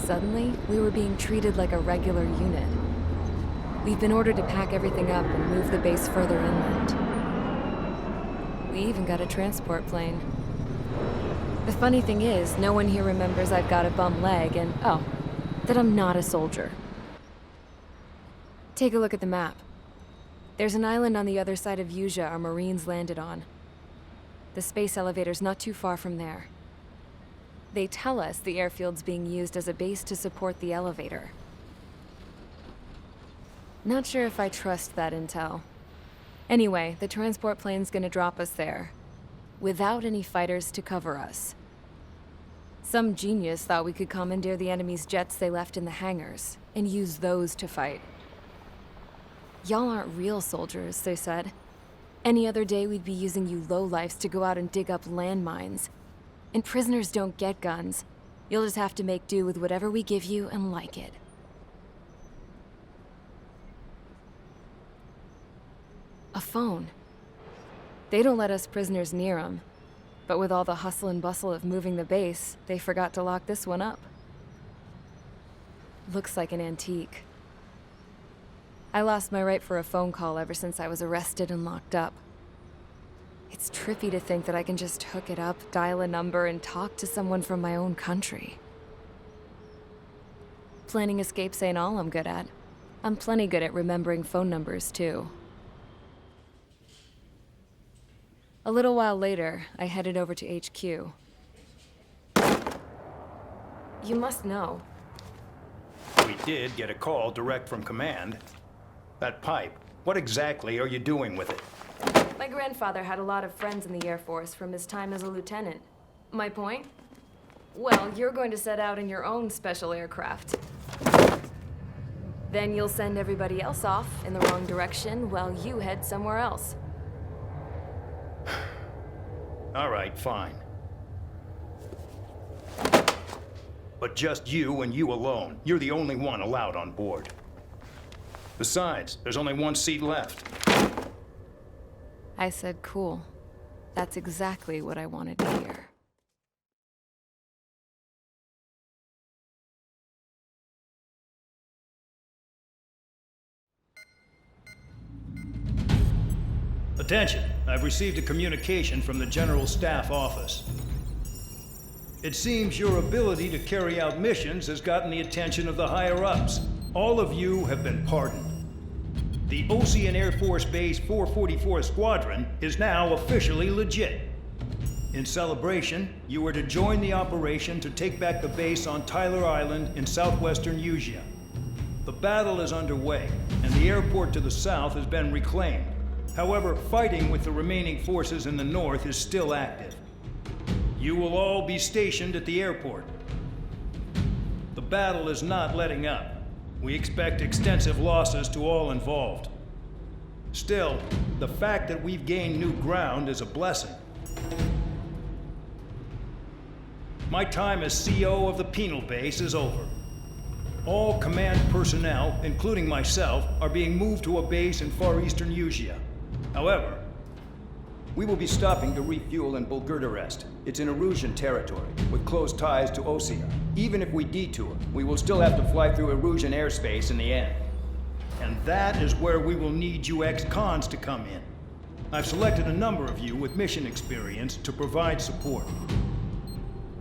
Suddenly, we were being treated like a regular unit. We've been ordered to pack everything up and move the base further inland. We even got a transport plane. The funny thing is, no one here remembers I've got a bum leg and, oh, that I'm not a soldier. Take a look at the map. There's an island on the other side of Usea our Marines landed on. The space elevator's not too far from there. They tell us the airfield's being used as a base to support the elevator. Not sure if I trust that intel. Anyway, the transport plane's gonna drop us there, without any fighters to cover us. Some genius thought we could commandeer the enemy's jets they left in the hangars, and use those to fight. Y'all aren't real soldiers, they said. Any other day we'd be using you lowlifes to go out and dig up landmines. And prisoners don't get guns. You'll just have to make do with whatever we give you and like it. A phone. They don't let us prisoners near them. But with all the hustle and bustle of moving the base, they forgot to lock this one up. Looks like an antique. I lost my right for a phone call ever since I was arrested and locked up. It's trippy to think that I can just hook it up, dial a number, and talk to someone from my own country. Planning escapes ain't all I'm good at. I'm plenty good at remembering phone numbers, too. A little while later, I headed over to HQ. You must know. We did get a call direct from command. That pipe, what exactly are you doing with it? My grandfather had a lot of friends in the Air Force from his time as a lieutenant. My point? Well, you're going to set out in your own special aircraft. Then you'll send everybody else off in the wrong direction while you head somewhere else. All right, fine. But just you and you alone. You're the only one allowed on board. Besides, there's only one seat left. I said cool. That's exactly what I wanted to hear. Attention, I've received a communication from the General Staff Office. It seems your ability to carry out missions has gotten the attention of the higher-ups. All of you have been pardoned. The Osean Air Force Base 444 Squadron is now officially legit. In celebration, you are to join the operation to take back the base on Tyler Island in southwestern Usea. The battle is underway, and the airport to the south has been reclaimed. However, fighting with the remaining forces in the north is still active. You will all be stationed at the airport. The battle is not letting up. We expect extensive losses to all involved. Still, the fact that we've gained new ground is a blessing. My time as CO of the penal base is over. All command personnel, including myself, are being moved to a base in far eastern Usea. However, we will be stopping to refuel in Bulgurdarest. It's in Erusian territory, with close ties to Osea. Even if we detour, we will still have to fly through Erusian airspace in the end. And that is where we will need you ex-cons to come in. I've selected a number of you with mission experience to provide support.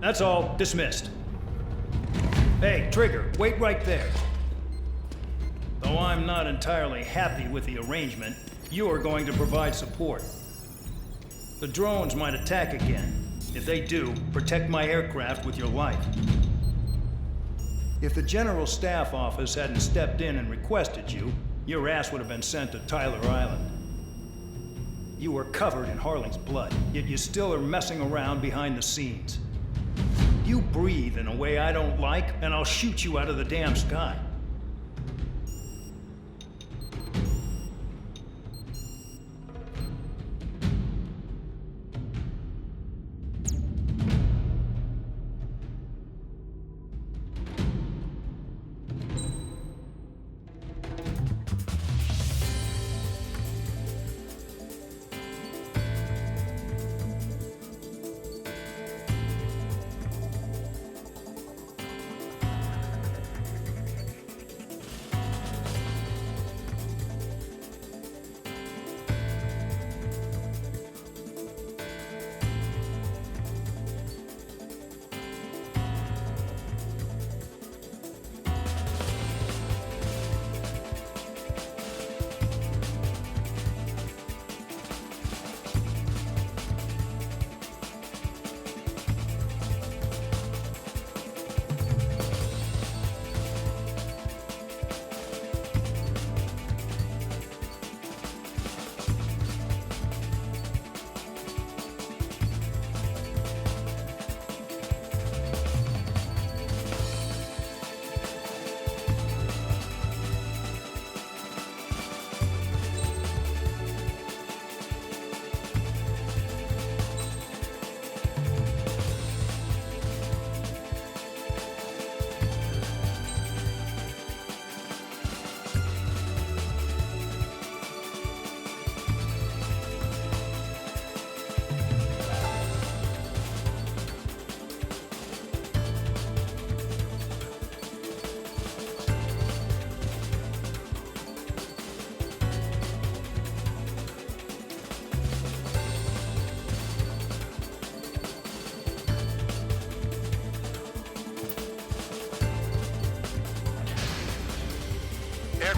That's all. Dismissed. Hey, Trigger, wait right there. Though I'm not entirely happy with the arrangement, you are going to provide support. The drones might attack again. If they do, protect my aircraft with your life. If the General Staff Office hadn't stepped in and requested you, your ass would have been sent to Tyler Island. You were covered in Harling's blood, yet you still are messing around behind the scenes. You breathe in a way I don't like, and I'll shoot you out of the damn sky.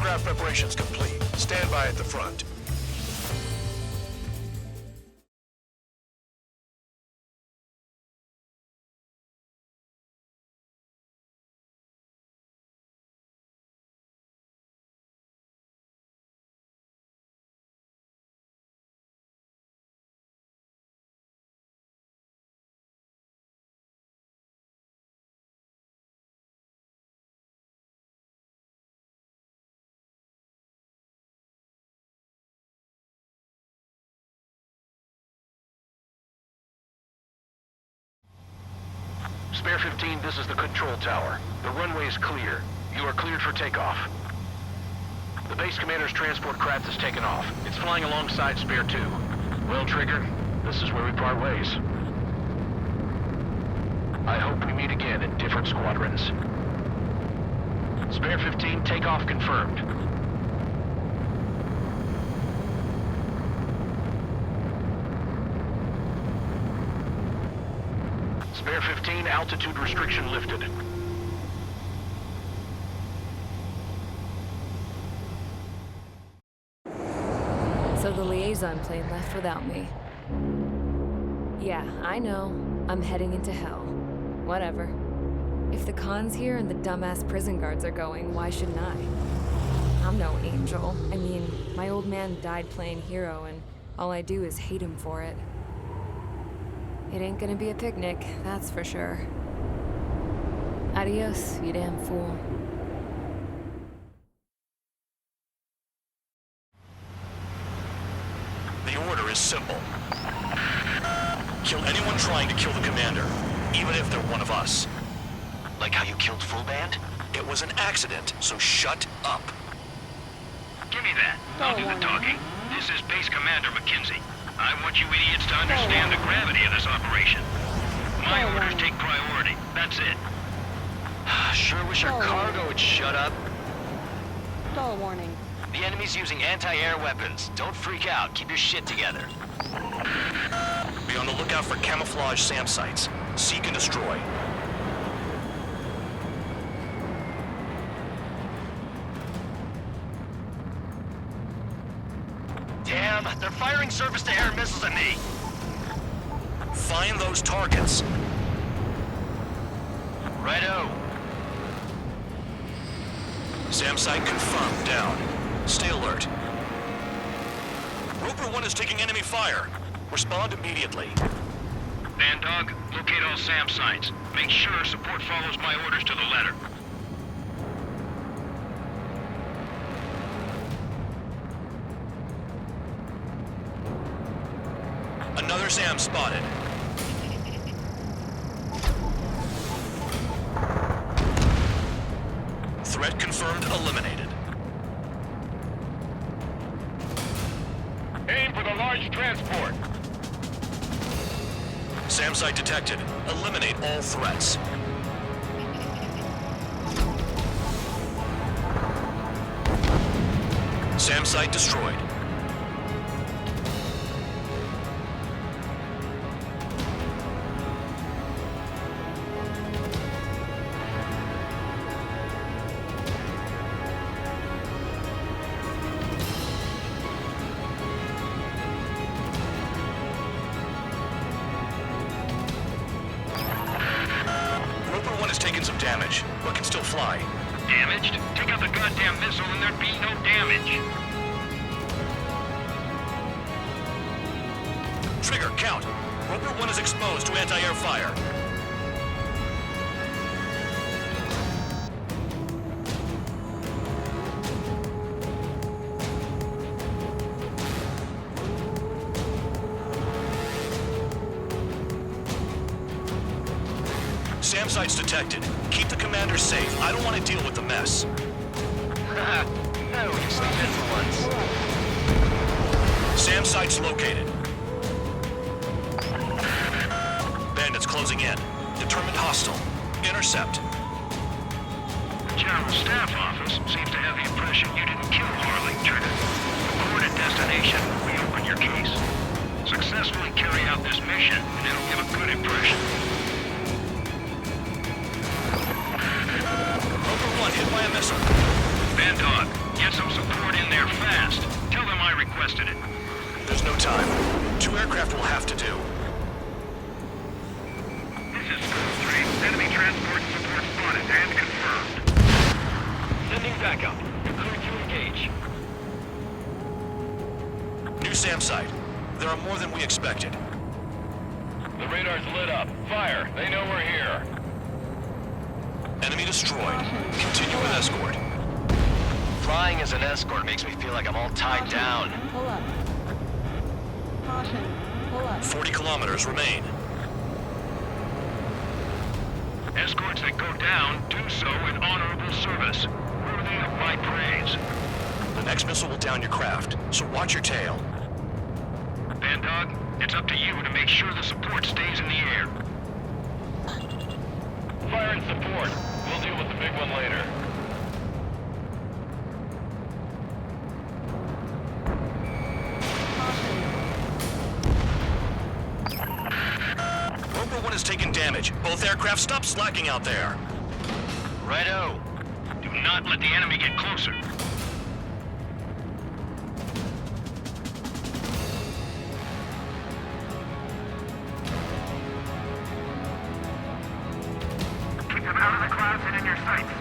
Aircraft preparations complete. Stand by at the front. Spare 15, this is the control tower. The runway is clear. You are cleared for takeoff. The base commander's transport craft has taken off. It's flying alongside Spare 2. Well, Trigger, this is where we part ways. I hope we meet again in different squadrons. Spare 15, takeoff confirmed. Spare 15, altitude restriction lifted. So the liaison plane left without me. Yeah, I know. I'm heading into hell. Whatever. If the Khan's here and the dumbass prison guards are going, why shouldn't I? I'm no angel. I mean, my old man died playing hero, and all I do is hate him for it. It ain't gonna be a picnic, that's for sure. Adios, you damn fool. The order is simple. Kill anyone trying to kill the commander, even if they're one of us. Like how you killed Full Band? It was an accident, so shut up. Give me that. I'll do the talking. This is Base Commander McKenzie. I want you idiots to understand the gravity of this operation. My orders take priority. That's it. Sure wish our cargo would shut up. Stall warning. The enemy's using anti-air weapons. Don't freak out. Keep your shit together. Be on the lookout for camouflage SAM sites. Seek and destroy. Damn, they're firing surface-to-air missiles at me. Find those targets. Righto. SAM site confirmed. Down. Stay alert. Roper 1 is taking enemy fire. Respond immediately. Bandog, locate all SAM sites. Make sure support follows my orders to the letter. Another SAM spotted. Threat confirmed, eliminated. Aim for the large transport. SAM site detected. Eliminate all threats. SAM site destroyed. Roper 1 has taken some damage, but can still fly. Damaged? Take out the goddamn missile and there'd be no damage. Trigger, count. Roper 1 is exposed to anti-air fire. SAM sites detected. Keep the commander safe. I don't want to deal with the mess. No, you sleep in for once. SAM sites located. Bandits closing in. Determined hostile. Intercept. General Staff Office seems to have the impression you didn't kill Harley, Trigger. Report at destination. Reopen your case. Successfully carry out this mission, and it'll give a good impression. Roper 1 hit by a missile. Bandog, get some approach. New SAM site. There are more than we expected. The radar's lit up. Fire. They know we're here. Enemy destroyed. Continue with escort. Flying as an escort makes me feel like I'm all tied down. Pull up. Caution. Pull up. 40 kilometers remain. Escorts that go down do so in honorable service, worthy of my praise. The next missile will down your craft, so watch your tail. Bandog, it's up to you to make sure the support stays in the air. Fire and support. We'll deal with the big one later. Roper 1 has taken damage. Both aircraft, stop slacking out there. Righto. Do not let the enemy get closer. Keep them out of the clouds and in your sights.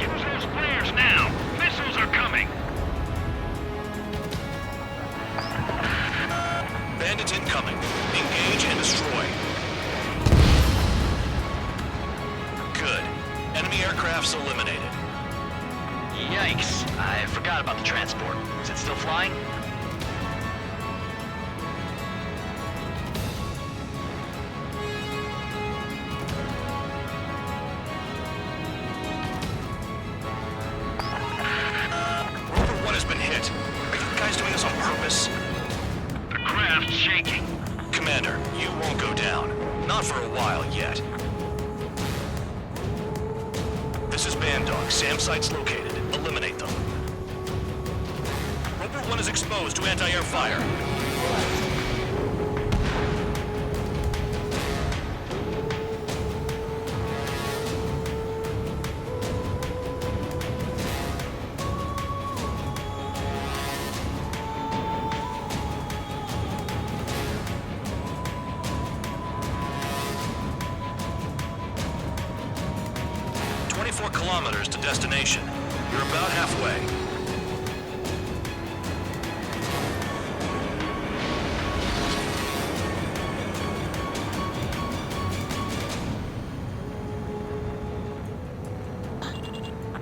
Use those flares now. Missiles are coming. Bandits incoming. Engage and destroy. Good. Enemy aircrafts eliminated. Yikes. I forgot about the transport. Is it still flying? Roper 1 has been hit. Are you guys doing this on purpose? The craft's shaking. Commander, you won't go down. Not for a while yet. This is Bandog. SAM site's located. Eliminate them. Roper 1 is exposed to anti-air fire. Kilometers to destination. You're about halfway.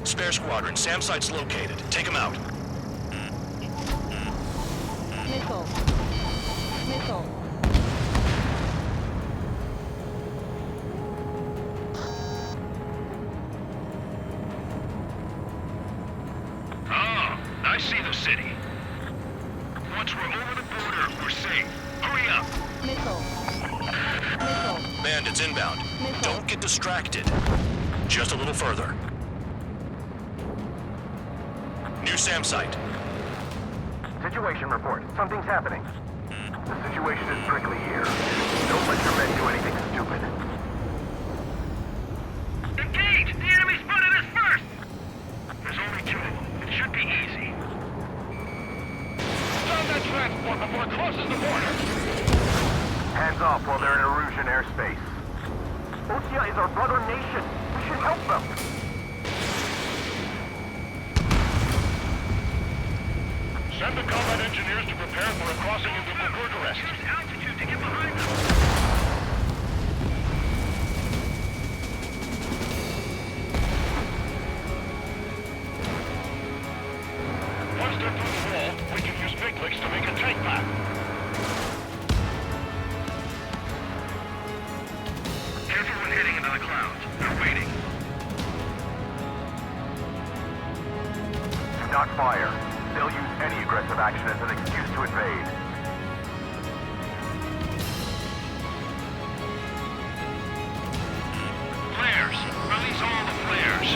Spare squadron, SAM site's located. Take them out. Missile. Missile. I see the city. Once we're over the border, we're safe. Hurry up! Missile. Missile. Bandits inbound. Missile. Don't get distracted. Just a little further. New SAM site. Situation report. Something's happening. The situation is prickly here. Don't let your men do anything stupid. Engage! The enemy spotted us first! There's only two of them. It should be easy. Stop that transport before it crosses the border! Hands off while they're in Erusian airspace. Osea is our brother nation. We should help them. Send the combat engineers to prepare for a crossing into Bulgurgarest. Use altitude to get behind them. Once they're through the wall, we can use big licks to make a tank path. Careful when heading into the clouds. They're waiting. Do not fire. They'll use any aggressive action as an excuse to invade. Flares! Release all the flares!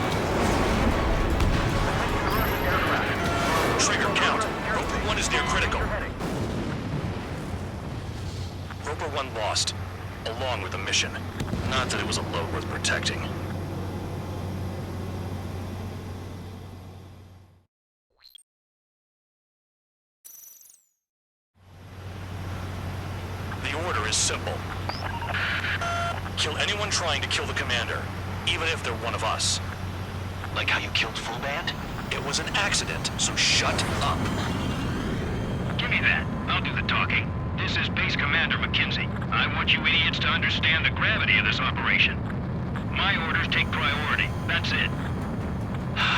Trigger count. Roper 1 is near critical. Roper 1 lost, along with the mission. Not that it was a load worth protecting. The order is simple. Kill anyone trying to kill the commander. even if they're one of us. Like how you killed Full Band? It was an accident, so shut up. Give me that. I'll do the talking. This is Base Commander McKenzie. I want you idiots to understand the gravity of this operation. My orders take priority. That's it.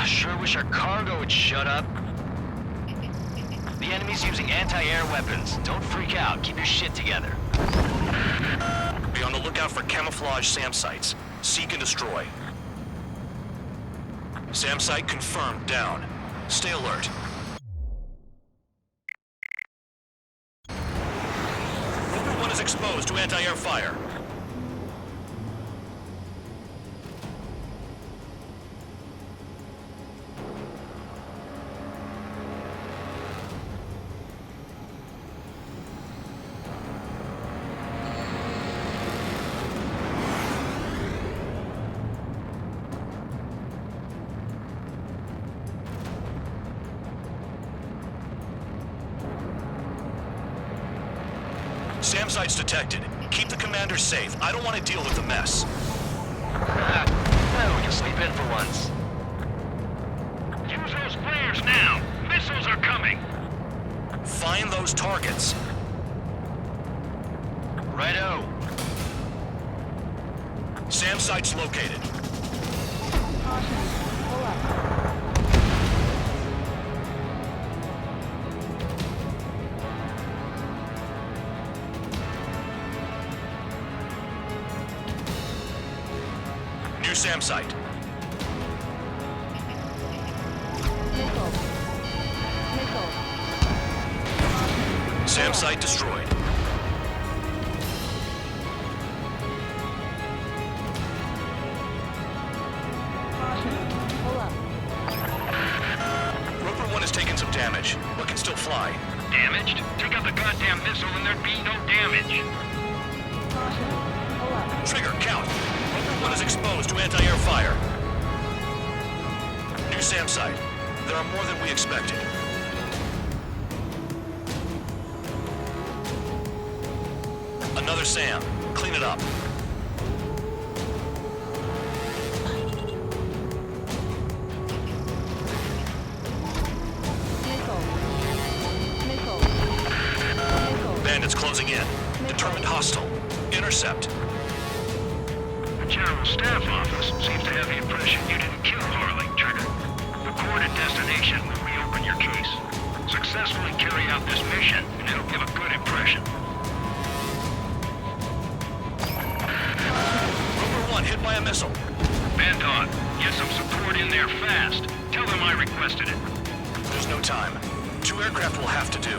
Sure wish our cargo would shut up. The enemy's using anti-air weapons. Don't freak out. Keep your shit together. Be on the lookout for camouflage SAM sites. Seek and destroy. SAM site confirmed down. Stay alert. Rover 1 is exposed to anti-air fire. SAM site's detected. Keep the commander safe. I don't want to deal with the mess. Well, we can sleep in for once. Use those flares now. Missiles are coming. Find those targets. Righto. SAM site's located. Caution. Pull up. New SAM site. Nickel. Nickel. SAM site destroyed. Caution. Pull up. Rover 1 has taken some damage, but can still fly. Damaged? Take out the goddamn missile and there'd be no damage. Caution. Pull up. Trigger, count. Rover 1 is exposed to anti-air fire. New SAM site. There are more than we expected. Another SAM. Clean it up. Nickel. Nickel. Nickel. Bandits closing in. Determined hostile. Intercept. The General Staff Office seems to have the impression you didn't kill Harley, Trigger. Report at destination will reopen your case. Successfully carry out this mission, and it'll give a good impression. Rover 1 hit by a missile. Bandog, get some support in there fast. Tell them I requested it. There's no time. 2 aircraft will have to do.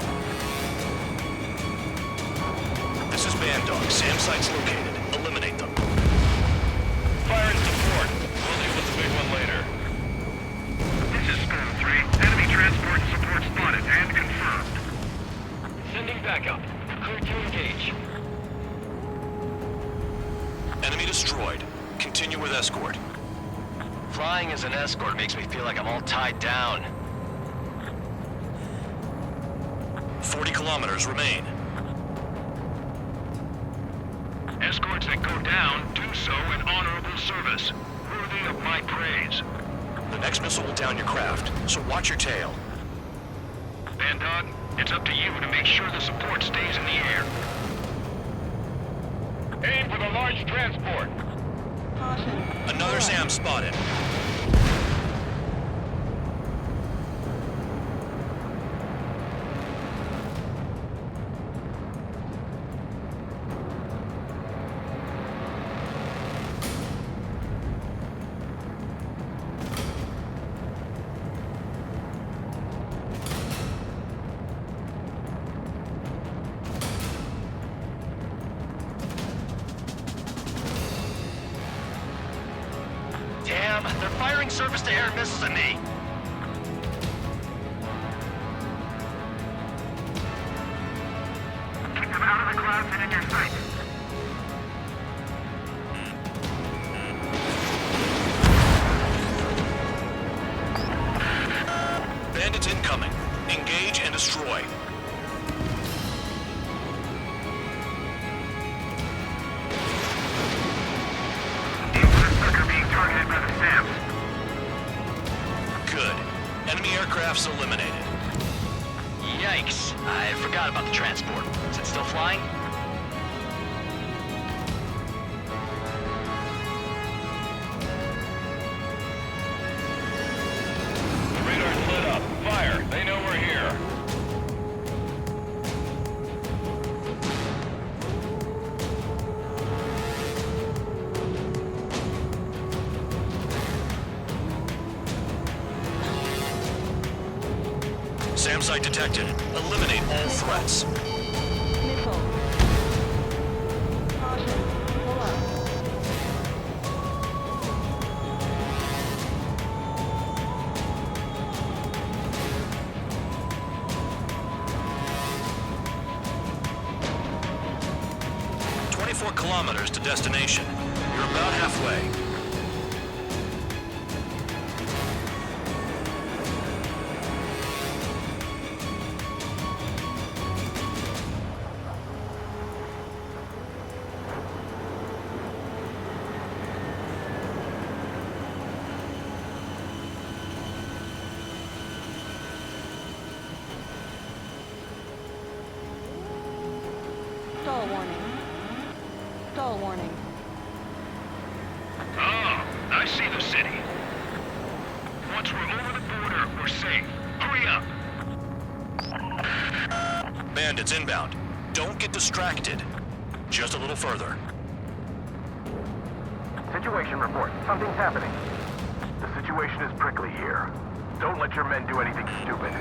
This is Bandog. SAM site's located. Eliminate them. Fire and support. We'll deal with the big one later. This is Storm 3. Enemy transport and support spotted and confirmed. Sending backup. Clear to engage. Enemy destroyed. Continue with escort. Flying as an escort makes me feel like I'm all tied down. 40 kilometers remain. Escorts that go down do so in honorable service, worthy of my praise. The next missile will down your craft, so watch your tail. Bandog, it's up to you to make sure the support stays in the air. Aim for the large transport. Caution. Another SAM spotted. Damn, they're firing surface-to-air missiles at me. Keep them out of the clouds and in your sight. Bandits incoming. Engage and destroy. Deal with the sucker being targeted. SAMs. Good. Enemy aircraft's eliminated. Yikes. I forgot about the transport. Is it still flying? The radar's lit up. Fire. They know we're here. SAM site detected. Eliminate all threats. Missile. Caution. Pull up. 24 kilometers to destination. You're about halfway. Stall warning. Stall warning. Oh, I see the city. Once we're over the border, we're safe. Hurry up. Bandits inbound. Don't get distracted. Just a little further. Situation report. Something's happening. The situation is prickly here. Don't let your men do anything stupid.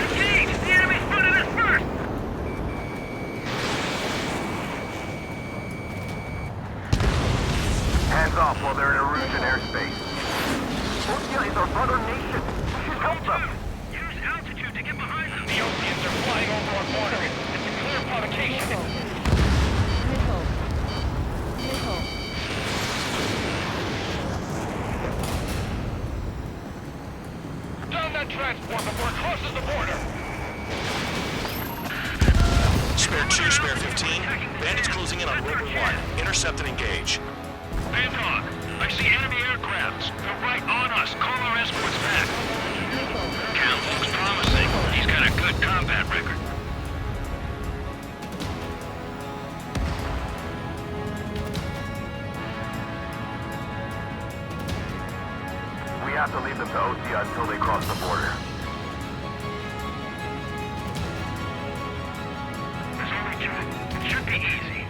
Engage! The enemy's spotted us first! Hands off while they're in Erusian airspace. Osea is our brother nation. We should help them. Use altitude to get behind them. The Oseans are flying over our border. It's a clear provocation. Missile. Missile. Down that transport before it crosses the border. Spare 2, spare 15. Bandits closing in on Rover 1. Intercept and engage. Bandog, I see enemy aircrafts. They're right on us. Call our escorts back. Count looks promising. He's got a good combat record. We have to leave them to Osea until they cross the border. There's only two. It should be easy.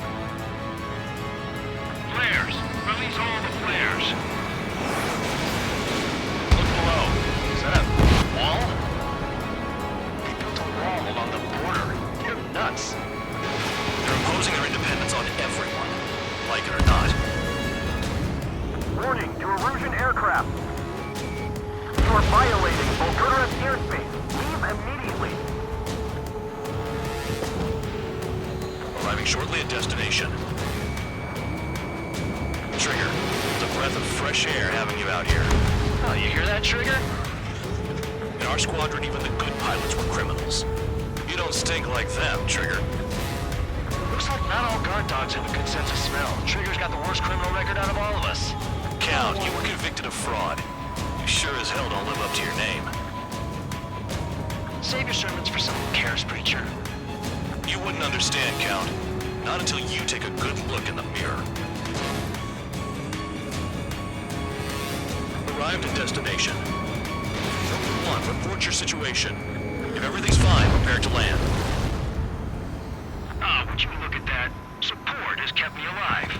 Flares! Release all the flares! Look below. Is that a wall? They built a wall along the border. You're nuts. They're imposing their independence on everyone. Like it or not. Warning to Erusian aircraft! You are violating Bulgaria's airspace. Leave immediately. Arriving shortly at destination. Trigger, it's a breath of fresh air having you out here. Oh, you hear that, Trigger? In our squadron, even the good pilots were criminals. You don't stink like them, Trigger. Looks like not all guard dogs have a good sense of smell. Trigger's got the worst criminal record out of all of us. Count, you were convicted of fraud. You sure as hell don't live up to your name. Save your sermons for someone who cares, preacher. You wouldn't understand, Count. Not until you take a good look in the mirror. Arrived at destination. Rover 1, report your situation. If everything's fine, prepare to land. Ah, would you look at that? Support has kept me alive.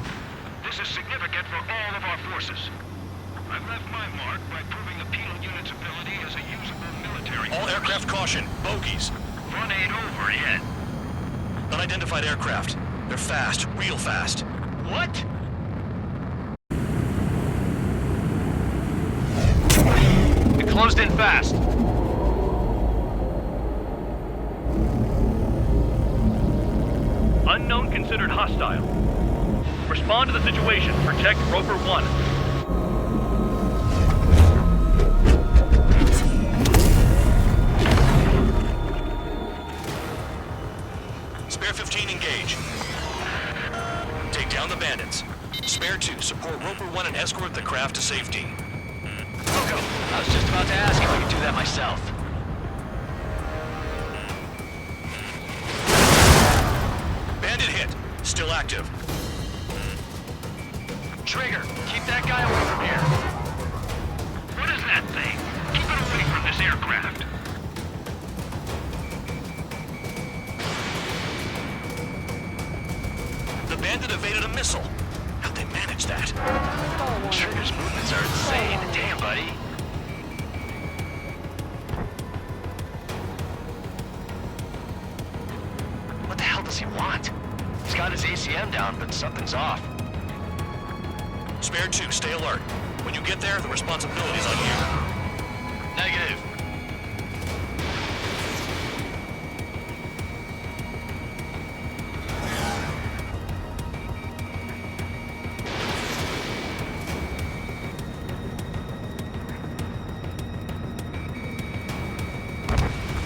This is significant for all of our forces. I've left my mark by proving the penal unit's ability as a usable military All force. aircraft caution, bogies. Run ain't over yet. Unidentified aircraft. They're fast, real fast. What? It closed in fast. Unknown considered hostile. Respond to the situation. Protect Rover 1. Spare 15 engage. Take down the bandits. Spare 2, support Roper 1 and escort the craft to safety. Coco, I was just about to ask if I could do that myself. Bandit hit. Still active. Trigger, keep that guy away from here. What is that thing? Keep it away from this aircraft. The bandit evaded a missile. How'd they manage that? Trigger's movements are insane. Damn, buddy. What the hell does he want? He's got his ACM down, but something's off. Spare 2, stay alert. When you get there, the responsibility's on you. Negative.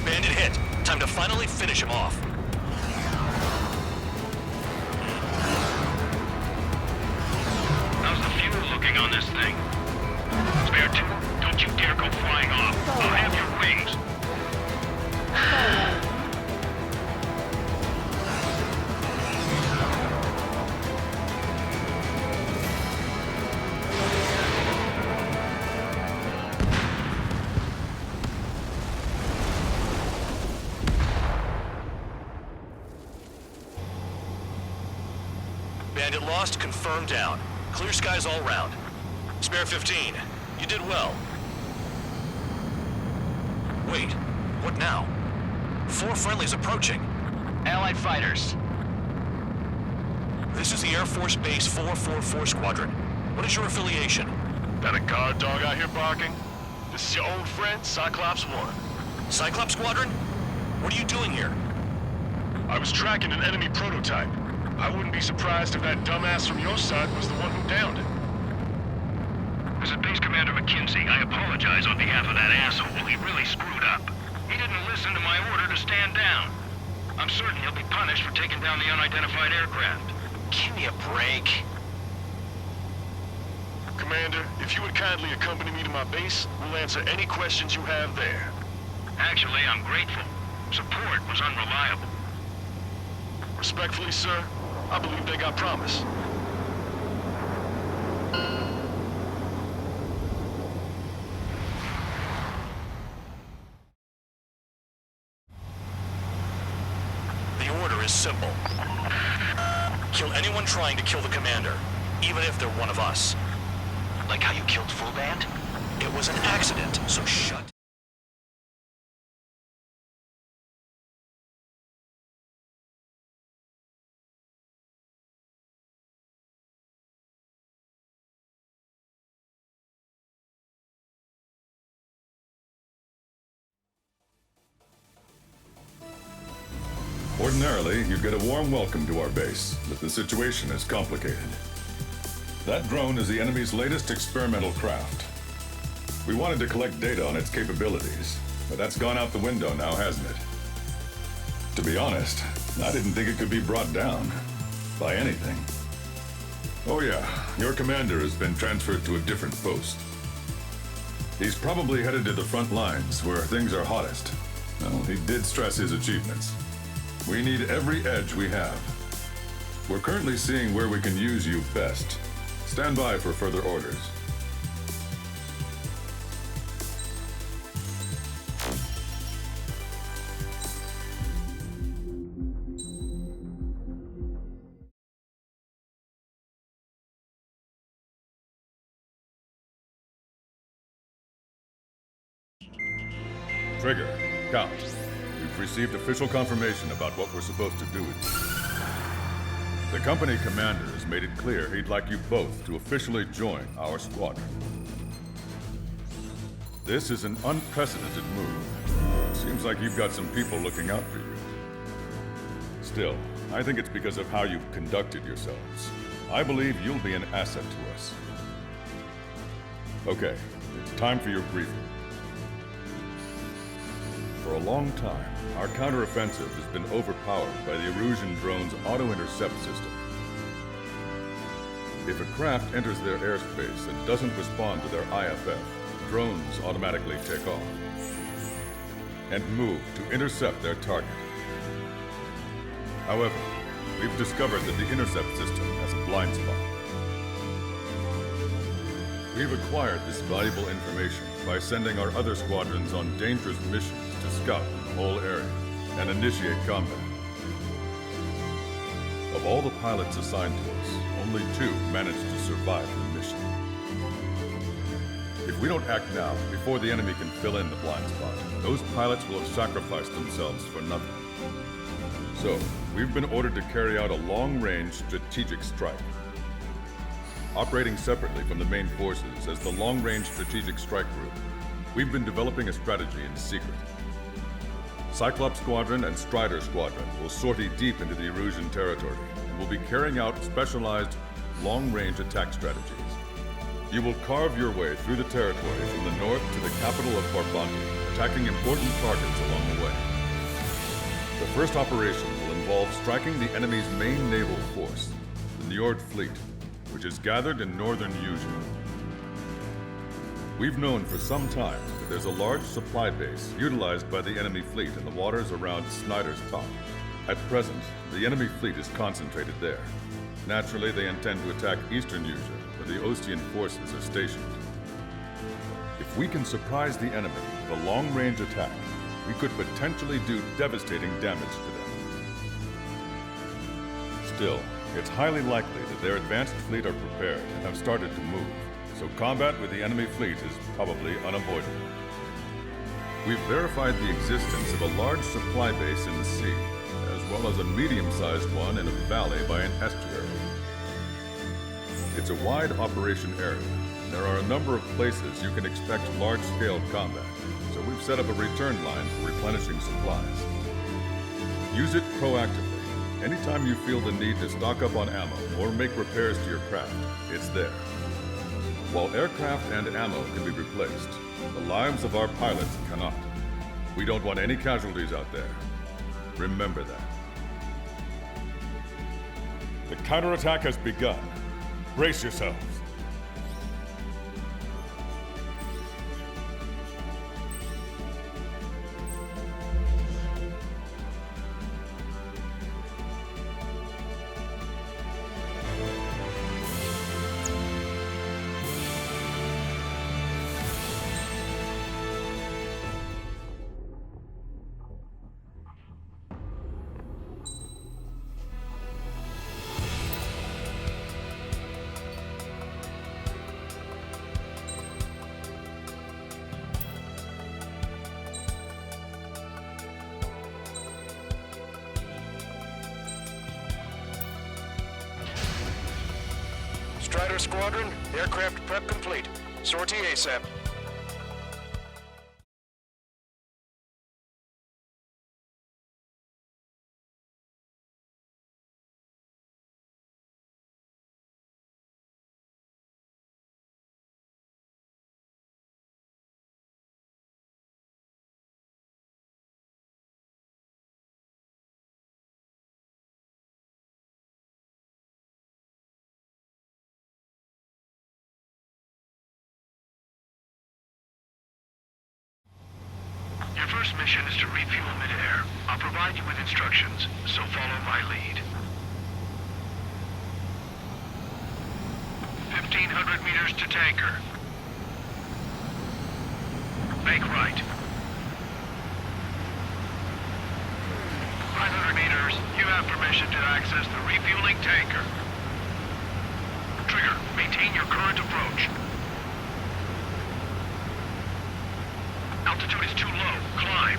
Bandit hit. Time to finally finish him off. How's the fuel looking on this thing? Spare 2, don't you dare go flying off. I'll have your wings. Bandit lost, confirmed down. Clear skies all round. Spare 15, you did well. Wait, what now? 4 friendlies approaching. Allied fighters. This is the Air Force Base 444 Squadron. What is your affiliation? That a guard dog out here barking? This is your old friend, Cyclops 1. Cyclops Squadron? What are you doing here? I was tracking an enemy prototype. I wouldn't be surprised if that dumbass from your side was the one who downed it. This is Base Commander McKinsey. I apologize on behalf of that asshole. He really screwed up. He didn't listen to my order to stand down. I'm certain he'll be punished for taking down the unidentified aircraft. Give me a break. Commander, if you would kindly accompany me to my base, we'll answer any questions you have there. Actually, I'm grateful. Support was unreliable. Respectfully, sir, I believe they got promise. The order is simple. Kill anyone trying to kill the commander, even if they're one of us. Like how you killed Full Band? It was an accident, so shut. Ordinarily, you'd get a warm welcome to our base, but the situation is complicated. That drone is the enemy's latest experimental craft. We wanted to collect data on its capabilities, but that's gone out the window now, hasn't it? To be honest, I didn't think it could be brought down by anything. Oh yeah, your commander has been transferred to a different post. He's probably headed to the front lines, where things are hottest. Well, he did stress his achievements. We need every edge we have. We're currently seeing where we can use you best. Stand by for further orders. Trigger, Count. We've received official confirmation about what we're supposed to do with you. The company commander has made it clear he'd like you both to officially join our squadron. This is an unprecedented move. Seems like you've got some people looking out for you. Still, I think it's because of how you've conducted yourselves. I believe you'll be an asset to us. Okay, it's time for your briefing. For a long time, our counteroffensive has been overpowered by the Erusian drone's auto-intercept system. If a craft enters their airspace and doesn't respond to their IFF, drones automatically take off and move to intercept their target. However, we've discovered that the intercept system has a blind spot. We've acquired this valuable information by sending our other squadrons on dangerous missions to scout the whole area and initiate combat. Of all the pilots assigned to us, only 2 managed to survive the mission. If we don't act now, before the enemy can fill in the blind spot, those pilots will have sacrificed themselves for nothing. So, we've been ordered to carry out a long-range strategic strike. Operating separately from the main forces as the Long-Range Strategic Strike Group, we've been developing a strategy in secret. Cyclops Squadron and Strider Squadron will sortie deep into the Erusian territory and will be carrying out specialized long-range attack strategies. You will carve your way through the territory from the north to the capital of Farbanti, attacking important targets along the way. The first operation will involve striking the enemy's main naval force, the Njord Fleet, which is gathered in northern Eugene. We've known for some time that there's a large supply base utilized by the enemy fleet in the waters around Snyder's Top. At present, the enemy fleet is concentrated there. Naturally, they intend to attack eastern Eugene, where the Ostian forces are stationed. If we can surprise the enemy with a long-range attack, we could potentially do devastating damage to them. Still, it's highly likely that their advanced fleet are prepared and have started to move, so combat with the enemy fleet is probably unavoidable. We've verified the existence of a large supply base in the sea, as well as a medium-sized one in a valley by an estuary. It's a wide operation area, and there are a number of places you can expect large-scale combat, so we've set up a return line for replenishing supplies. Use it proactively. Anytime you feel the need to stock up on ammo or make repairs to your craft, it's there. While aircraft and ammo can be replaced, the lives of our pilots cannot. We don't want any casualties out there. Remember that. The counterattack has begun. Brace yourselves. Strider Squadron, aircraft prep complete. Sortie ASAP. Your first mission is to refuel midair. I'll provide you with instructions, so follow my lead. 1,500 meters to tanker. Make right. 500 meters, you have permission to access the refueling tanker. Trigger, maintain your current approach. Altitude is too low. Climb.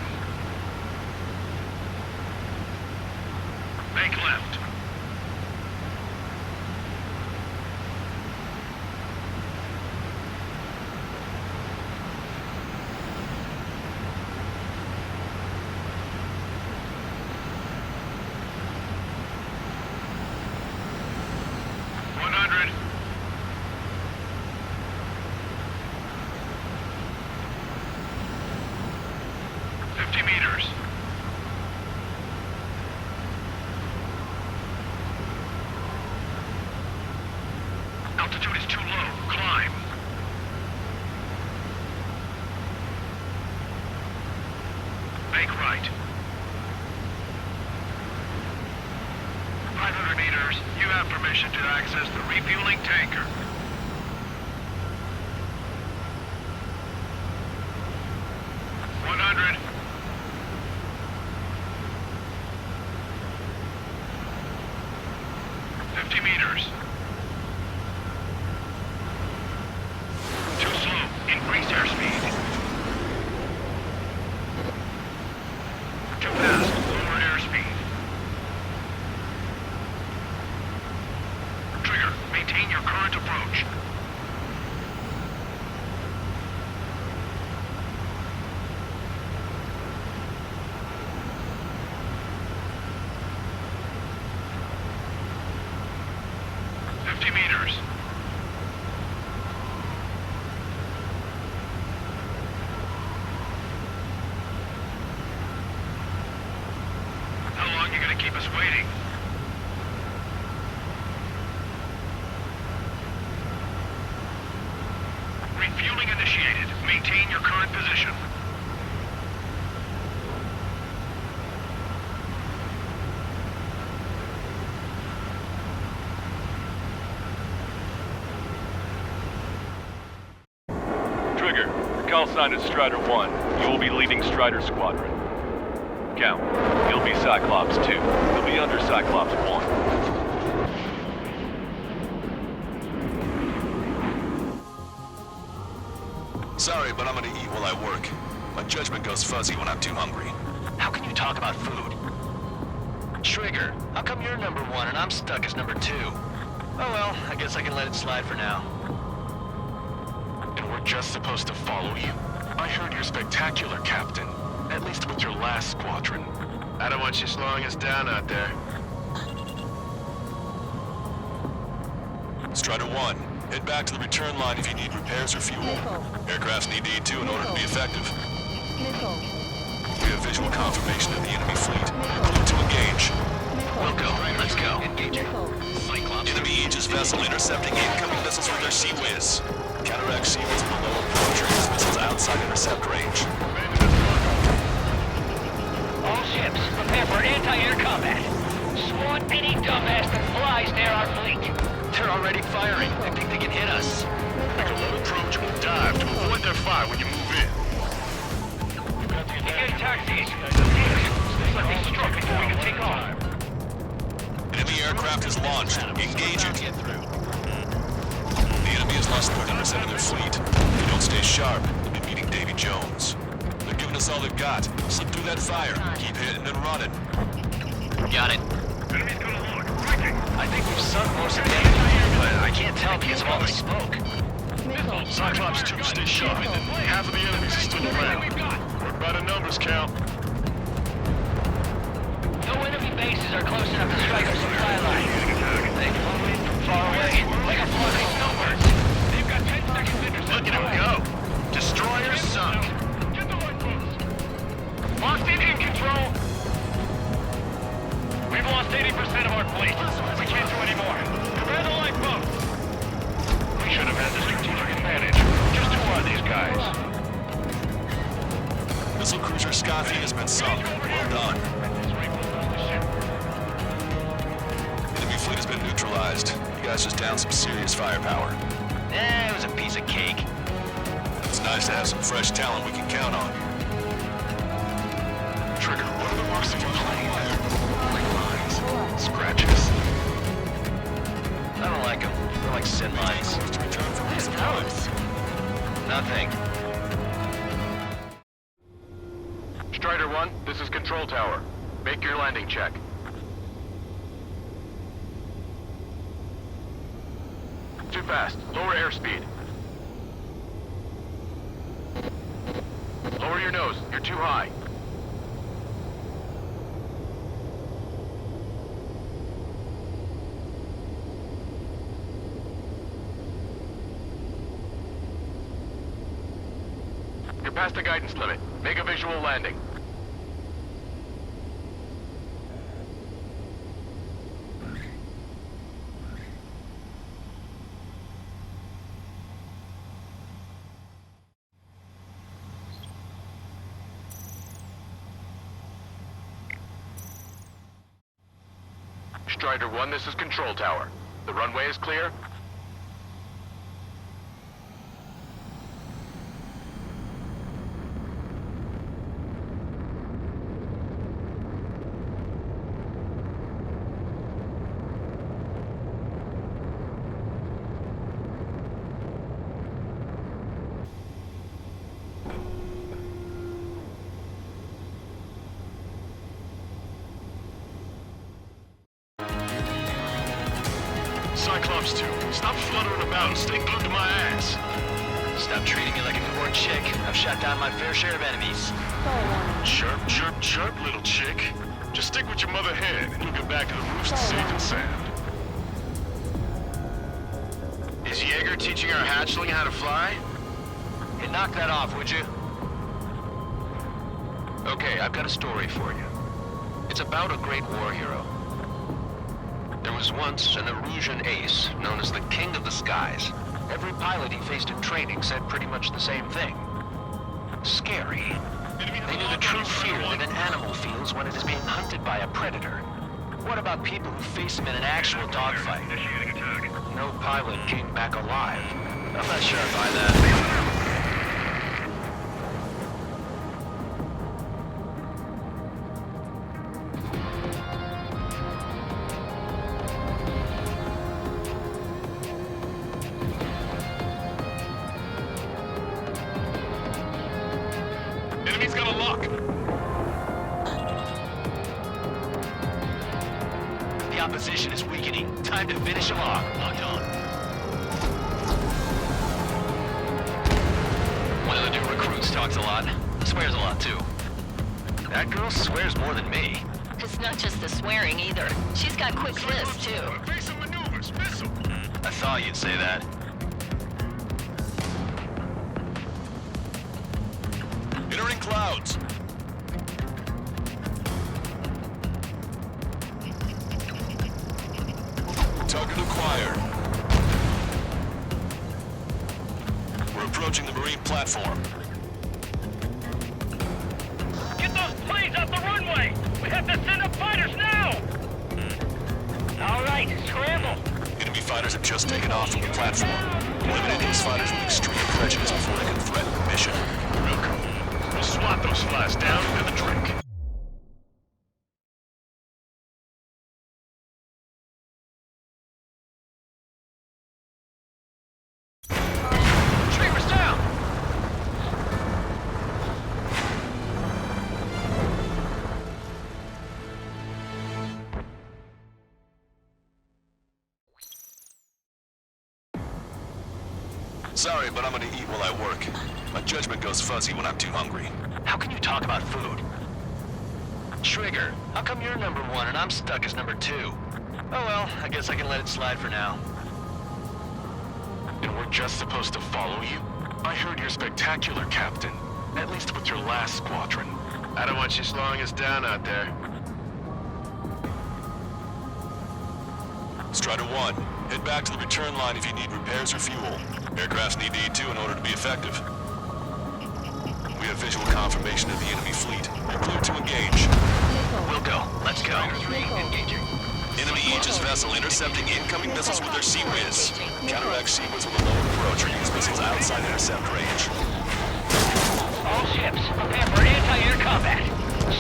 Make left. Altitude is too low. Climb. Make right. 500 meters. You have permission to access the refueling tanker. Meters. Too slow. Increase airspeed. Too fast. Lower airspeed. Trigger, maintain your current approach. Meters. How long you gonna keep us waiting? Refueling initiated. Maintain your current position. Call sign is Strider 1. You will be leading Strider Squadron. Count. You'll be Cyclops 2. You'll be under Cyclops 1. Sorry, but I'm gonna eat while I work. My judgment goes fuzzy when I'm too hungry. How can you talk about food? Trigger, how come you're number 1 and I'm stuck as number 2? Oh well, I guess I can let it slide for now. And we're just supposed to follow you? I heard you're spectacular, Captain. At least with your last squadron. I don't want you slowing us down out there. Strider 1, head back to the return line if you need repairs or fuel. Aircrafts need to eat too in order to be effective. We have visual confirmation of the enemy fleet. Clear to engage. We'll go. Let's go. Engaging. Enemy Aegis vessel intercepting incoming missiles with their Sea-Wiz. Counteract Sea-Wiz below approach or use missiles outside intercept range. All ships, prepare for anti-air combat. Swat any dumbass that flies near our fleet. They're already firing. I think they can hit us. Make a low approach and we'll dive to avoid their fire when you move in. Engage taxis. Let me struck before we can take off. Enemy aircraft is launched. Engage it. The enemy has lost 30% of their fleet. If they don't stay sharp, they'll be meeting Davy Jones. They're giving us all they've got. Slip through that fire. Keep hitting and running. Got it. Enemy's gonna look. Breaking. I think we've sunk most of the enemy, but I can't tell because of all the smoke. Cyclops 2, stay sharp. Half of the enemies are still around. Work by the numbers, count. No enemy bases are close enough to strike our supply line. They flew in from far away, like a flock of snowbirds. They've got 10 seconds to Look at him go. Destroyer sunk. Get the lifeboats. Locked in control. We've lost 80% of our fleet. We can't do any more. Prepare the lifeboats. We should have had the strategic advantage. Just who are these guys? Missile cruiser Scotty has been sunk. Well done. Enemy fleet has been neutralized. You guys just downed some serious firepower. It was a piece of cake. It's nice to have some fresh talent we can count on. Trigger, what are the marks of your plane there? Like lines. Scratches. I don't like them. They're like sin lines. To return from recent times. Nothing. Strider 1, this is Control Tower. Make your landing check. Too fast. Lower airspeed. Lower your nose. You're too high. You're past the guidance limit. Make a visual landing. Strider 1, this is Control Tower. The runway is clear? Cyclops 2, stop fluttering about and stay glued to my ass. Stop treating me like a newborn chick. I've shot down my fair share of enemies. Chirp, chirp, chirp, little chick. Just stick with your mother head and you'll get back to the roost safe and sound. Is Jaeger teaching our hatchling how to fly? Hey, knock that off, would you? Okay, I've got a story for you. It's about a great war hero. There was once an Erusian ace known as the King of the Skies. Every pilot he faced in training said pretty much the same thing. Scary. They knew the true fear that an animal feels when it is being hunted by a predator. What about people who face him in an actual dogfight? No pilot came back alive. I'm not sure I buy that. Enemy's got a lock. The opposition is weakening. Time to finish them off. Locked on. One of the new recruits talks a lot. Swears a lot, too. That girl swears more than me. It's not just the swearing either. She's got quick lips, too. Evasive maneuvers, missile. I thought you'd say that. Entering clouds. Target acquired. We're approaching the marine platform. Get those planes off the runway! We have to send up fighters now! All right, scramble! Enemy fighters have just taken off from the platform. Eliminate these fighters with extreme prejudice before they can threaten the mission. Real cool. We'll swat those flies down and have a drink. Streamer's down! Sorry, but I'm gonna eat while I work. My judgment goes fuzzy when I'm too hungry. How can you talk about food? Trigger, how come you're number 1 and I'm stuck as number 2? Oh well, I guess I can let it slide for now. And we're just supposed to follow you? I heard you're spectacular, Captain. At least with your last squadron. I don't want you slowing us down out there. Strider 1, head back to the return line if you need repairs or fuel. Aircrafts need to eat too in order to be effective. We have visual confirmation of the enemy fleet. You're clear to engage. We'll go. Let's go. Engaging. Enemy Aegis vessel intercepting incoming missiles with their Sea Whiz. Counteract Sea Whiz with a low approach or use missiles outside intercept range. All ships, prepare for anti-air combat.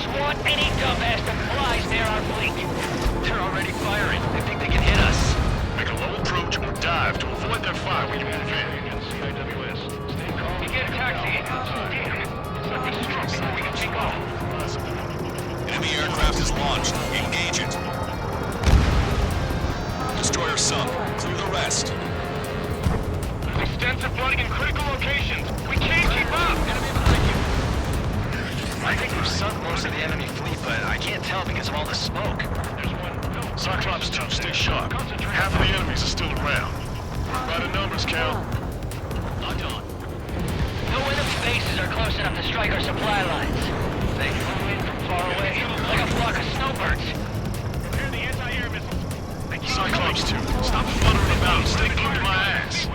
Swat any dumbass that flies near our fleet. They're already firing. They think they can hit us. Make a low approach or dive to avoid their fire when you move in. You get a taxi. Damn. It's not this strong before we can take off. Enemy aircraft is launched. Engage it. Destroyer sunk. Clear the rest. Extensive flooding in critical locations. We can't keep up. Enemy behind you. I think we've sunk most of the enemy fleet, but I can't tell because of all the smoke. Cyclops 2, stay sharp. Half of the enemies are still around. By the numbers, Cal. Locked on. No enemy bases are close enough to strike our supply lines. They flew in from far away, like a flock of snowbirds. Prepare the anti-air missiles. Cyclops 2, stop fluttering about and stay glued to my ass.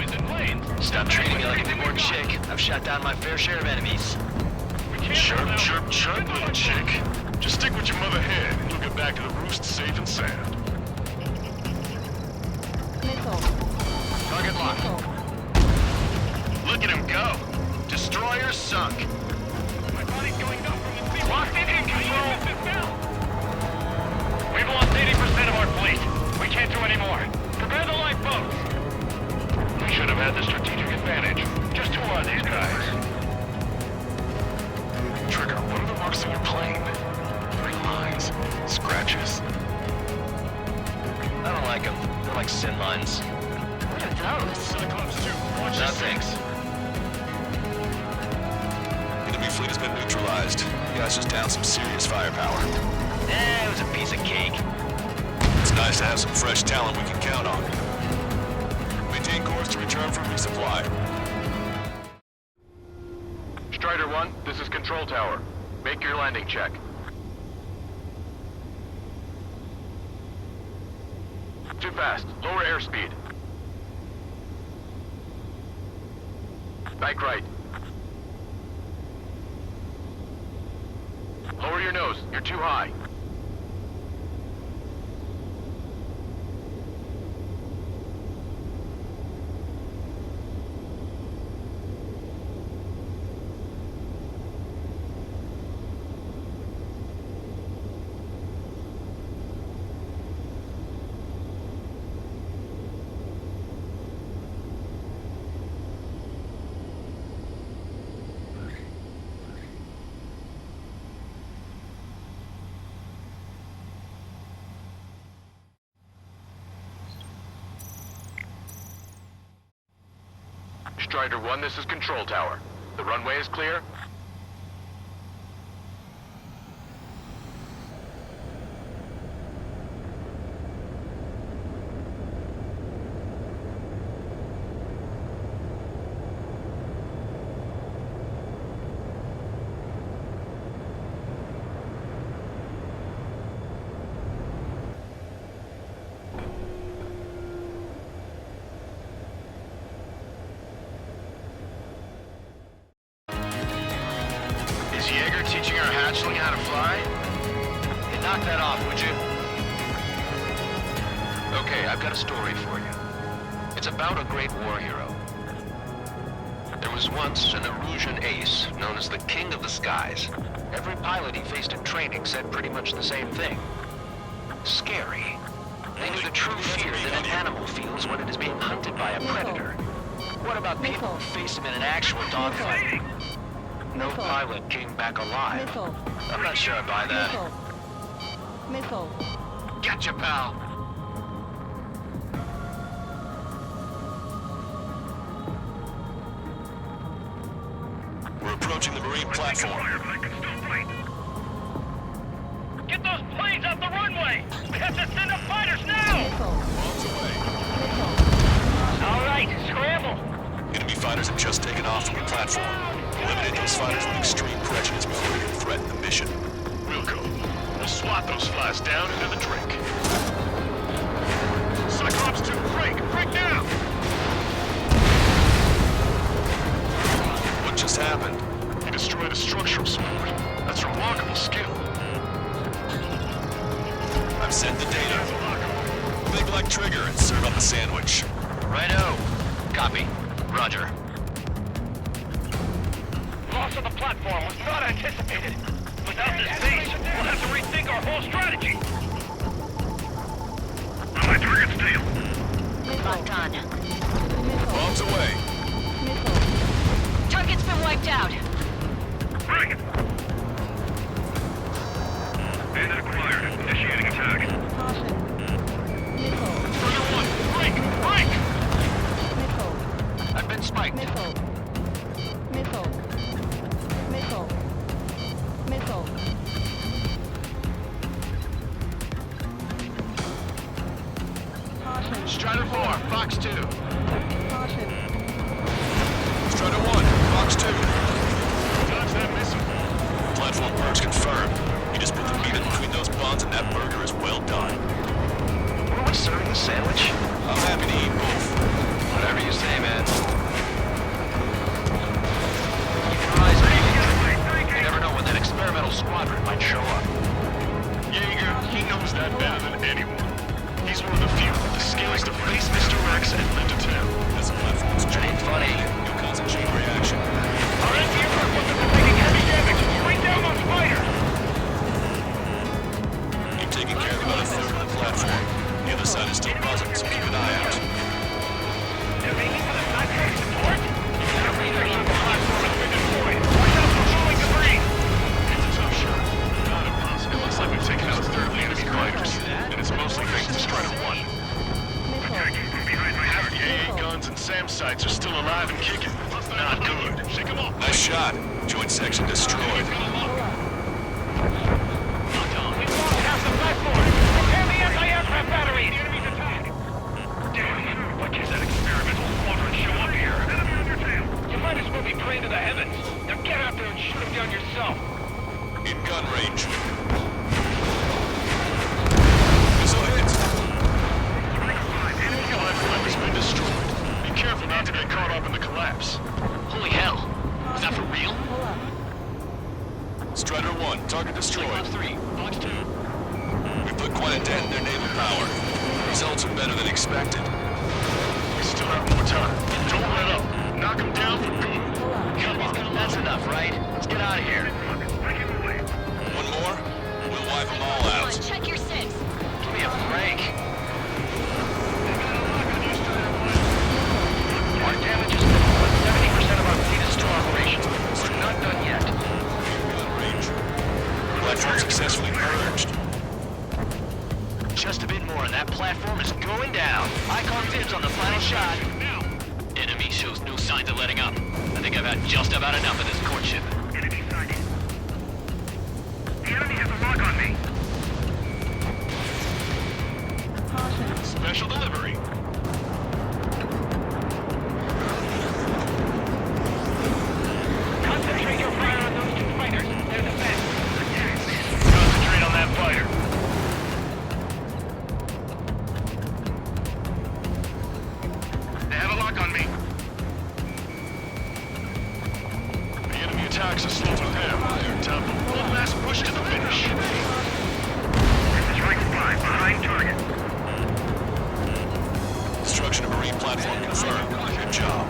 Stop treating me like a newborn chick. I've shot down my fair share of enemies. Chirp, chirp, chirp, little chick. Just stick with your mother head and you'll get back to the roost safe and sound. Missile. Target locked. Missile. Look at him go. Destroyer sunk. My body's going up from the field. Locked in control. We've lost 80% of our fleet. We can't do any more. Prepare the lifeboats. We should have had the strategic advantage. Just who are these guys? Trigger, what are the marks on your plane? 3 lines. Scratches. I don't like them. They're like sin lines. What are those? Cyclops 2, watch No this. thanks. Enemy fleet has been neutralized. You guys just down some serious firepower. It was a piece of cake. It's nice to have some fresh talent we can count on. Maintain course to return for resupply. Strider 1, this is Control Tower. Make your landing check. Too fast. Lower airspeed. Back right. Lower your nose. You're too high. Strider 1, this is Control Tower. The runway is clear. Is Jaeger teaching our hatchling how to fly? Hey, knock that off, would you? Okay, I've got a story for you. It's about a great war hero. There was once an Erusian ace known as the King of the Skies. Every pilot he faced in training said pretty much the same thing. Scary. They knew the true fear that an animal feels when it is being hunted by a predator. What about people who faced him in an actual dogfight? No pilot came back alive. Missile. I'm not sure I buy that. Missile. Missile. Gotcha, pal. We're approaching the marine platform. Get those planes off the runway! We have to send up fighters now! Missile. All right, scramble! Enemy fighters have just taken off from the platform. Eliminate those fighters with extreme prejudice before they can threaten the mission. Wilco, we'll swat those flies down into the drink. Cyclops 2, break! Break now! What just happened? He destroyed a structural support. That's remarkable skill. I've sent the data. Big like trigger and serve up a sandwich. Righto. Copy. Roger. Loss of the platform was not anticipated. Without this base, we'll have to rethink our whole strategy. On my target's tail. Locked on. Bombs away. Missile. Target's been wiped out. Break! Bandit acquired. Initiating attack. Caution. Missile. Strider 1, break! Break! Missile. I've been spiked. Missile. Missile. Missile. Missile. Caution. Strider 4, Fox 2. Caution. Strider 1, Fox 2. Dodge that missile. Platform purge confirmed. You just put the meat in between those buns and that burger is well done. Were we serving the sandwich? I'm happy to eat both. Whatever you say, man. Keep your eyes peeled. You never know when that experimental squadron might show up. Jaeger, he knows that better than anyone. He's one of the few with the skills to face Mr. shot. Joint section destroyed. Half the platform! Prepare the anti-aircraft battery! The enemy's attack! Damn! Why can't that experimental squadron show up here? Enemy on your tail! You might as well be praying to the heavens. Now get out there and shoot him down yourself. In gun range. Missile hit! Enemy has been destroyed. Be careful not to get caught up in the collapse. Holy hell. Is that for real? Strider 1, target destroyed. Cyclops 3, Fox 2. We put quite a dent in their naval power. Results are better than expected. We still have more time. Don't let up. Knock them down for good. Come on, that's enough, right? Let's get out of here. One more, we'll wipe them all out. Check your six. Give me a break. Our damage is minimal, but 70% of our fleet is still operational. We're not done yet. Gun range. Platform successfully purged. Just a bit more and that platform is going down. I call dibs on the final shot. Enemy shows no signs of letting up. I think I've had just about enough of this courtship. Enemy sighted. The enemy has a lock on me. Special delivery. Concentrate your fire on those two fighters. They're the best. Concentrate on that fighter. They have a lock on me. The enemy attacks are slow to repair. Time for one last push to the finish. This is Strike 5, behind target. Destruction of marine platform confirmed. Good job.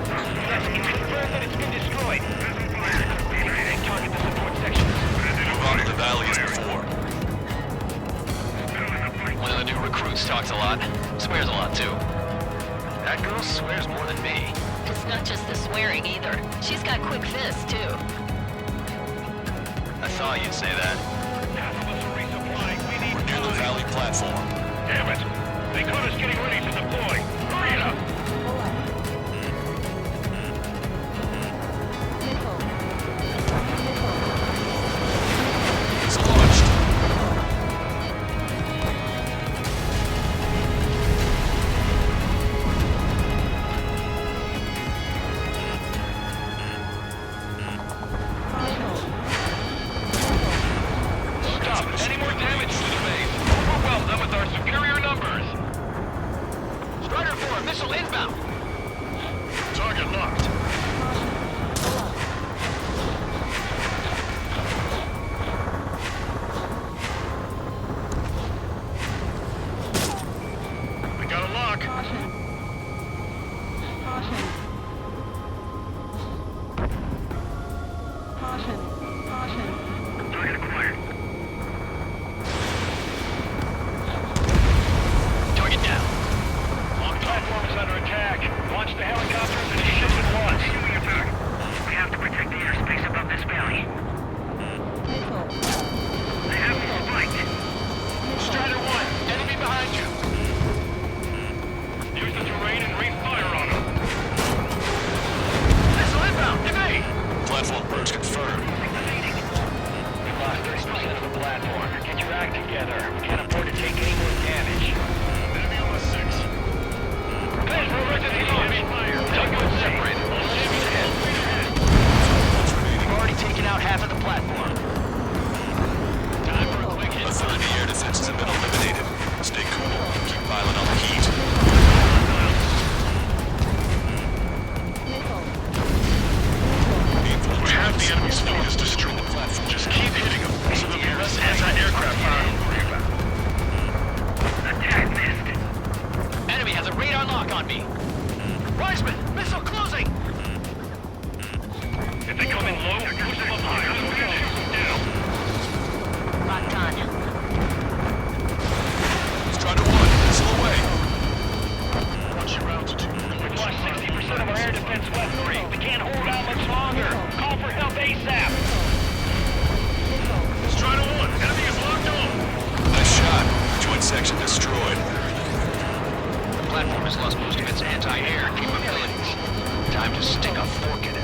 Yes, it's confirmed that it's been destroyed. Target the support sections. Move on to the valley as before. One of the new recruits talks a lot. Swears a lot, too. That girl swears more than me. It's not just the swearing either. She's got quick fists, too. I thought you'd say that. We're near the valley platform. Damn it! They caught us getting ready to deploy. Hurry it up! It's launched. Stop! Any more damage to the base? Overwhelm them with our superior numbers! Strider 4, missile inbound! Target locked. We got a lock. Target acquired. Target down. Long platform is under attack. Launch the helicopters and ship at once. Enemy attack. We have to protect the airspace above this valley. They have me spiked. Strider 1, enemy behind you. Use the terrain and rain fire on them. Missile inbound, evade! Platform purge confirmed. We lost 30% of the platform. Get your act together. We can't afford to take any more damage. Enemy on the 6. Guys, we're ready to launch. Tugboat separated. We've already taken out half of the platform. Time for a quick hit. A third of the air defenses have been eliminated. Stay cool. Keep piling on the heat. Half the enemy's fleet is destroyed the platform. Just keep hitting them. So there'll be less anti-aircraft fire to worry about. Attack missed. Enemy has a radar lock on me. Weisman, missile closing! If they come in low, push them up high. Down. Locked on. Strider 1, missile away. Watch your altitude. We've lost 60% of our air defense weaponry. We can't hold out much longer. Call for help ASAP. Strider 1, enemy is locked on. Nice shot. Joint section destroyed. The platform has lost most of its anti-air capabilities. Time to stick a fork in it.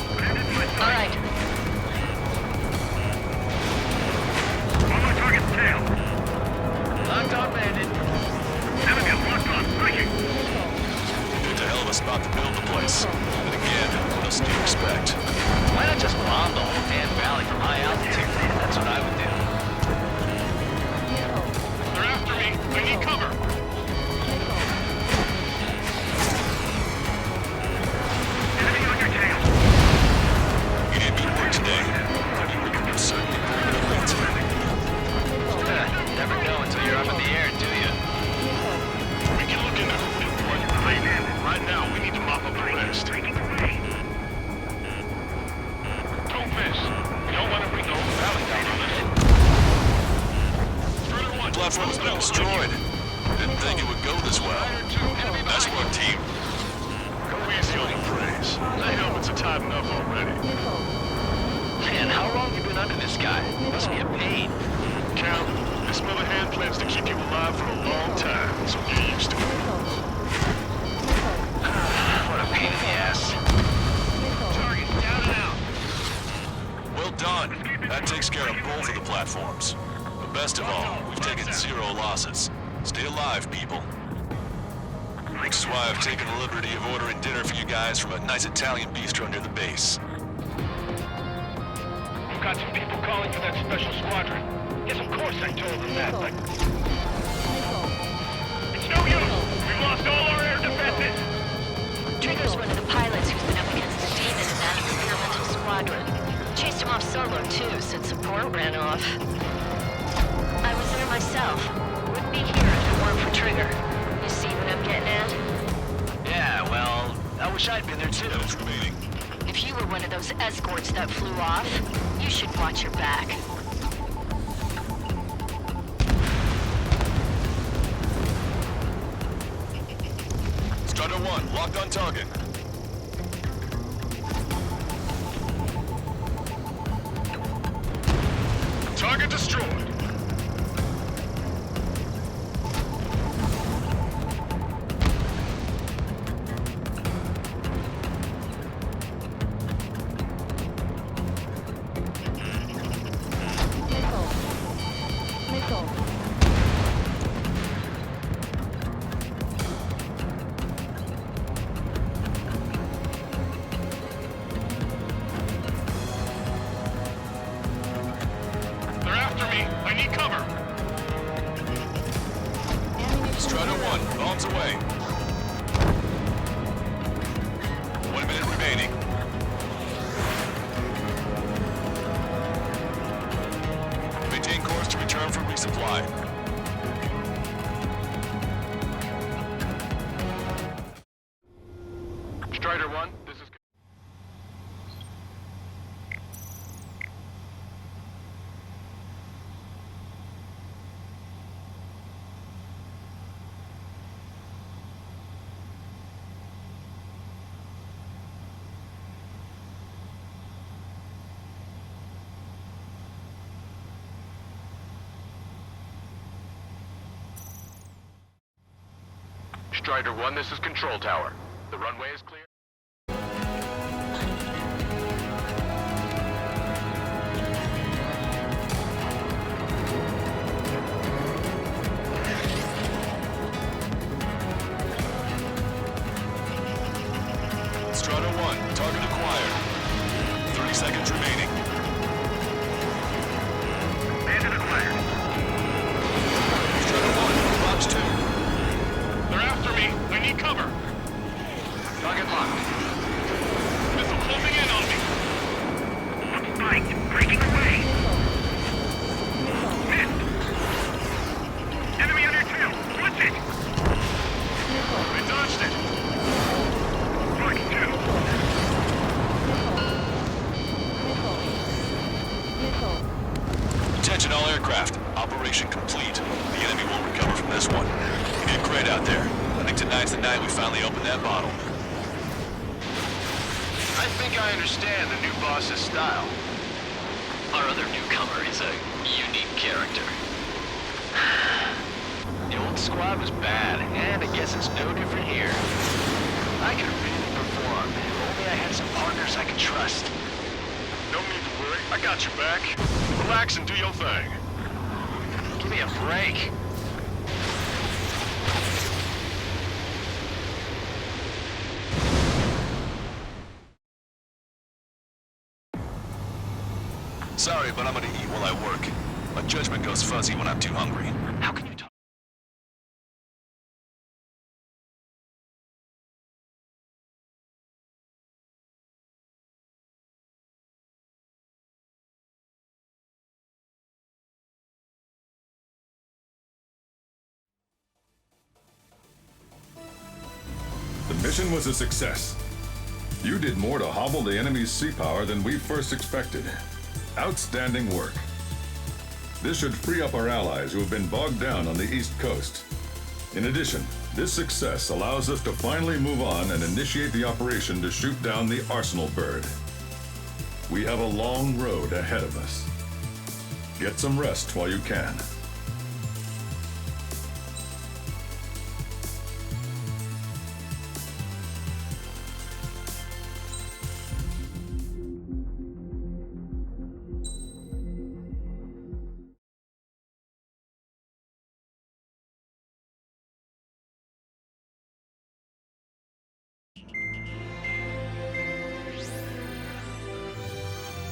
base. And again, what else do you expect? Why not just bomb the whole damn valley from high altitude? That's what I would do. They're after me. I need cover. Enemy on your tail. You did good work today. I'm certain you pulled it right. Never know until you're up in the air, do you? We can look into the field while you're laying in. Right now, we need to mop up the rest. Don't miss. You don't want to bring the whole valley down on us. The platform's been destroyed. Didn't think it would go this well. Nice work, team. Go easy on the praise. The helmets are tied enough already. Man, how long you been under this guy? Must be a pain. Cal, this mother hand plans to keep you alive for a long time, so get used to it. What a pain in the ass. Target down and out. Well done. That takes care of both of the platforms. But best of all, we've taken 0 losses. Stay alive, people. Which is why I've taken the liberty of ordering dinner for you guys from a nice Italian bistro near the base. We've got some people calling for that special squadron. Yes, of course I told them that, but... It's no use! We've lost all our air defenses! Trigger's one of the pilots who's been up against the demon in that experimental squadron. Chased him off solo, too, since support ran off. I was there myself. Wouldn't be here if it weren't for Trigger. You see what I'm getting at? Yeah, well, I wish I'd been there too. Who's remaining? If you were one of those escorts that flew off, you should watch your back. Strider 1, locked on target. Target destroyed. They're after me. I need cover. Strider 1, bombs away. 1 minute remaining. Maintain course to return for resupply. Strider 1, this is... Strider 1, this is Control Tower. The runway is clear. Strider 1, target acquired. 30 seconds remaining. Bandit acquired. Strider 1, box 2. They're after me. I need cover. Target locked. Missile closing in on me. Spike, breaking away. Missed. Enemy on your tail. Watch it. I dodged it. Spike 2. Attention all aircraft. Operation complete. The enemy won't recover from this one. You did great out there. I think tonight's the night we finally open that bottle. I think I understand the new boss's style. Our other newcomer is a unique character. The old squad was bad, and I guess it's no different here. I could really perform, if only I had some partners I could trust. No need to worry. I got your back. Relax and do your thing. Give me a break. Sorry, but I'm gonna eat while I work. My judgment goes fuzzy when I'm too hungry. How can you talk? The mission was a success. You did more to hobble the enemy's sea power than we first expected. Outstanding work. This should free up our allies who have been bogged down on the East Coast. In addition, this success allows us to finally move on and initiate the operation to shoot down the Arsenal bird. We have a long road ahead of us. Get some rest while you can.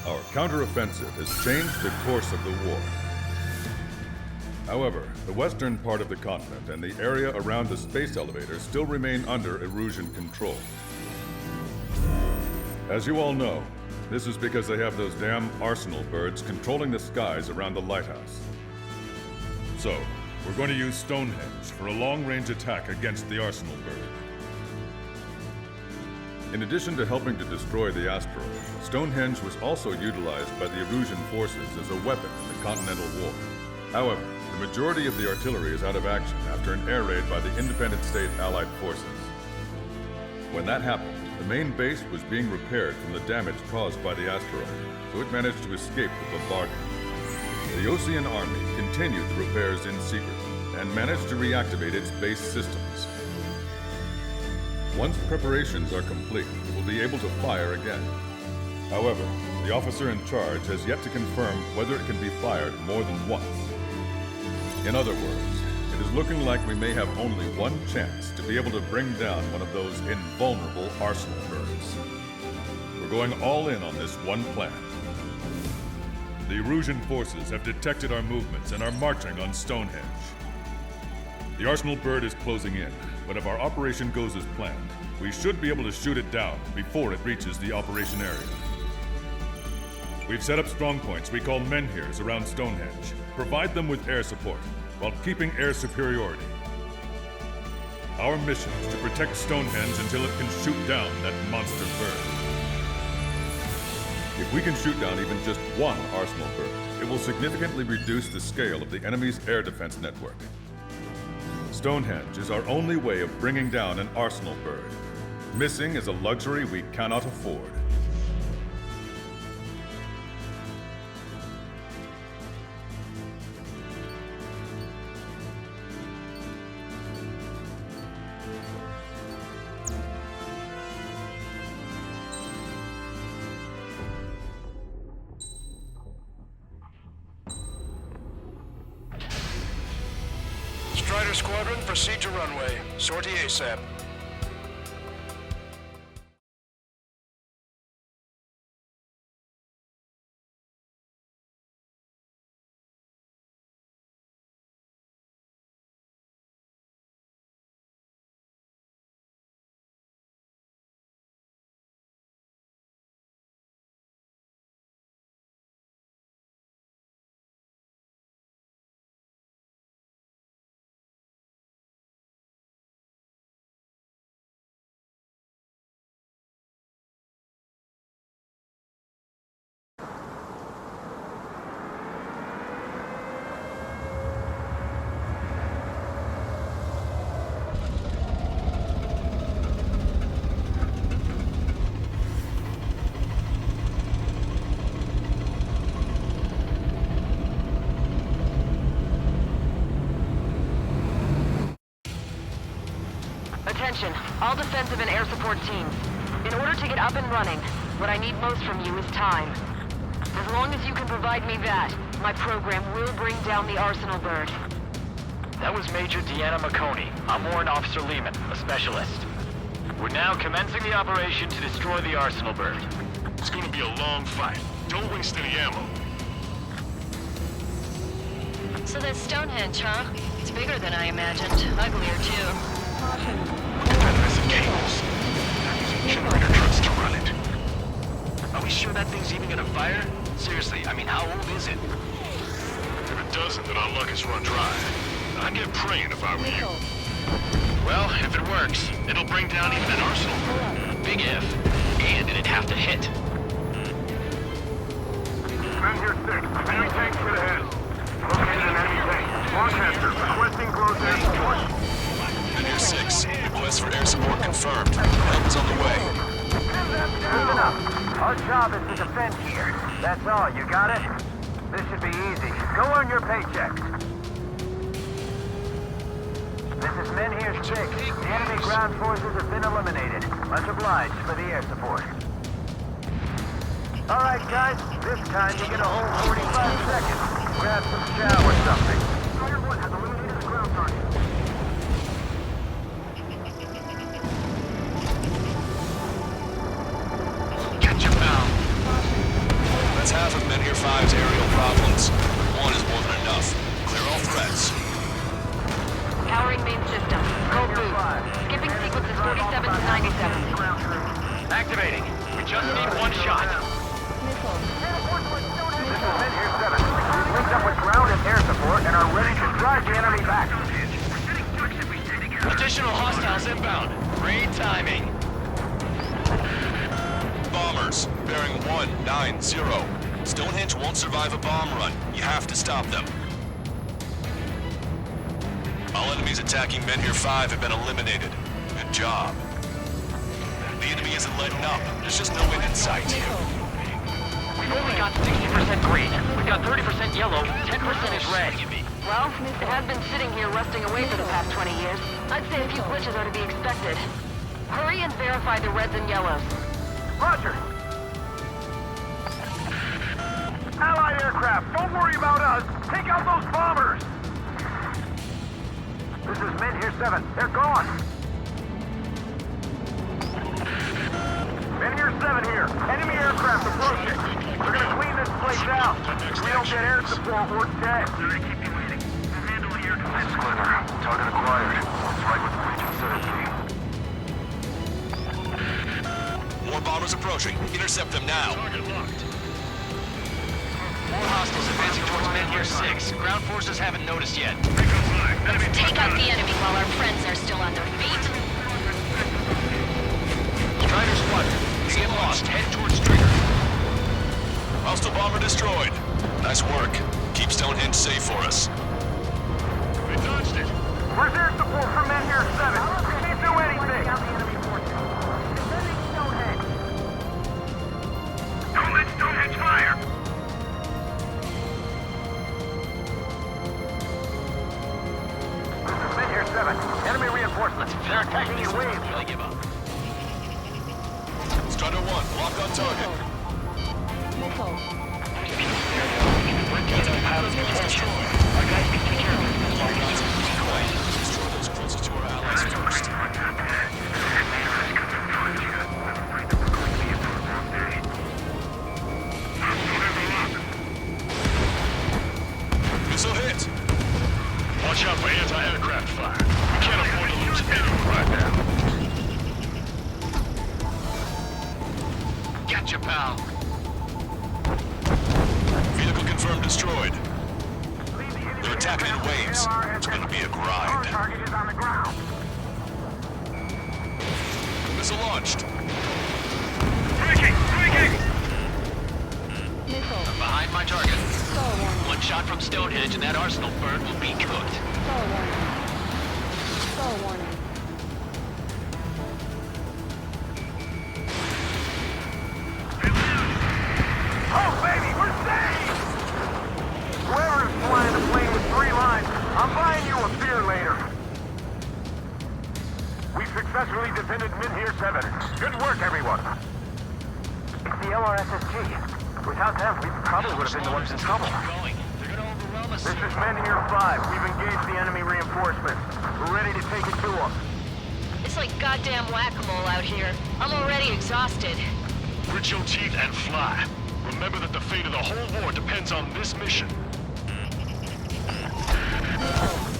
Our counteroffensive has changed the course of the war. However, the western part of the continent and the area around the space elevator still remain under Erusian control. As you all know, this is because they have those damn Arsenal birds controlling the skies around the lighthouse. So, we're going to use Stonehenge for a long-range attack against the Arsenal bird. In addition to helping to destroy the asteroid, Stonehenge was also utilized by the Erusian forces as a weapon in the Continental War. However, the majority of the artillery is out of action after an air raid by the Independent State Allied forces. When that happened, the main base was being repaired from the damage caused by the asteroid, so it managed to escape the bombardment. The Osean Army continued the repairs in secret and managed to reactivate its base systems. Once preparations are complete, it will be able to fire again. However, the officer in charge has yet to confirm whether it can be fired more than once. In other words, it is looking like we may have only one chance to be able to bring down one of those invulnerable Arsenal birds. We're going all in on this one plan. The Erusian forces have detected our movements and are marching on Stonehenge. The Arsenal bird is closing in, but if our operation goes as planned, we should be able to shoot it down before it reaches the operation area. We've set up strong points we call menhirs around Stonehenge. Provide them with air support, while keeping air superiority. Our mission is to protect Stonehenge until it can shoot down that monster bird. If we can shoot down even just one Arsenal bird, it will significantly reduce the scale of the enemy's air defense network. Stonehenge is our only way of bringing down an Arsenal bird. Missing is a luxury we cannot afford. Strider Squadron, proceed to runway. Sortie ASAP. Attention, all defensive and air support teams. In order to get up and running, what I need most from you is time. As long as you can provide me that, my program will bring down the Arsenal bird. That was Major Deanna McConey. I'm Warrant Officer Lehman, a specialist. We're now commencing the operation to destroy the Arsenal bird. It's gonna be a long fight. Don't waste any ammo. So that's Stonehenge, huh? It's bigger than I imagined. Uglier, too. Confederacy cables. Generator trucks to run it. Are we sure that thing's even gonna fire? Seriously, I mean, how old is it? If it doesn't, then our luck has run dry. I'd get praying if I were you. Well, if it works, it'll bring down even an arsenal. Big if. And it'd have to hit. Men here 6. Enemy tank to the head. Located an enemy tank. Lancaster, requesting close air support. Men here 6. Request for air support confirmed. Help is on the way. Listen up. Our job is to defend here. That's all. You got it? This should be easy. Go earn your paychecks. This is Men here 6. The enemy ground forces have been eliminated. Much obliged for the air support. All right, guys. This time you get a whole 45 seconds. Grab some chow or something. Strider 1 has eliminated the ground target. Catch him now. That's half of Men here 5's aerial problems. One is more than enough. Clear all threats. Powering main system. Go boost. Skipping sequences 47 to 97. Activating. We just need one shot. This is Men here 7. We've linked up with ground and air support and are ready to drive the enemy back. Additional hostiles inbound. Great timing. Bombers, bearing 190. Stonehenge won't survive a bomb run. You have to stop them. All enemies attacking Men here 5 have been eliminated. Good job. The enemy isn't letting up. There's just no end in sight. We've only got 60% green. We've got 30% yellow, 10% is red. Well, it has been sitting here rusting away for the past 20 years. I'd say a few glitches are to be expected. Hurry and verify the reds and yellows. Roger. Allied aircraft, don't worry about us. Take out those bombers. This is Men here 7. They're gone. Men here 7 here. Enemy aircraft approaching. We're gonna clean this place out. If we don't get air support, we're dead. This is Glimmer. Target acquired. It's right with the Region Citizen. More bombers approaching. Intercept them now. Target locked. More hostiles advancing towards Men here 6. Ground forces haven't noticed yet. Let's take out the enemy while our friends are still on their feet. Strider squadron. If you get lost, head towards Trigger. Hostile bomber destroyed. Nice work. Keep Stonehenge safe for us. We dodged it. Where's air support for Men here 7? We can't do anything. Don't let Stonehenge fire. This is Men here 7. Enemy reinforcements. They're attacking in waves. Really give up. Strider 1, lock on target. Our guys can take care of it. Destroy those closest to our allies first. Missile hit. Watch out for anti-aircraft fire. We can't afford to lose anyone right now. Gotcha, pal. Vehicle confirmed destroyed. They're attacking in waves. It's gonna be a grind. Target is on the ground. Missile launched. Breaking! Behind my target. One shot from Stonehenge and that arsenal bird will be cooked. Oh, baby, we're saved! Whoever is flying the plane with 3 lines, I'm buying you a beer later. We successfully defended Men here 7. Good work, everyone. It's the LRSSG. Without them, we probably would have been the ones in trouble. They're gonna overwhelm us. This is Men here 5. We've engaged the enemy reinforcements. We're ready to take it to them. It's like goddamn whack-a-mole out here. I'm already exhausted. Grit your teeth and fly. Remember that the fate of the whole war depends on this mission.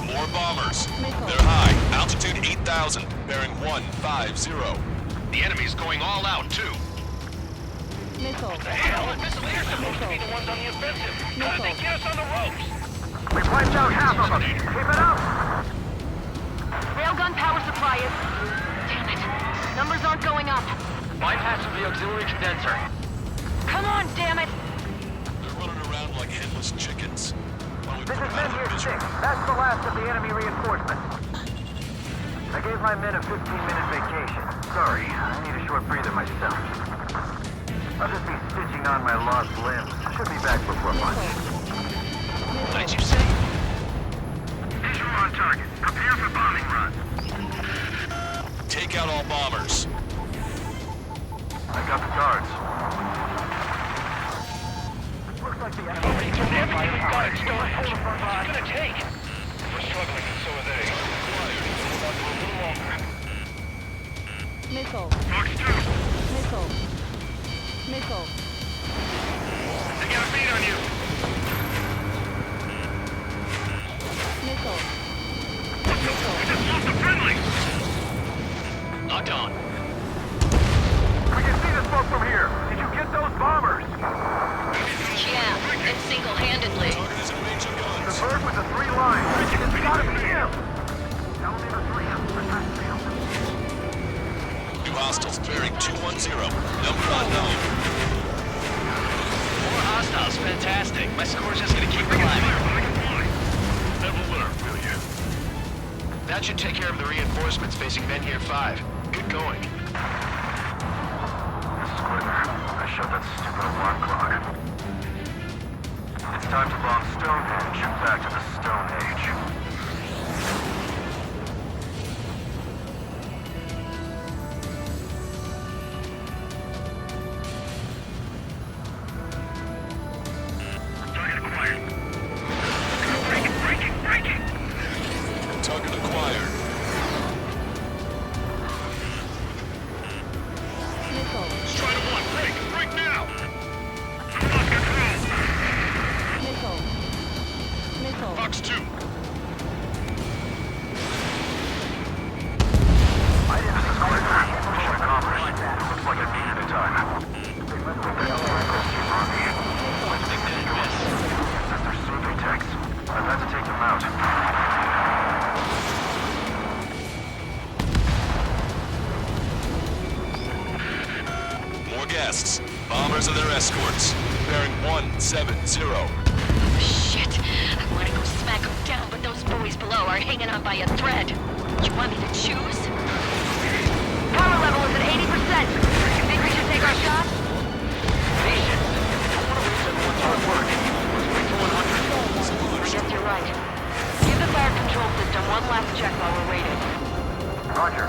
More bombers. They're high. Altitude 8,000. Bearing 150. The enemy's going all out, too. Missile. The hell? They're supposed to be the ones on the offensive. How did they get us on the ropes? We've wiped out half of them. Keep it up. Railgun power supply is... Damn it. Numbers aren't going up. Bypassing the auxiliary condenser. Come on, damn it. They're running around like headless chickens. While we This put is them out of Menhir their 6. misery. That's the last of the enemy reinforcements. I gave my men a 15-minute vacation. Sorry, I need a short breather myself. I'll just be stitching on my lost limbs. Should be back before lunch. What did you say? Visual on target. Prepare for bombing run. Take out all bombers. I got the guards. Looks like the enemy... Everything we've got at Stonehenge. What's it gonna take? We're struggling, and so are they. Hold on to a little longer. Missile. Fox 2. Missile. Missile. They got a beat on you. Missile. We just lost a friendly. Locked on. We can see the smoke from here. Did you get those bombers? Yeah, and single-handedly. Target is in range of The guns. bird with the 3 lines. It's gotta be him. Tell me the 3 field. New hostiles bearing 210. Number unknown. More hostiles, fantastic. My score's just gonna keep climbing. Never learn, will you? That should take care of the reinforcements facing Menhir 5. Good going. Squidler, I shut that stupid alarm clock. It's time to bomb Stonehenge. Back to the Stone Age. Target acquired. Breaking! Target acquired. Missile. Strider 1, break now! We lost control. Missile. Missile. Fox 2. I didn't square that. Mission accomplished. Looks like I needed a time. What the hell are those two on me? That's their survey techs. I've had to take them out. More guests. Bombers and their escorts. Bearing 170. Shit. I want to go smack them down, but those boys below are hanging on by a thread. You want me to choose? Power level is at 80%. You think we should take our shot? Patient. Don't want to waste everyone's hard work. Let's wait for 100. I guess you're right. Give the fire control system one last check while we're waiting. Roger.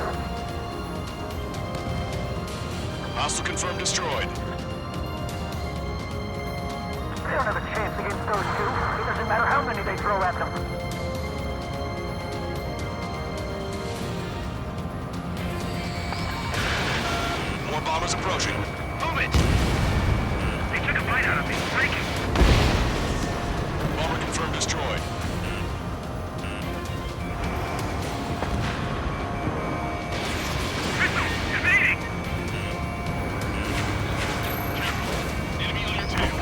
Hostile confirmed destroyed. They don't have a chance against those two. It doesn't matter how many they throw at them. More bombers approaching. Move it! They took a bite out of me. Breaking! Bomber confirmed destroyed. Missile! Evading! Enemy on your tail.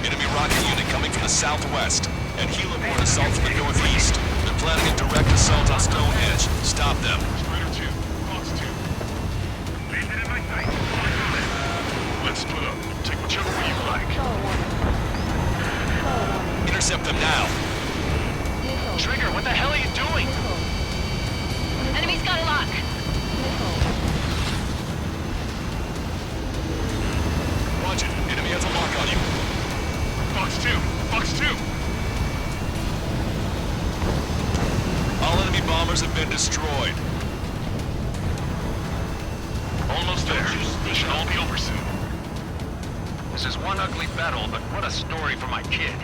Enemy rocket unit coming from the southwest, and heliborne assault from the northeast. They're planning a direct assault on Stonehenge. Stop them. Strider 2. Fox 2. Bandit in my sight. Let's split up. Take whichever way you like. Intercept them now. Missile. Trigger, what the hell are you doing? Missile. Enemy's got a lock. Missile. Roger. Enemy has a lock on you. Fox 2. Fox 2. All enemy bombers have been destroyed. Almost there. This should all be over soon. This is one ugly battle, but what a story for my kid.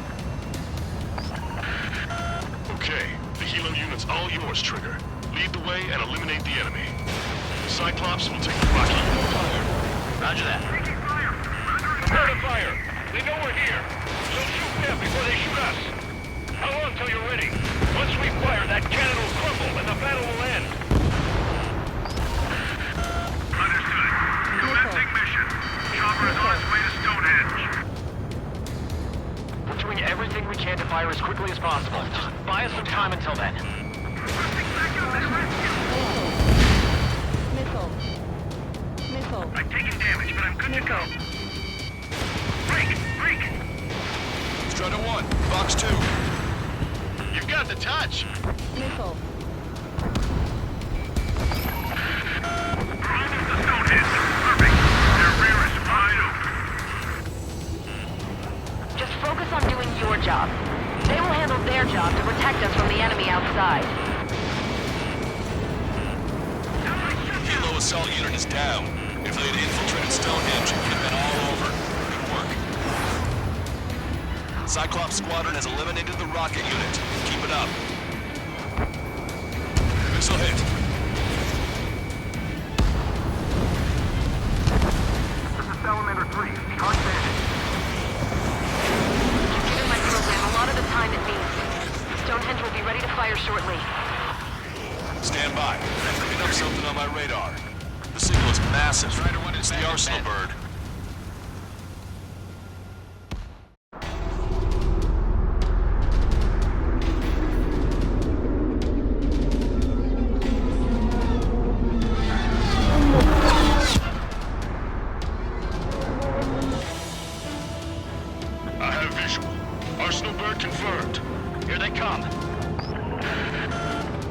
Okay. The helo unit's all yours, Trigger. Lead the way and eliminate the enemy. Cyclops will take the rocket. Roger that. Prepare to fire. They know we're here. So shoot them before they shoot us. How long till you're ready? Once we fire, that cannon will crumble and the battle will end. Understood. Commencing mission. Chopper is on its way to Stonehenge. We're doing everything we can to fire as quickly as possible. Just buy us some time until then. Missile. Missile. I'm taking damage, but I'm good to go. Break! Break! Strider 1, Fox 2. You've got the touch. Missile. We're almost to Stonehenge. Perfect. Their rear is wide open. Just focus on doing your job. They will handle their job to protect us from the enemy outside. Helo assault unit is down. If they had infiltrated Stonehenge, it would have been all over. Good work. Cyclops Squadron has eliminated the rocket unit. Keep it up. Missile hit. This is Salamander 3. Charge bandit. Given my program a lot of the time it means Stonehenge will be ready to fire shortly. Stand by. I'm picking up something on my radar. The signal is massive. It's the Arsenal bird. I have visual. Arsenal bird confirmed. Here they come.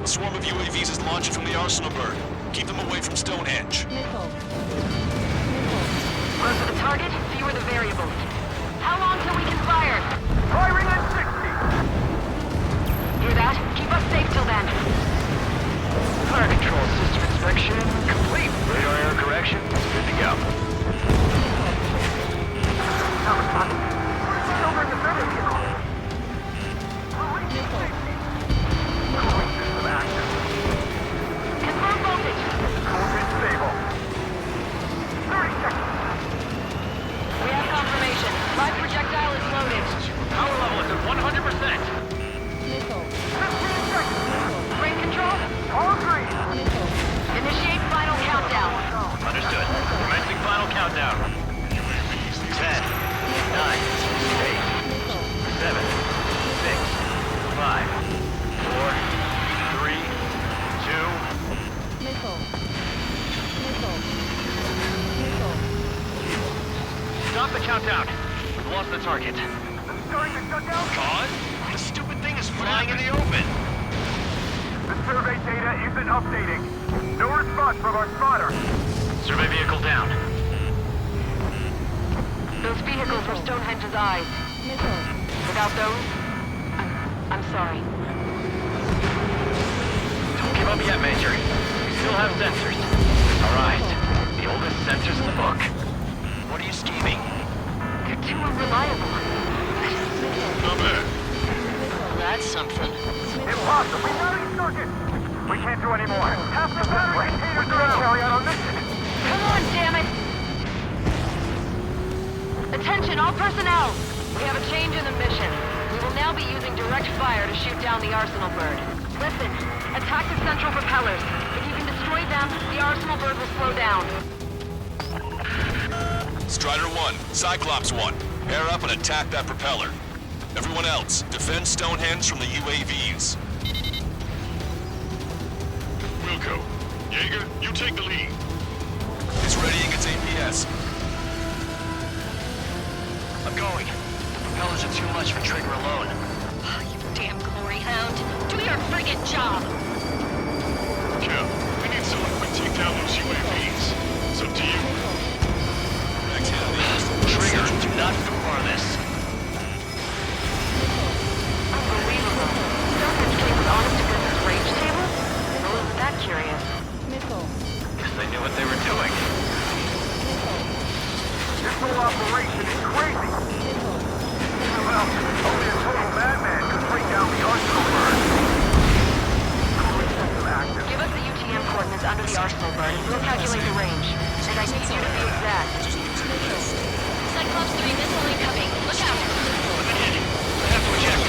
A swarm of UAVs is launching from the Arsenal bird. Keep them away from Stonehenge. Missile. Closer the target, fewer the variables. How long till we can fire? Firing at 60! Hear that? Keep us safe till then. Fire control system inspection complete. Radar error correction, good to go. Over in the center vehicle. Cooling system active. Confirm voltage. Coolant stable. 30 seconds. We have confirmation. Live projectile is loaded. Power level is at 100%. Missile. 15 seconds. Brain control? All green. Missile. Initiate final countdown. Understood. Commencing final countdown. 10, 9, 8, 7, 6, 5, 4, 3, 2. Missile. Missile. Missile. Stop the countdown. We've lost the target. Starting to shut down. Cause? The stupid thing is flying in the open. The survey data isn't updating. No response from our spotter. Survey vehicle down. Those vehicles were Stonehenge's eyes. Missile. Without those, I'm sorry. Don't give up yet, Major. We still have sensors. All right. The oldest sensors in the book. What are you scheming? They're too unreliable. Not bad. That's something. Impossible. Circuit. We can't do any more. Half the battery containers are out. Carry out our mission. Come on, damn it! Attention, all personnel! We have a change in the mission. We will now be using direct fire to shoot down the Arsenal bird. Listen, attack the central propellers. If you can destroy them, the Arsenal bird will slow down. Strider 1, Cyclops 1. Pair up and attack that propeller. Everyone else, defend Stonehenge from the UAVs. Wilco. Jaeger, you take the lead. It's readying its APS. I'm going. The propellers are too much for Trigger alone. Oh, you damn glory hound. Do your friggin' job. Cal, we need someone who can take down those UAVs. It's up to you. Trigger, do not far this. Unbelievable. Stonehenge came with honest to goodness range table? I wasn't that curious. Missile. Guess they knew what they were doing. This whole operation is crazy. Well, only a total madman could bring down the Arsenal bird. Cooling system active. Give us the UTM coordinates under the Arsenal bird and we'll calculate the range. And I need you to be exact. Cyclops 3 missile incoming. Look out. I have to check.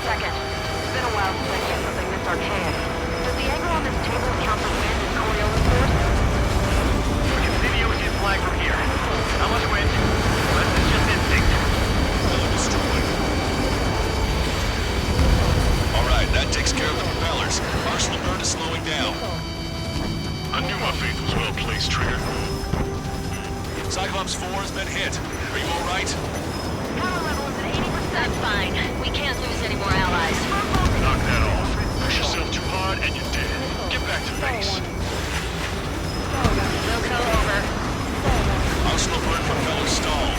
second. It's been a while since I've used something this archaic. Does the angle on this table account for wind and Coriolis force? We can see the ocean flag from here. Not much wind. But it's just instinct. Alright, that takes care of the propellers. Arsenal bird is slowing down. I knew my faith was well placed, Trigger. Cyclops 4 has been hit. Are you alright? Power level is at 80%. That's fine. We can't lose any more allies. Knock that off. Push yourself too hard and you're dead. Get back to base. Wilco over. Arsenal bird propeller stalled.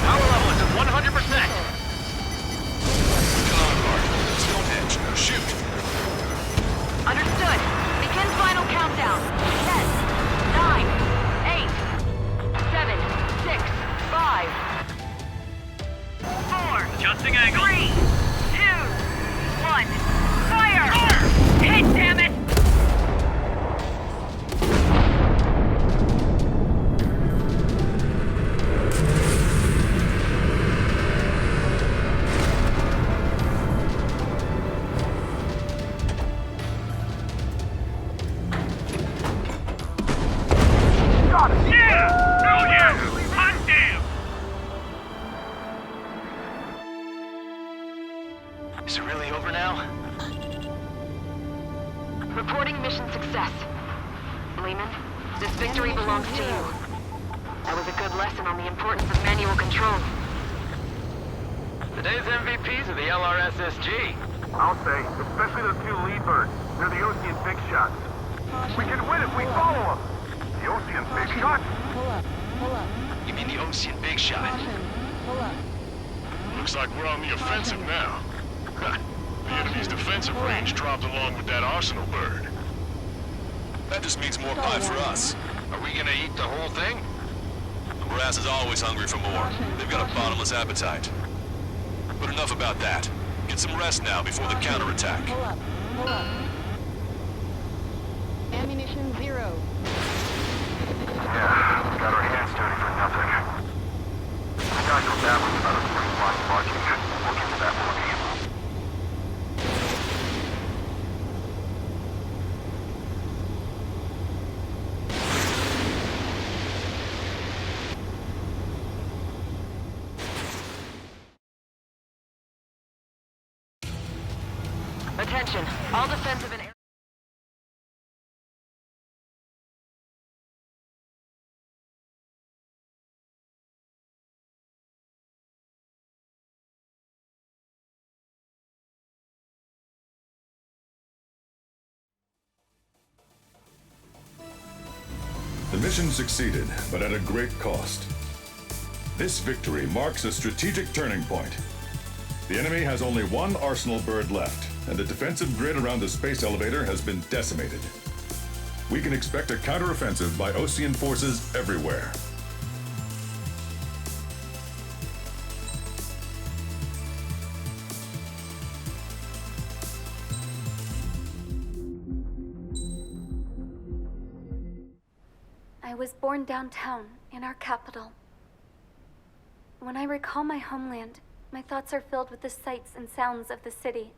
Power level is at 100%. Come on, Bart. Stonehenge. Shoot. Understood. Begin final countdown. 10, 9, 8, 7, 6, 5, 4, Adjusting angle. 3, 2, 1. Fire! Hit, damn it! Is it really over now? Reporting mission success. Lehman, this victory belongs to you. That was a good lesson on the importance of manual control. Today's MVPs are the LRSSG. I'll say, especially those two lead birds. They're the Ocean Big Shots. We can win if we follow them. The Ocean Big Shots? You mean the Ocean Big Shot? Looks like we're on the offensive now. The enemy's defensive range dropped along with that Arsenal bird. That just means more pie for us. Are we gonna eat the whole thing? Brass is always hungry for more. They've got a bottomless appetite. But enough about that. Get some rest now before the counterattack. Ammunition 0. Yeah, got our hands dirty for nothing. I got your babblings about a free line marching. We'll get to that more game. Attention, all defensive and air... The mission succeeded, but at a great cost. This victory marks a strategic turning point. The enemy has only one Arsenal bird left, and the defensive grid around the space elevator has been decimated. We can expect a counteroffensive by Osean forces everywhere. I was born downtown, in our capital. When I recall my homeland, my thoughts are filled with the sights and sounds of the city.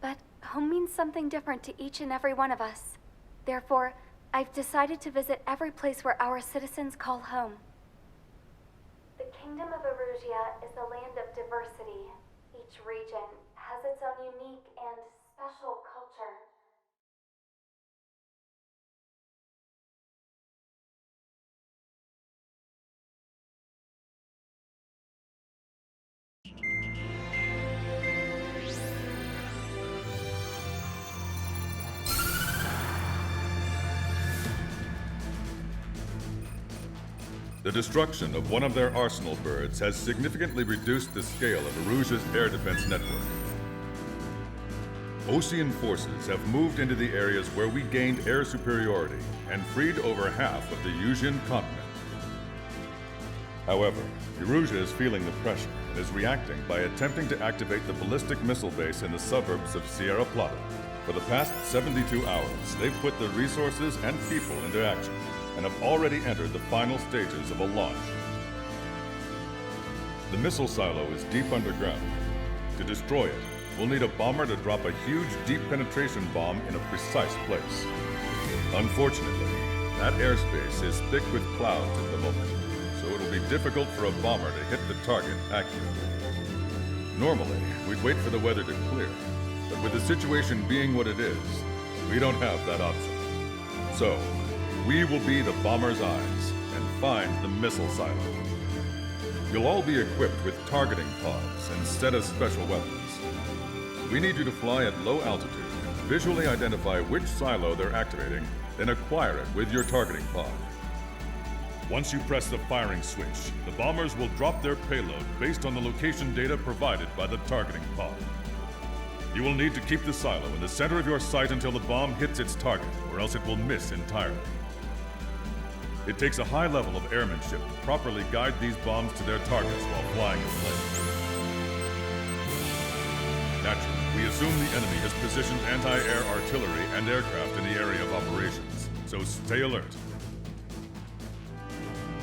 But home means something different to each and every one of us. Therefore, I've decided to visit every place where our citizens call home. The Kingdom of Erusia is a land of diversity. Each region has its own unique and special culture. The destruction of one of their Arsenal birds has significantly reduced the scale of Erusia's air defense network. Osean forces have moved into the areas where we gained air superiority and freed over half of the Eusian continent. However, Erusia is feeling the pressure and is reacting by attempting to activate the ballistic missile base in the suburbs of Sierra Plata. For the past 72 hours, they've put their resources and people into action and have already entered the final stages of a launch. The missile silo is deep underground. To destroy it, we'll need a bomber to drop a huge deep penetration bomb in a precise place. Unfortunately, that airspace is thick with clouds at the moment, so it'll be difficult for a bomber to hit the target accurately. Normally, we'd wait for the weather to clear, but with the situation being what it is, we don't have that option. So, we will be the bomber's eyes and find the missile silo. You'll all be equipped with targeting pods and set of special weapons. We need you to fly at low altitude and visually identify which silo they're activating, then acquire it with your targeting pod. Once you press the firing switch, the bombers will drop their payload based on the location data provided by the targeting pod. You will need to keep the silo in the center of your sight until the bomb hits its target, or else it will miss entirely. It takes a high level of airmanship to properly guide these bombs to their targets while flying in place. Naturally, we assume the enemy has positioned anti-air artillery and aircraft in the area of operations, so stay alert.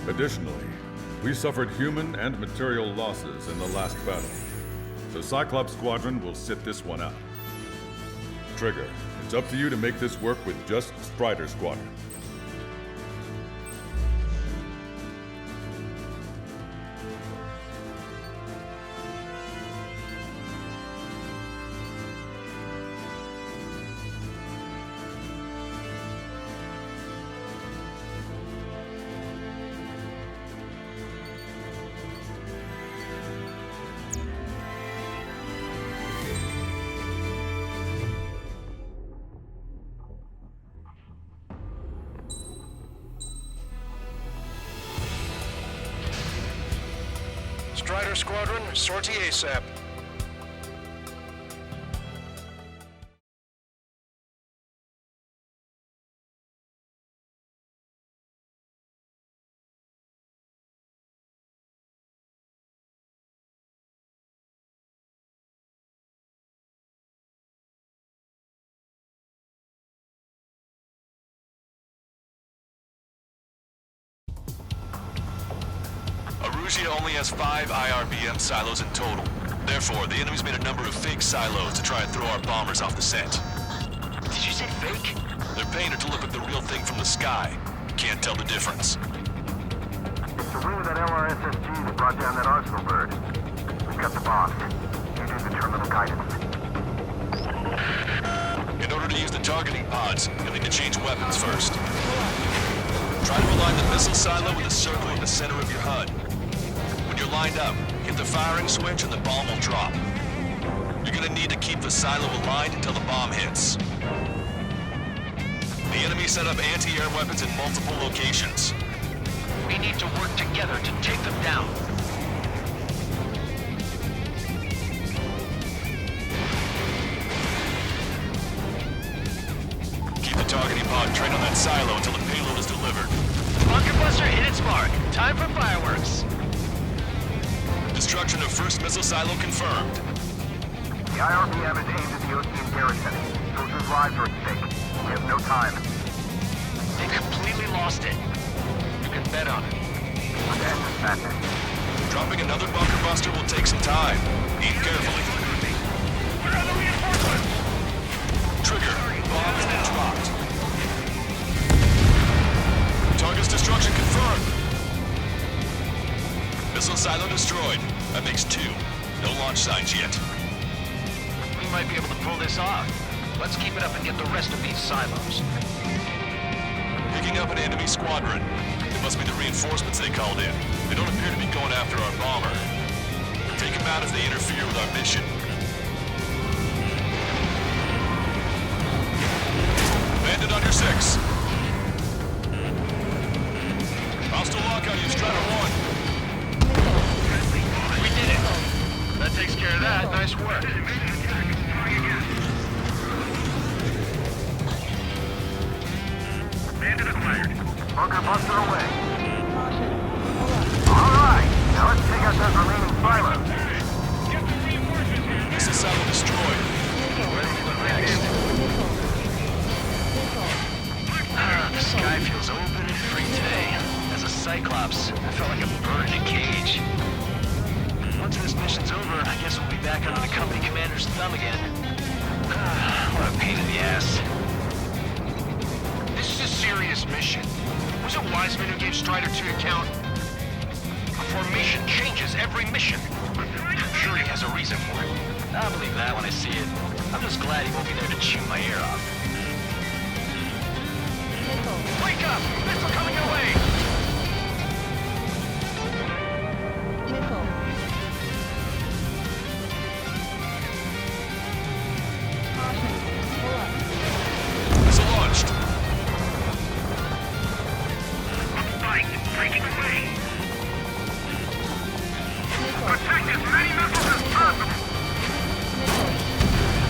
Additionally, we suffered human and material losses in the last battle, so Cyclops Squadron will sit this one out. Trigger, it's up to you to make this work with just Strider Squadron. Strider Squadron, sortie ASAP. Arusia only has 5 IRBM silos in total. Therefore, the enemy's made a number of fake silos to try and throw our bombers off the scent. Did you say fake? They're painted to look like the real thing from the sky. You can't tell the difference. It's the wing of that LRSSG that brought down that Arsenal bird. We've got the bombs. You do the terminal guidance. In order to use the targeting pods, you'll need to change weapons first. Try to align the missile silo with a circle in the center of your HUD. When you're lined up, hit the firing switch and the bomb will drop. You're gonna need to keep the silo aligned until the bomb hits. The enemy set up anti-air weapons in multiple locations. We need to work together to take them down. Keep the targeting pod trained on that silo until the payload is delivered. Bunker Buster hit its mark. Time for fireworks. Destruction of first missile silo confirmed. The IRBM is aimed at the Ocean garrison. Soldiers' lives are at stake. We have no time. They completely lost it. You can bet on it. Let's end this madness. Dropping another bunker buster will take some time. Aim carefully. Where are the reinforcements? Trigger. Bomb has been dropped. Target's destruction confirmed. Missile silo destroyed. That makes 2. No launch signs yet. We might be able to pull this off. Let's keep it up and get the rest of these silos. Picking up an enemy squadron. It must be the reinforcements they called in. They don't appear to be going after our bomber. Take them out if they interfere with our mission. Bandit on your 6. Hostile lockout, you Strider 1. We did it. That takes care of that. Nice work. Bandit acquired. Bunker buster away. All right. Now let's take out those remaining silos. Get the reinforcements here. Missile silo destroyed. The sky feels open and free today. As a Cyclops, I felt like a bird in a cage. Once this mission's over, I guess we'll be back under the company commander's thumb again. What a pain in the ass. This is a serious mission. Was it Wiseman who gave Strider 2 account? A formation changes every mission. I'm sure he has a reason for it. I'll believe that when I see it. I'm just glad he won't be there to chew my ear off. Wake up! Missile coming your way! Missile launched. Breaking away. Protect as many missiles as possible.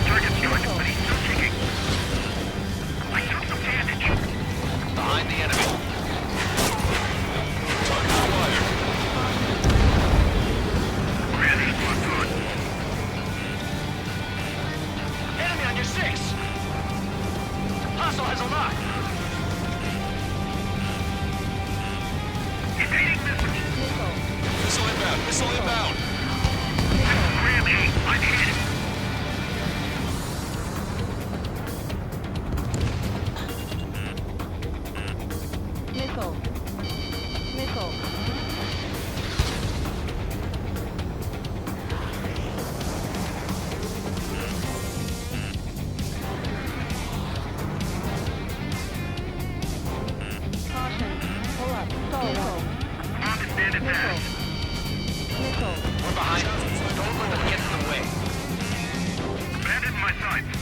Target's yours, but he's still kicking. I took some damage. Behind the enemy. Target acquired. Really good. Enemy on your 6! Hostile has a lock! Evading missile. Missile inbound. Missile inbound. Ram 8, I'm hit. We're behind them. Don't let them get in the way. Bandit in my sights.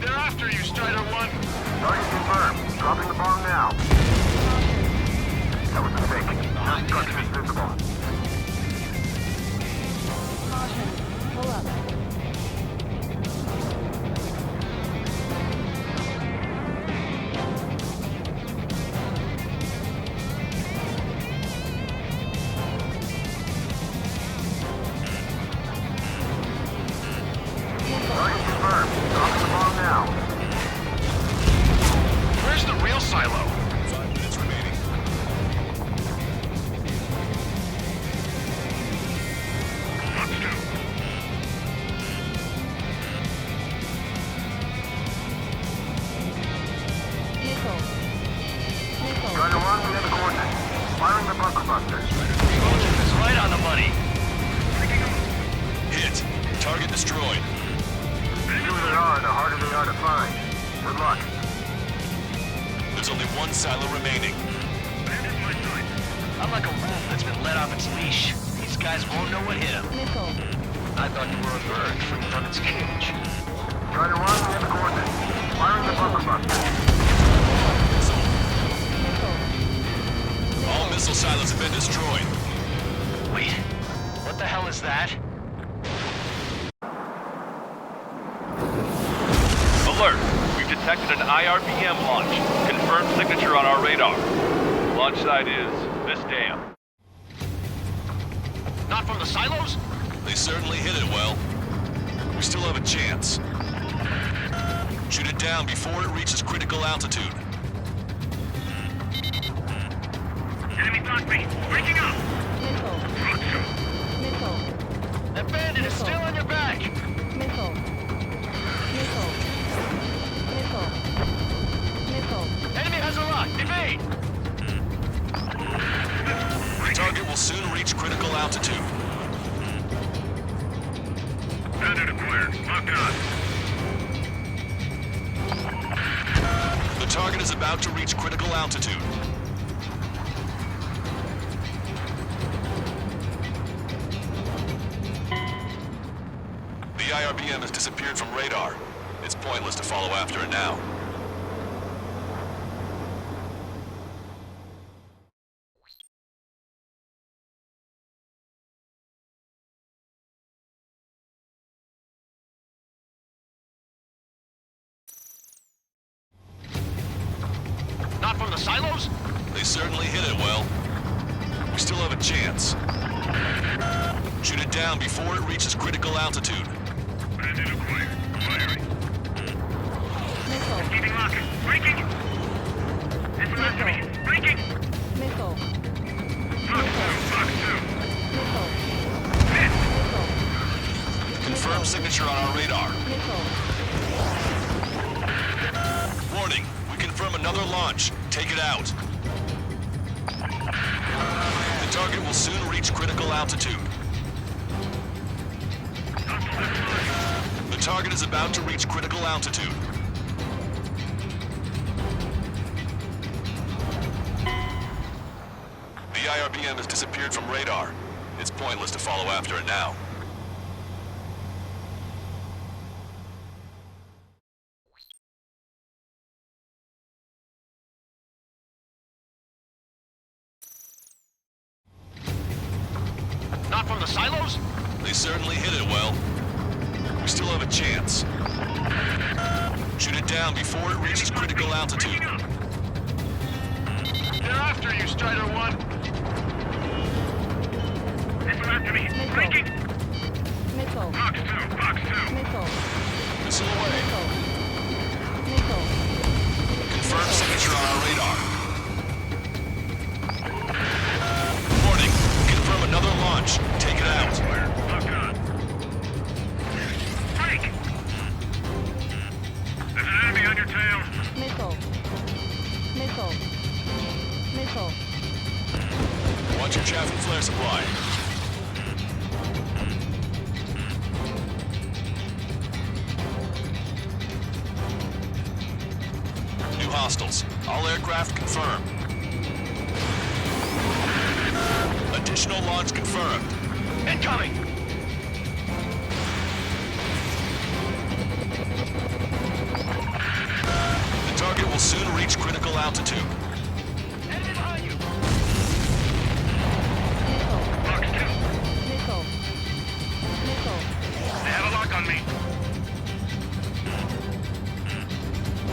They're after you, Strider 1. Target confirmed. Dropping the bomb now. That was a mistake. Structure is visible. Target confirmed. Dropping the bomb now. Where's the real silo? 5 minutes remaining. Strider 1, we have the coordinates. Firing the bunker busters. It's right on the money. Hit. Target destroyed. The fewer there are, the harder they are to find. Good luck. There's only one silo remaining. I'm like a wolf that's been let off its leash. These guys won't know what hit them. I thought you were a bird freed from its cage. Strider 1, we have the coordinates. Firing the bunker busters. All missile silos have been destroyed. Wait, what the hell is that? Alert! We've detected an IRBM launch. Confirmed signature on our radar. Launch site is this dam. Not from the silos? They certainly hit it well. We still have a chance. Shoot it down before it reaches critical altitude. Enemy block me. Breaking up. That bandit is still on your back! Enemy has a lock! Evade! The target will soon reach critical altitude. Bandit acquired. Locked on. The target is about to reach critical altitude. The IRBM has disappeared from radar. It's pointless to follow after it now. Not from the silos? They certainly hit it well. We still have a chance. Shoot it down before it reaches critical altitude. Bandit acquired. Firing. Keeping lock. Breaking. Missile after me. Breaking. Missile. Fox 2, Fox 2. another launch. Take it out. The target will soon reach critical altitude. The target is about to reach critical altitude. The IRBM has disappeared from radar. It's pointless to follow after it now. Not from the silos? They certainly hit it well. We still have a chance. Shoot it down before it reaches critical altitude. They're after you, Strider 1. Missile after me. Breaking. Missile. Fox 2, Fox 2. Missile. Missile away. Missile. Confirm signature on our radar. Warning. Confirm another launch. Take it out. Lock on. Break! There's an enemy on your tail. Missile. Missile. Missile. Watch your chaff and flare supply. New hostiles. All aircraft confirmed. Additional launch confirmed. Incoming! The target will soon reach critical altitude. Enemy behind you! Fox 2. Missile. Missile. They have a lock on me.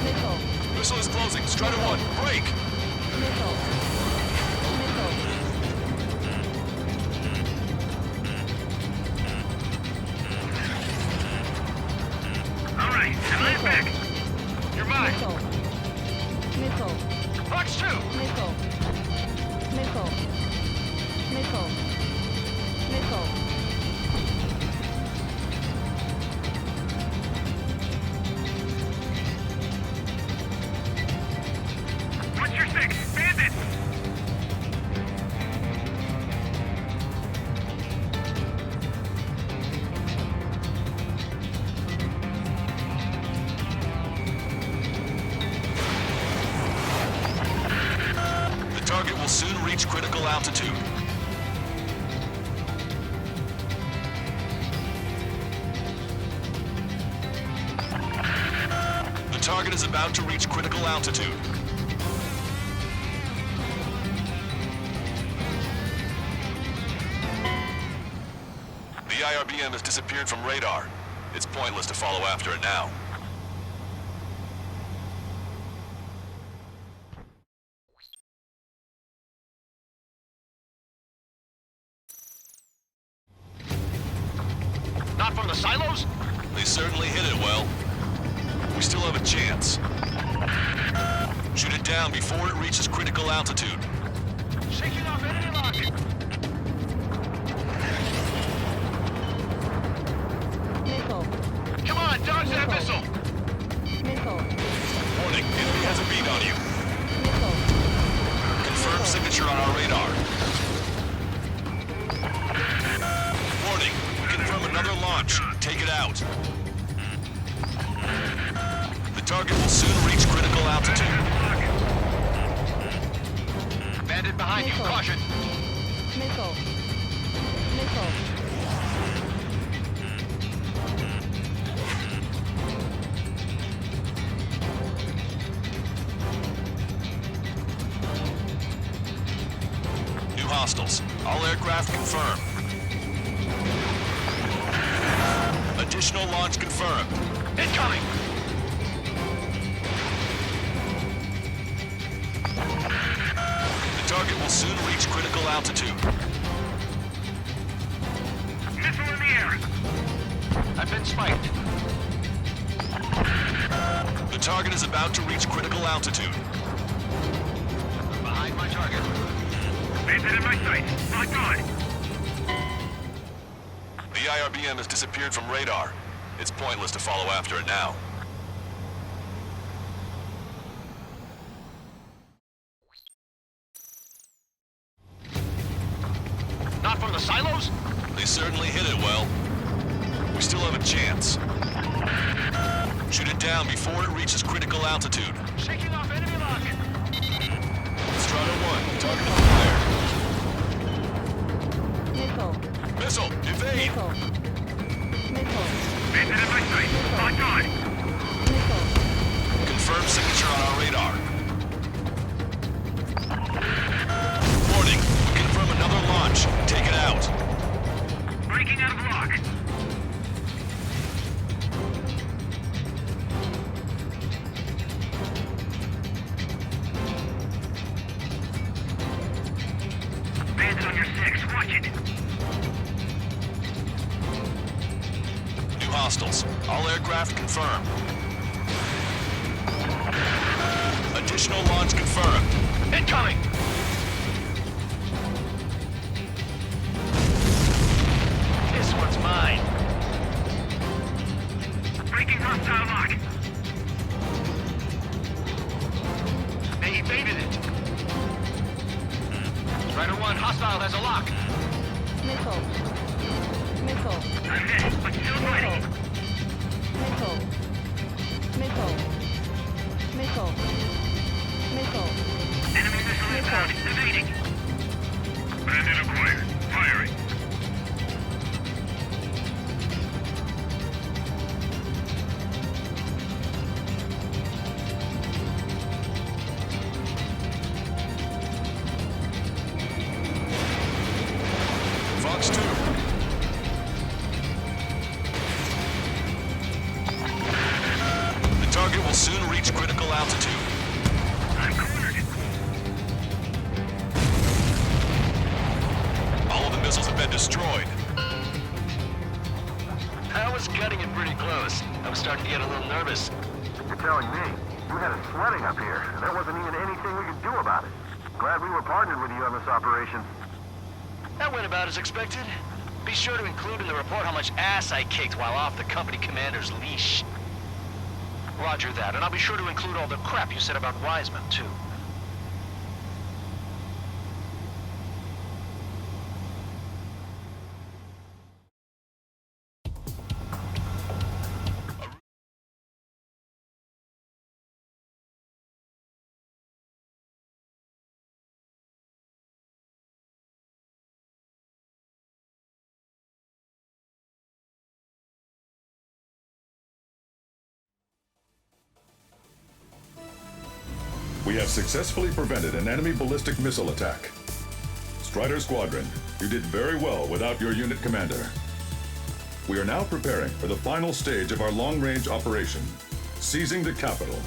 Missile. Missile is closing. Strider 1, break! Missile. Missile. All right, and lay it back. You're mine. Missile. Missile. Fox 2! Missile. Missile. Missile. Missile. What's your six? Bandit! The target will soon reach critical altitude. The target is about to reach critical altitude. The IRBM has disappeared from radar. It's pointless to follow after it now. Not from the silos? They certainly hit it well. We still have a chance. Shoot it down before it reaches critical altitude. Shaking off enemy lock! Missile. Come on, dodge that missile! Missile. Warning, enemy has a bead on you. Missile. Confirm signature on our radar. Warning, confirm another launch. Take it out. The target will soon reach critical altitude. Bandit behind you, Missile. caution! Missile. Missile. New hostiles. All aircraft confirmed. Additional launch confirmed. Incoming! The target will soon reach critical altitude. Missile in the air. I've been spiked. The target is about to reach critical altitude. Behind my target. Bandit in my sight. Lock on. The IRBM has disappeared from radar. It's pointless to follow after it now. silos? They certainly hit it well. We still have a chance. Shoot it down before it reaches critical altitude. Shaking off enemy lock. Strider 1, target acquired. Nickel. Missile, evade! Nickel. Nickel. Bandit in my sight. Locked on. Nickel. Confirm signature on our radar. Warning, we confirm another launch. Take it out. Breaking out of lock. Bandit on your 6. Watch it. New hostiles. All aircraft confirmed. Additional launch confirmed. Incoming! This one's mine. Breaking hostile lock. They evaded it. Strider 1, hostile has a lock. Nickel. Nickel. I'm hit, but still fighting. Nickel. Nickel. Nickel. Nickel. Enemy missile inbound. Evading. Bandit acquired. Firing. Fox 2. The target will soon reach critical altitude. I'm cornered. All of the missiles have been destroyed. I was cutting it pretty close. I was starting to get a little nervous. You're telling me you had us sweating up here, and there wasn't even anything we could do about it. Glad we were partnered with you on this operation. That went about as expected. Be sure to include in the report how much ass I kicked while off the company commander's leash. Roger that, and I'll be sure to include all the crap you said about Wiseman, too. We have successfully prevented an enemy ballistic missile attack. Strider Squadron, you did very well without your unit commander. We are now preparing for the final stage of our long-range operation, seizing the capital.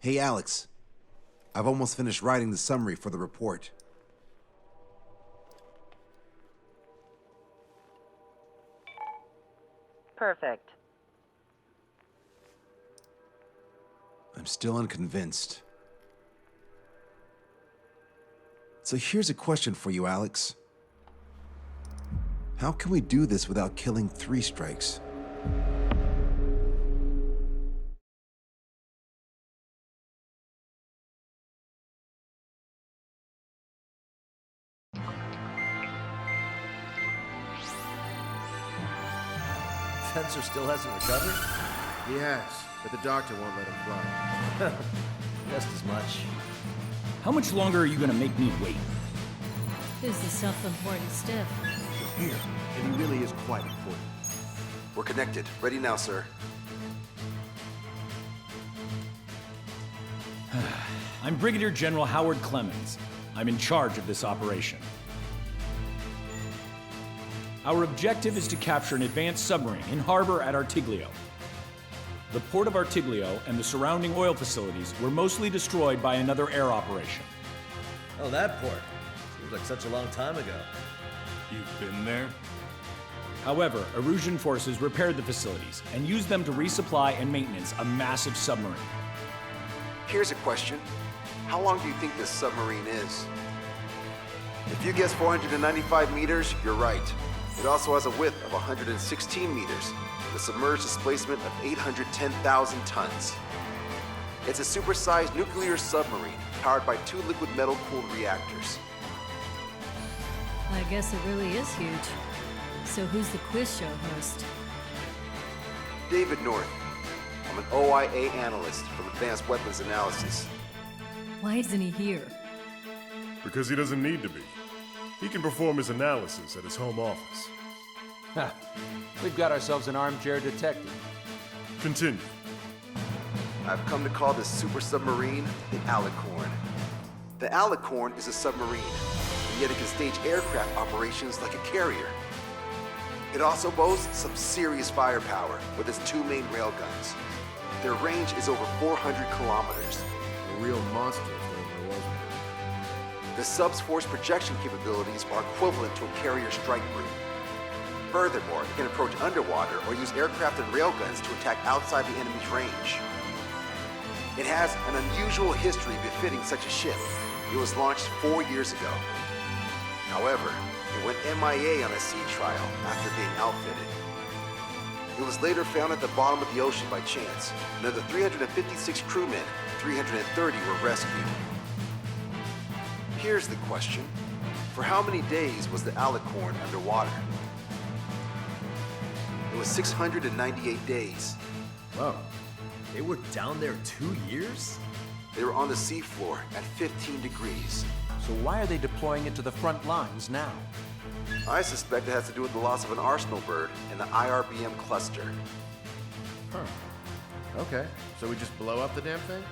Hey, Alex. I've almost finished writing the summary for the report. Perfect. I'm still unconvinced. So here's a question for you, Alex. How can we do this without killing 3 strikes? Fencer still hasn't recovered? He has, but the doctor won't let him fly. Just as much. How much longer are you gonna make me wait? Who's the self-important stiff? You're here, and he really is quite important. We're connected. Ready now, sir. I'm Brigadier General Howard Clemens. I'm in charge of this operation. Our objective is to capture an advanced submarine in harbor at Artiglio. The port of Artiglio and the surrounding oil facilities were mostly destroyed by another air operation. Oh, that port. Seems like such a long time ago. You've been there? However, Erusian forces repaired the facilities and used them to resupply and maintenance a massive submarine. Here's a question. How long do you think this submarine is? If you guess 495 meters, you're right. It also has a width of 116 meters, with a submerged displacement of 810,000 tons. It's a supersized nuclear submarine powered by 2 liquid metal-cooled reactors. I guess it really is huge. So who's the quiz show host? David North. I'm an OIA analyst from Advanced Weapons Analysis. Why isn't he here? Because he doesn't need to be. He can perform his analysis at his home office. Ha! We've got ourselves an armchair detective. Continue. I've come to call this super submarine the Alicorn. The Alicorn is a submarine, and yet it can stage aircraft operations like a carrier. It also boasts some serious firepower with its 2 main railguns. Their range is over 400 kilometers. A real monster if there was one. The sub's force projection capabilities are equivalent to a carrier strike group. Furthermore, it can approach underwater or use aircraft and railguns to attack outside the enemy's range. It has an unusual history befitting such a ship. It was launched 4 years ago. However, it went MIA on a sea trial after being outfitted. It was later found at the bottom of the ocean by chance, and of the 356 crewmen, 330 were rescued. Here's the question. For how many days was the Alicorn underwater? It was 698 days. Whoa. They were down there 2 years? They were on the seafloor at 15 degrees. So why are they deploying it to the front lines now? I suspect it has to do with the loss of an arsenal bird in the IRBM cluster. Huh. Okay, so we just blow up the damn thing?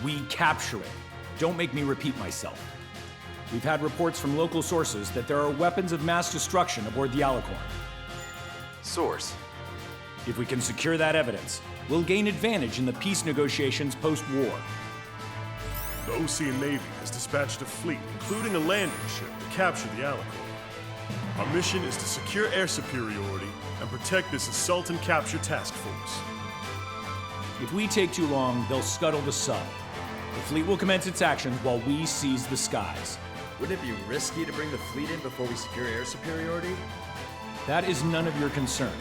We capture it. Don't make me repeat myself. We've had reports from local sources that there are weapons of mass destruction aboard the Alicorn. Source? If we can secure that evidence, we'll gain advantage in the peace negotiations post-war. The Osean Navy has dispatched a fleet, including a landing ship, to capture the Alicorn. Our mission is to secure air superiority and protect this assault and capture task force. If we take too long, they'll scuttle the sub. The fleet will commence its actions while we seize the skies. Wouldn't it be risky to bring the fleet in before we secure air superiority? That is none of your concern.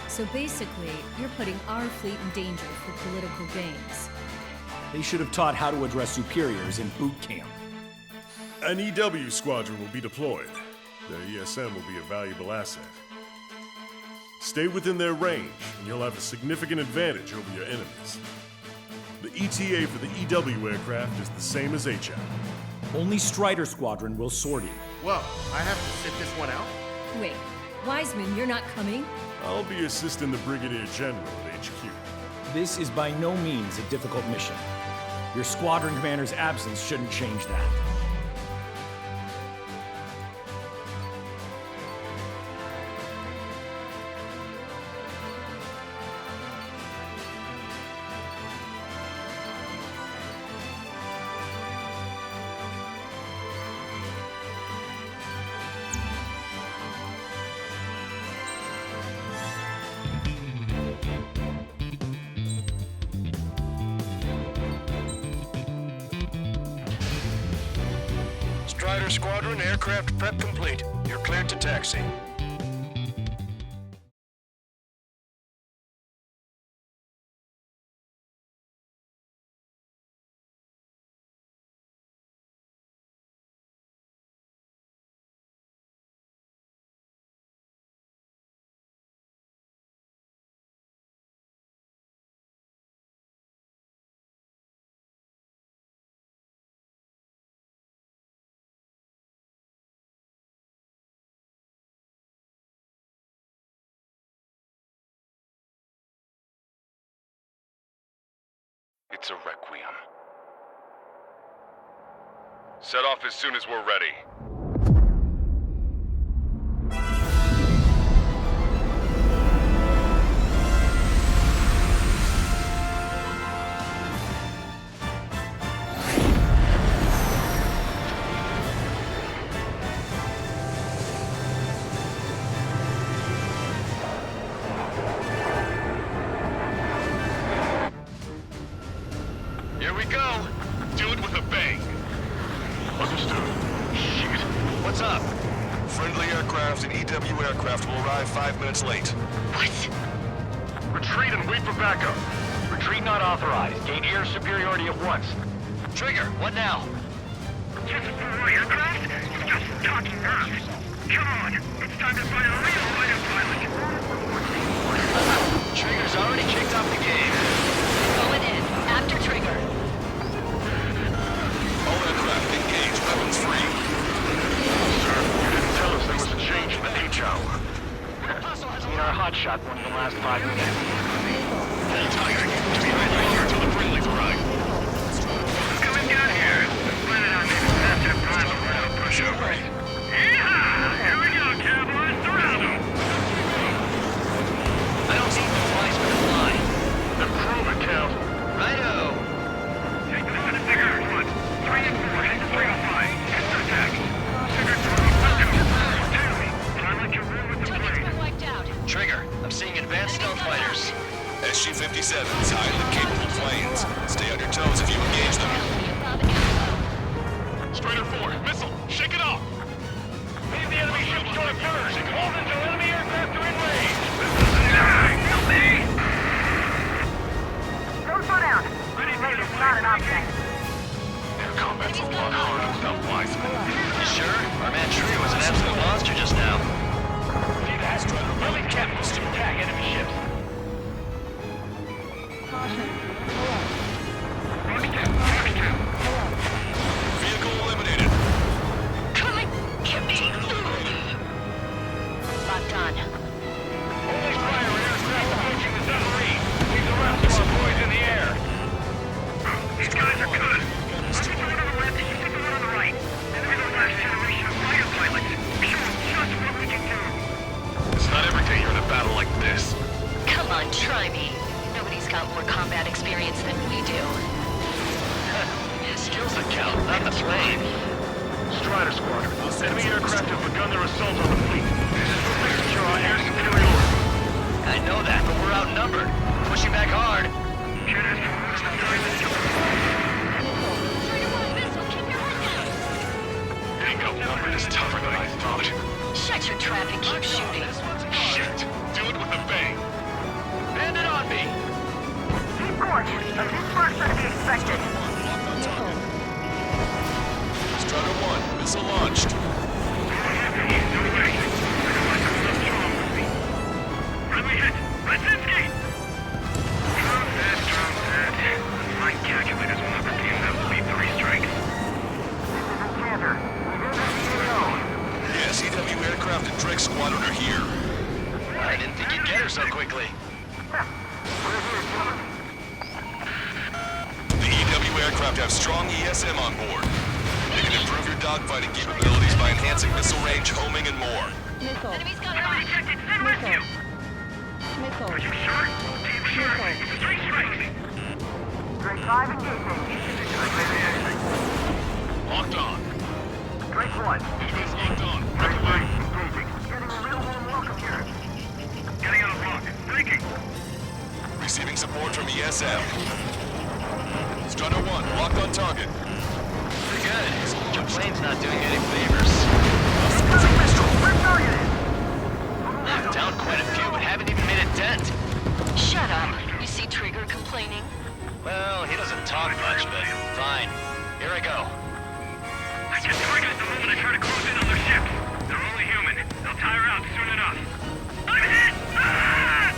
So basically, you're putting our fleet in danger for political gains. They should have taught how to address superiors in boot camp. An EW squadron will be deployed. Their ESM will be a valuable asset. Stay within their range, and you'll have a significant advantage over your enemies. The ETA for the EW aircraft is the same as HAL. Only Strider Squadron will sortie. Well, I have to sit this one out? Wait, Wiseman, you're not coming? I'll be assisting the Brigadier General at HQ. This is by no means a difficult mission. Your squadron commander's absence shouldn't change that. Strider Squadron, aircraft prep complete. You're cleared to taxi. It's a requiem. Set off as soon as we're ready. Here we go. Do it with a bang. Understood. Shit. What's up? Friendly aircraft and EW aircraft will arrive 5 minutes late. What? Retreat and wait for backup. Retreat not authorized. Gain air superiority at once. Trigger, what now? Just for aircraft? You're just talking earth. Come on, it's time to find a real fighter pilot. Trigger's already kicked off the game. Going in. After Trigger. All aircraft engage. Weapons free. Sir, you didn't tell us there was a change in the HO. Seen our hotshot one in the last 5 minutes. Hey, Tiger, to be right here until the friendlies arrive. What's going down here? Planning on maybe faster private route pushover. Yeehaw! Here we go, cowboys. Surround them. I don't see the flies for the fly. Then prove it, Cal. Righto. Take this to the bigger one. 3 and 4, head to 305. Hit the attack. Trigger 12, let's go. Tell me, pilot your room with the plane. Trigger, I'm seeing advanced stealth fighters. SG-57s, highly capable planes. Stay on your toes if you engage them. Strider 4, missile. Shake it off. Leave the enemy ships toward first. Hold until enemy aircraft are in range. Help me! Don't slow down. Late is not an option. Air combat's a lot harder without Wiseman. You sure? Our man Trigger was an absolute monster just now. See that? Enemy captains to attack enemy ships. Vehicle eliminated. Come and get me. Locked on. Only fire aircraft approaching the submarine. Leave the rest of our boys in the air. These guys are good. I'll get the one on the left, you take the one on the right. Enemy the last generation of fighter pilots. Show us just what we can do. It's not every day you're in a battle like this. Come on, try me. Nobody's got more combat experience than we do. Skills that count, not the plane. Strider Squadron. Enemy aircraft have begun their assault on the fleet. This is for signature on air superiority. I know that, but we're outnumbered. Pushing back hard. Being outnumbered is tougher than I thought. Shut your trap and keep shooting. Shit! Do it with a bang. Bandit on me! Keep course. A dispatch should be expected. Strider 1, missile launched. Friendly hit. Brzezinski! Drone set. My calculators will not repeat that will be 3 strikes. Yes, EW aircraft and Drake Squadron are here. I didn't think you'd get her so quickly. The EW aircraft have strong ESM on board. They can improve your dogfighting capabilities by enhancing missile range, homing, and more. Enemy's got an eye. Send rescue! Are you sure? Team sure. 3 strikes. Drake 5 engaging. Locked on. Drake 1. Eagles locked on. Drake 3 engaging. Getting a real warm welcome here. Getting out of block. Breaking. Receiving support from ESM. Strider 1, locked on target. Pretty good. Your plane's not doing you any favors. Knocked down quite a few, but haven't even made a dent. Shut up. You see Trigger complaining? Well, he doesn't talk much, but fine. Here I go. I get targeted the moment I try to close in on their ships. They're only human. They'll tire out soon enough. I'm hit! Ah!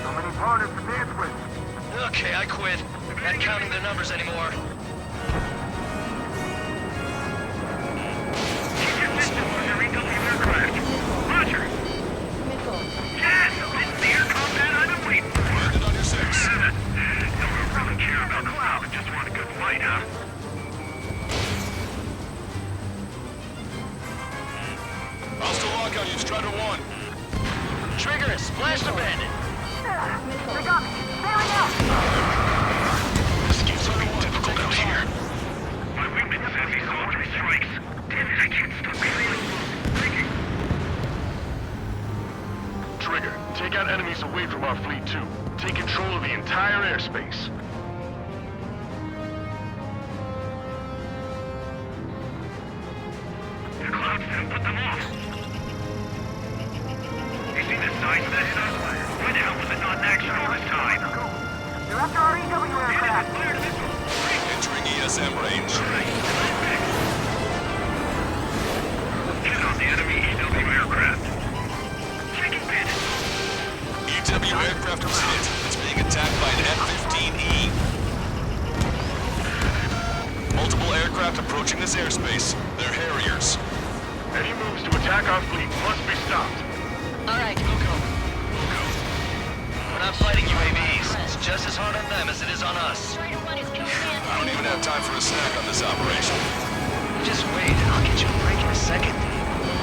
So many partners to dance with. Okay, I quit. Not counting their numbers anymore. Keep your distance from their EW aircraft. Roger! Yes! It's the air combat I've been waiting for! Landed on your 6. Don't really care about Cloud. Just want a good fight, huh? Trigger, splash the bandit. They got me. Bailing out. This keeps looking difficult out here. My wingman says he saw 3 strikes. Damn it, I can't stop feeling. Trigger, take out enemies away from our fleet too. Take control of the entire airspace. The clouds didn't put them off. You see the signs that hit us? Why the hell was it not in action all this time? They're after our EW aircraft. Entering ESM range. Get on the enemy EW aircraft. Taking bandit. EW aircraft was hit. It's being attacked by an F-15E. Multiple aircraft approaching this airspace. They're Harriers. Any moves to attack our fleet must be stopped. Alright, we'll go. We're not fighting UAVs. It's just as hard on them as it is on us. I don't even have time for a snack on this operation. Just wait, I'll get you a break in a second.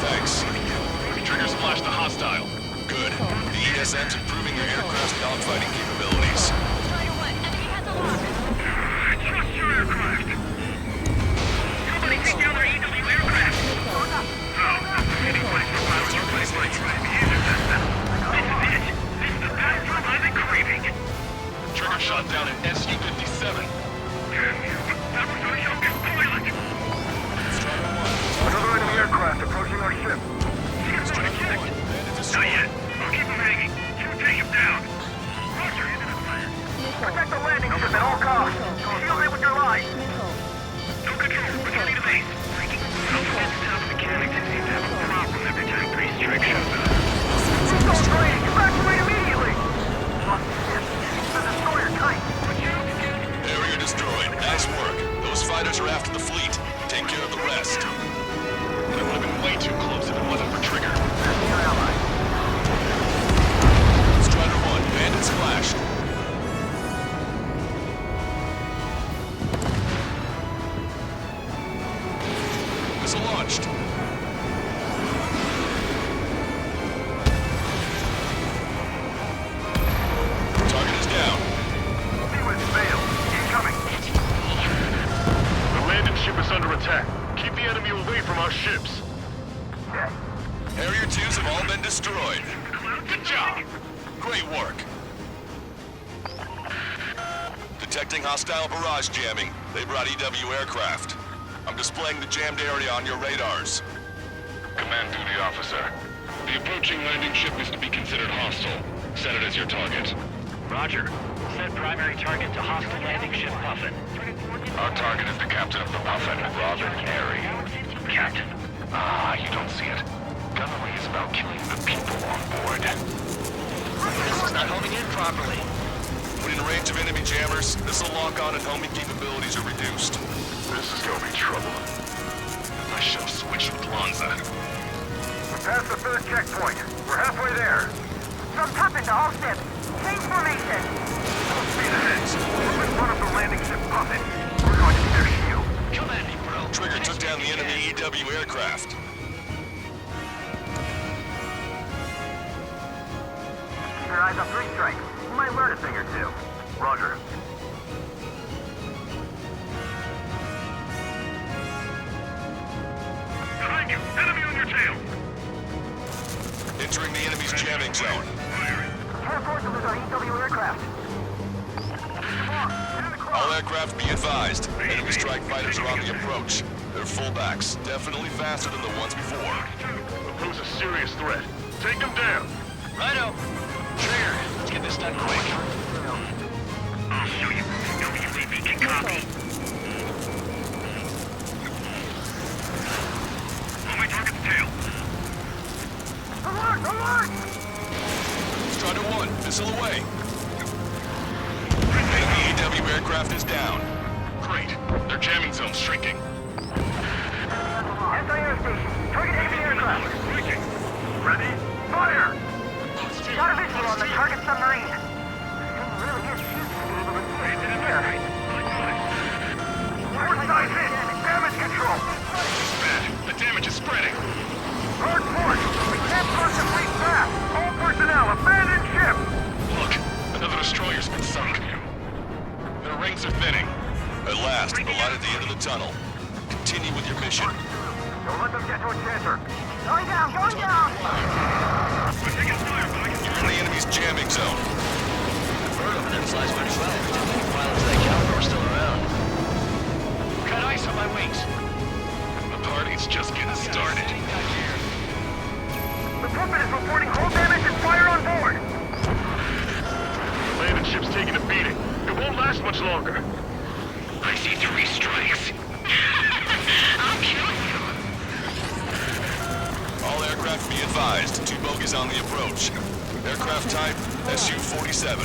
Thanks. Trigger splashed the hostile. Good. The ESM's improving their aircraft's dogfighting capabilities. Trust your aircraft. Somebody take down their EW aircraft. Any place for pilots or place like UAVs or system. This is it. This is the battlefield I've been craving. Trigger shot down an SU-57. Damn you. That was our youngest pilot. Another enemy aircraft approaching our ship. Not yet. I'll keep him hanging. You take him down. Roger, into the plan. Protect the landing ship at all costs. Shield it with your life. No control. Returning to base. Top mechanics seem to have a problem every time Pre-Strike shows up. Go train. Evacuate immediately. Lost the ship. The destroyer tight. Harrier destroyed. Nice work. Those fighters are after the fleet. Take care of the rest. That would have been way too close if it wasn't for Trigger. Strider 1, bandit splashed. Missile launched. Target is down. Seaman's failed. Incoming. The landing ship is under attack. Keep the enemy away from our ships. Harrier 2s have all been destroyed. Good job. Great work. Detecting hostile barrage jamming. They brought EW aircraft. I'm displaying the jammed area on your radars. Command duty officer. The approaching landing ship is to be considered hostile. Set it as your target. Roger. Set primary target to hostile landing ship Puffin. Our target is the captain of the Puffin, Robin Airy. Captain? Ah, you don't see it. Gunnery is about killing the people on board. This is not homing in properly. When in range of enemy jammers, missile lock-on and homing capabilities are reduced. This is gonna be trouble. I should have switched with Lanza. We're past the third checkpoint. We're halfway there. From Puffin to all ships. Change formation. Speed ahead. We're in front of the landing ship Puffin. We're going to be their shield. Come at me, bro. Trigger took down the enemy EW aircraft. Keep your eyes on 3 strikes. You might learn a thing or two. Roger. Behind you! Enemy on your tail! Entering the enemy's jamming zone. Can't afford to lose our EW aircraft. All aircraft be advised. Enemy strike fighters are on the approach. They're fullbacks, definitely faster than the ones before. They'll pose a serious threat. Take them down. Righto. Trigger, let's get this done quick. I'll show you. WAV can copy. On my target's tail. Alert! Alert! Strider 1, missile away. Enemy EW aircraft is down. Great. Their jamming zone's shrinking. Anti-air station. Target enemy aircraft. Ready? Fire! Got a visual on the target submarine. This thing really is shooting to be able to see it in the air. Port side hit. Damage control. Bad. The damage is spreading. Hard port. We can't cross the fleet fast. All personnel. tunnel. Continue with your mission. Don't let them get to Enchanter. Going down, going down! You're in the enemy's jamming zone. Bird over there flies pretty well. Pilots that caliber are still around. Got ice on my wings. The party's just getting started. The puppet is reporting hull damage and fire on board! The landing ship's taking a beating. It won't last much longer. I see 3 strikes. I'll kill you. All aircraft be advised. 2 bogies on the approach. Aircraft type, Su-47.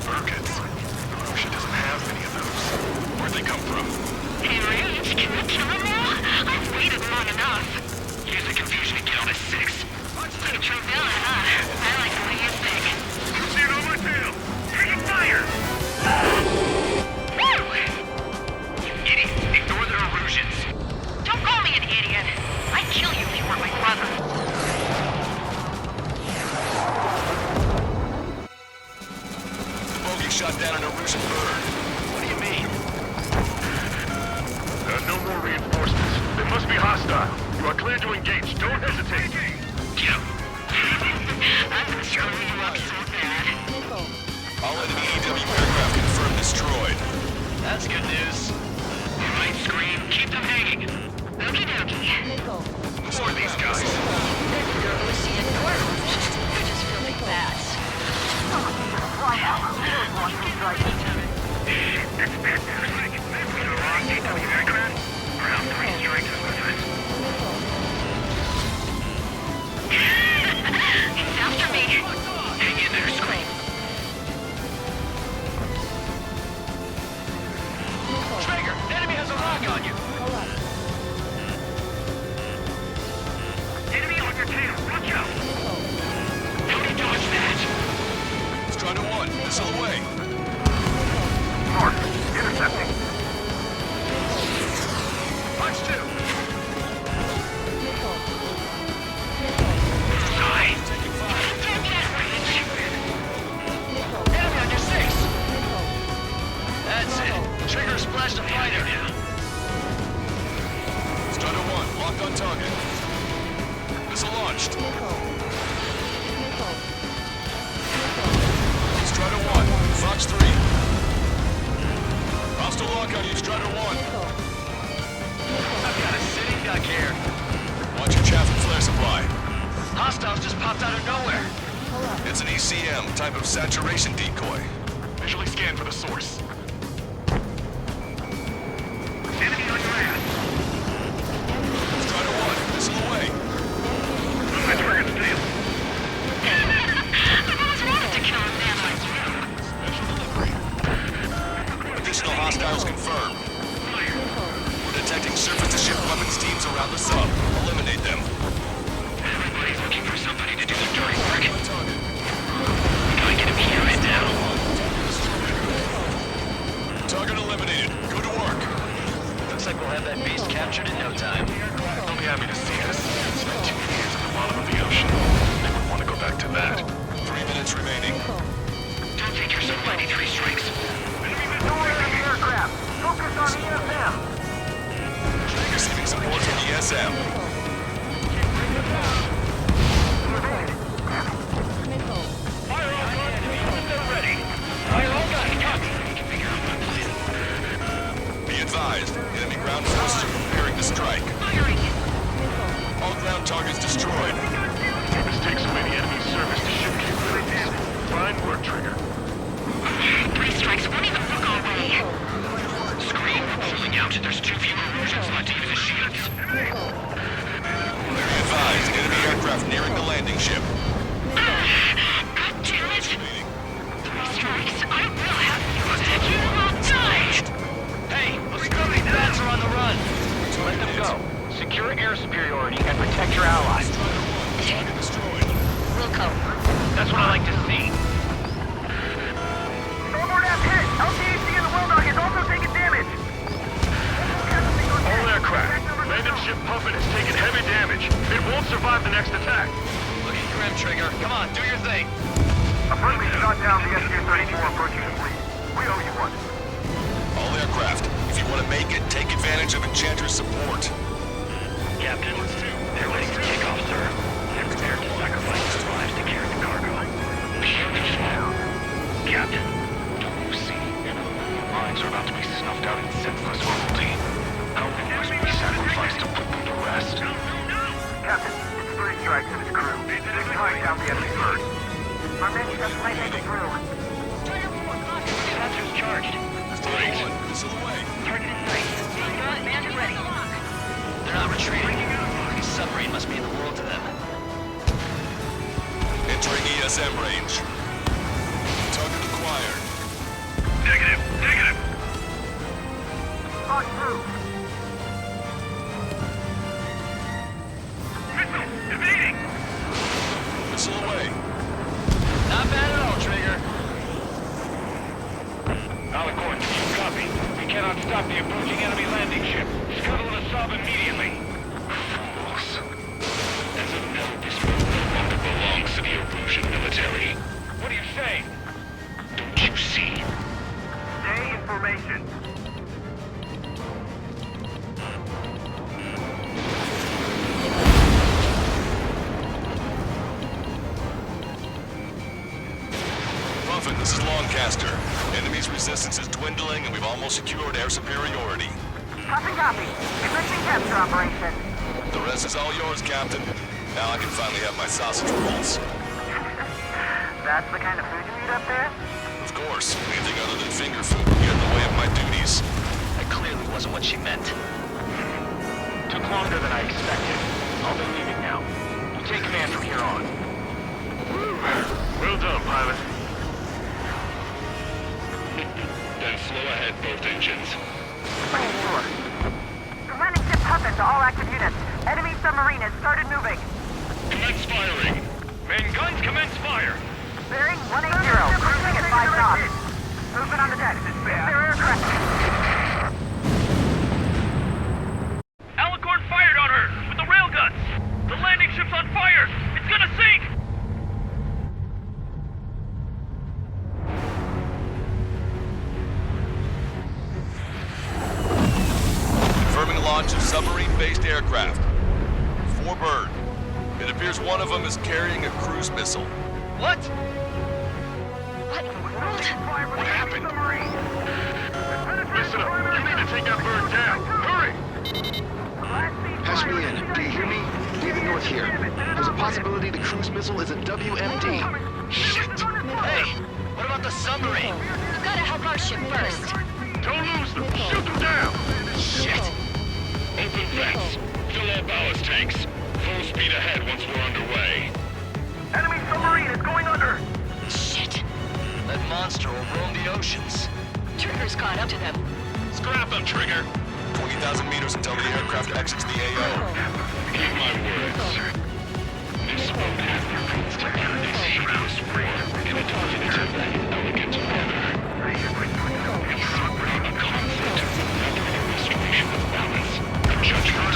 Birkins. Ocean doesn't have many of those. Where'd they come from? Enraged? Can we kill him now? I've waited long enough. Use the confusion to get on a 6. True villain, huh? I like the way you think. You see it on my tail! Taking fire! Woo! You idiot! Ignore their illusions. Don't call me an idiot. I'd kill you if you weren't my brother. The bogey shot down an Erusian bird. What do you mean? There are no more reinforcements. They must be hostile. You are cleared to engage. Don't hesitate. Get him. I'm gonna screw you up so bad. All enemy EW aircraft confirmed destroyed. That's good news. All right, Scream. Keep them hanging. Okie dokie. More of these guys. You're Lucy and Gordon. You're just filming bats. That's bad news. We got a wrong EW aircraft. Around 3 strikes is what it is. He's after me. Hang in there, Scream. Trigger, enemy has a lock on you. Enemy on your tail. Watch out. How do you dodge that? Strider 1, missile away. Mark, intercepting. Punch 2. Die. Taking fire. Enemy on your 6. That's it. Trigger splashed a fighter. Strider 1, locked on target. Missile launched. Strider 1, Fox 3. Hostile lock on you, Strider 1. I've got a sitting duck here. Watch your chaff and flare supply. Hostiles just popped out of nowhere. It's an ECM, type of saturation decoy. Visually scan for the source. Enemy on your ass. Strider 1, missile away. My target's tail. I've always wanted to kill a man like you. Special delivery. Additional hostiles confirmed. We're detecting surface-to-ship weapons teams around the sub. Eliminate them. Everybody's looking for somebody to do their dirty work. Target. Gotta get him here and now. Target eliminated. Go to work. Looks like we'll have that beast captured in no time. They'll be happy to see us. Spent 2 years at the bottom of the ocean. They would want to go back to that. 3 minutes remaining. Don't take yourself mighty 3 strikes. No enemy aircraft. Focus on ESM. Receiving support from ESM. Fire all guns when they're ready. Fire all guns. Copy. Figure out my plan. Be advised, enemy ground forces are preparing to strike. All ground targets destroyed. This takes so many enemy service to ship capabilities. Fine work, Trigger. 3 strikes won't even look our way. Scream, pulling out. There's too few illusions left to use as shields. Be advised, enemy aircraft nearing the landing ship. God damn it. 3 strikes. I will have you. You will die. Hey, those scummy bats are on the run. Let them go. Secure air superiority and protect your allies. Target destroyed. Wilco. That's what I like to see. Starboard aft hit. LTAC in the Welldock is also taking damage. All aircraft. Landing ship Puffin has taken heavy damage. It won't survive the next attack. Looking grim, Trigger. Come on, do your thing. A friendly shot down the SU-34 approaching the fleet. We owe you one. All aircraft, If you want to make it, take advantage of Enchanter's support. Captain, they're ready for takeoff, sir. They're prepared to sacrifice their lives to carry the cargo. Beautiful. Captain, don't you see? Minds are about to be snuffed out in senseless cruelty. How many must be sacrificed to put them to rest? Captain, it's Three Strikes and his crew. They're tying down the enemy bird. Our men just might make it through. Sensors charged. Great. Missile away. Target in sight. Bandit ready. They're not retreating. The submarine must mean the world to them. Entering ESM range. Target acquired. Negative. Negative. On through. Missile. Evading. Missile away. Not bad at all, Trigger. Alicorn, copy. We cannot stop the approaching enemy landing ship. Scuttle the sub immediately. Fools. As of now, this world no longer belongs to the Erusian military. What are you saying? Don't you see? Stay in formation. Prophet, this is Longcaster. Enemy's resistance is dwindling and we've almost secured air superiority. Copy. Commencing capture operation. The rest is all yours, Captain. Now I can finally have my sausage rolls. That's the kind of food you eat up there? Of course, anything other than finger food would get in the way of my duties. That clearly wasn't what she meant. Took longer than I expected. I'll be leaving now. You take command from here on. Well done, pilot. Then slow ahead both engines. Sure. The landing ship Puffin to all active units. Enemy submarine has started moving. Commence firing. Main guns commence fire. Bearing 180, cruising at 5 knots. Movement on the deck. It's their aircraft. Alicorn fired on her with the railguns. The landing ship's on fire. It's gonna sink. Confirming launch of submarine-based aircraft. 4 Bird. It appears one of them is carrying a cruise missile. What? What in the world? What happened? Listen up. You need to take that bird down. Hurry! Patch me in. Do you hear me? David North here. There's a possibility the cruise missile is a WMD. Shit! Hey, what about the submarine? We've got to help our ship first. Don't lose them. Shoot them down. Shit! Open vents. Fill all ballast tanks. Full speed ahead once we're underway. Enemy submarine is going under. Shit. That monster will roam the oceans. Trigger's caught up to them. Scrap them, Trigger. 20,000 meters until the aircraft exits the AO. Keep my words. This won't happen. This hideous war in a definitive and elegant manner. We separate a conflict, rather than a restoration of balance, of judgment.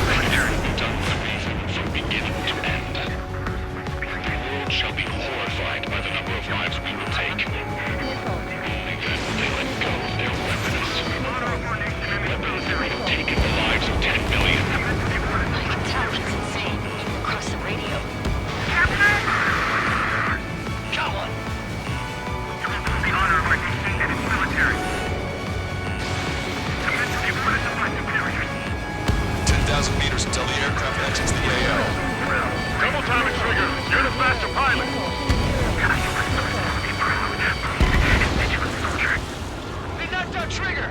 Predator done with reason from beginning to end. The world shall be horrified by the number of lives we will take. Only then will they let go of their weapons. Weapons that have taken the lives of 10 million. I can tell he's insane, even across the radio. Got one! You will prove the honor of our nation and its military. Commit to the orders of my superiors. 10,000 meters until the aircraft exits the AO. Double time it, Trigger. You're the faster pilot. They knocked out Trigger!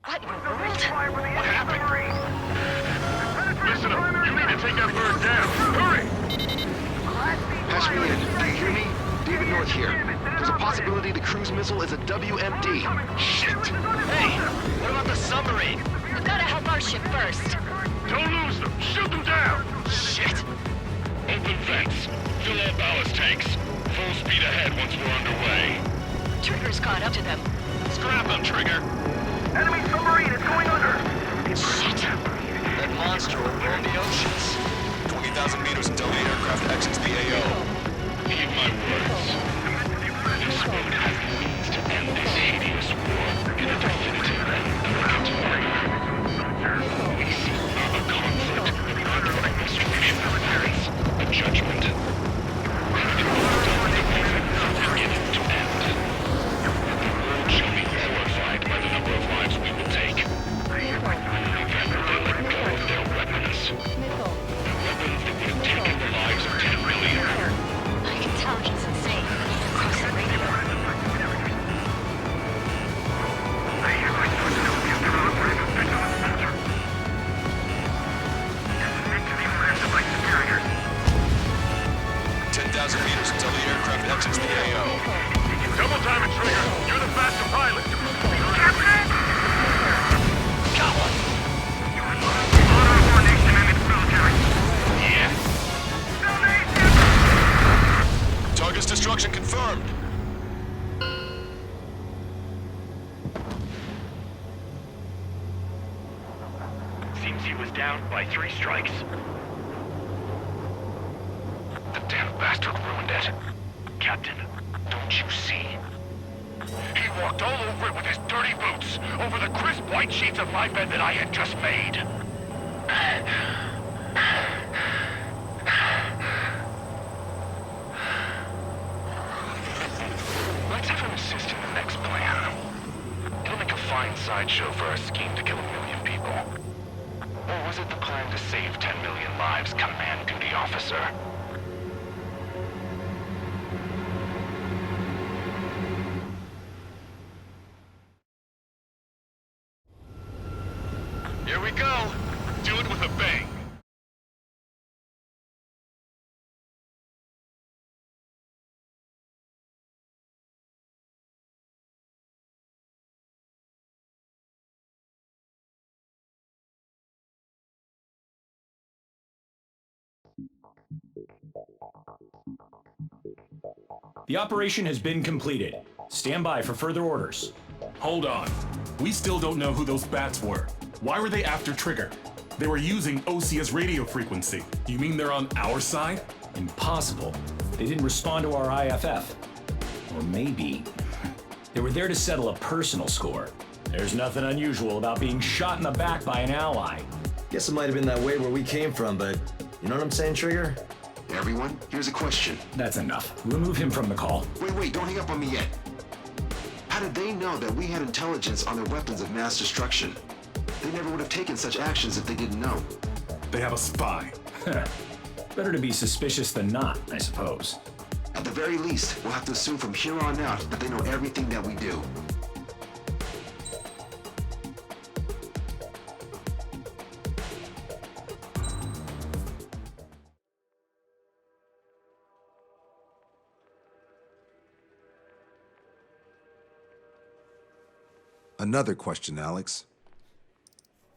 What in the world? What happened? Listen up. You need to take that bird down. Hurry! Patch me in. Do you hear me? David North here. There's a possibility the cruise missile is a WMD. Shit! Hey, what about the submarine? We've got to help our ship first. Don't lose them. Shoot them down. Shit! Open vents. Fill all ballast tanks. Full speed ahead once we're underway. Trigger's caught up to them. Scrap them, Trigger. Enemy submarine is going under. Shit! That that monster over in the oceans. 20,000 meters until the aircraft exits the AO. Heed my words. This road has the means to end this hideous war in a definitive and urgent way. We see not a conflict, but a restoration of balance, a judgment. It will be done the moment from beginning to end. The world shall be horrified by the number of lives we will take. Then they let go of their weapons. Weapons that would have taken the lives of 10 million. I can tell he's insane. Across the radio. Meters until the aircraft exits the AO. Double time it, Trigger. You're the faster pilot. Captain! Got one! Yeah. Target's destruction confirmed. Seems he was down by 3 strikes. The damn bastard ruined it. Captain, don't you see? He walked all over it with his dirty boots, over the crisp white sheets of my bed that I had just made. Let's have him assist in the next plan. It'll make a fine sideshow for our scheme to kill 1 million people. Or was it the plan to save 10 million lives, Command Duty Officer? Here we go. Do it with a bang. The operation has been completed. Stand by for further orders. Hold on. We still don't know who those bats were. Why were they after Trigger? They were using Osia's radio frequency. You mean they're on our side? Impossible. They didn't respond to our IFF. Or maybe they were there to settle a personal score. There's nothing unusual about being shot in the back by an ally. Guess it might have been that way where we came from, but you know what I'm saying, Trigger? Everyone, here's a question. That's enough. Remove him from the call. Wait, don't hang up on me yet. How did they know that we had intelligence on their weapons of mass destruction? They never would have taken such actions if they didn't know. They have a spy. Better to be suspicious than not, I suppose. At the very least, we'll have to assume from here on out that they know everything that we do. Another question, Alex.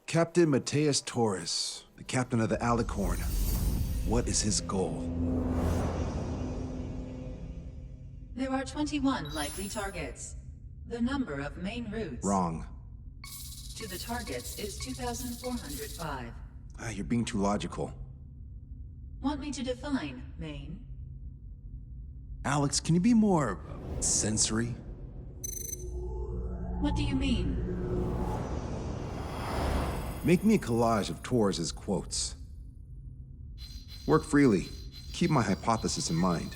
Captain Mateus Torres, the captain of the Alicorn. What is his goal? There are 21 likely targets. The number of main routes Wrong. to the targets is 2,405. You're being too logical. Want me to define main? Alex, can you be more sensory? What do you mean? Make me a collage of Torres' quotes. Work freely. Keep my hypothesis in mind.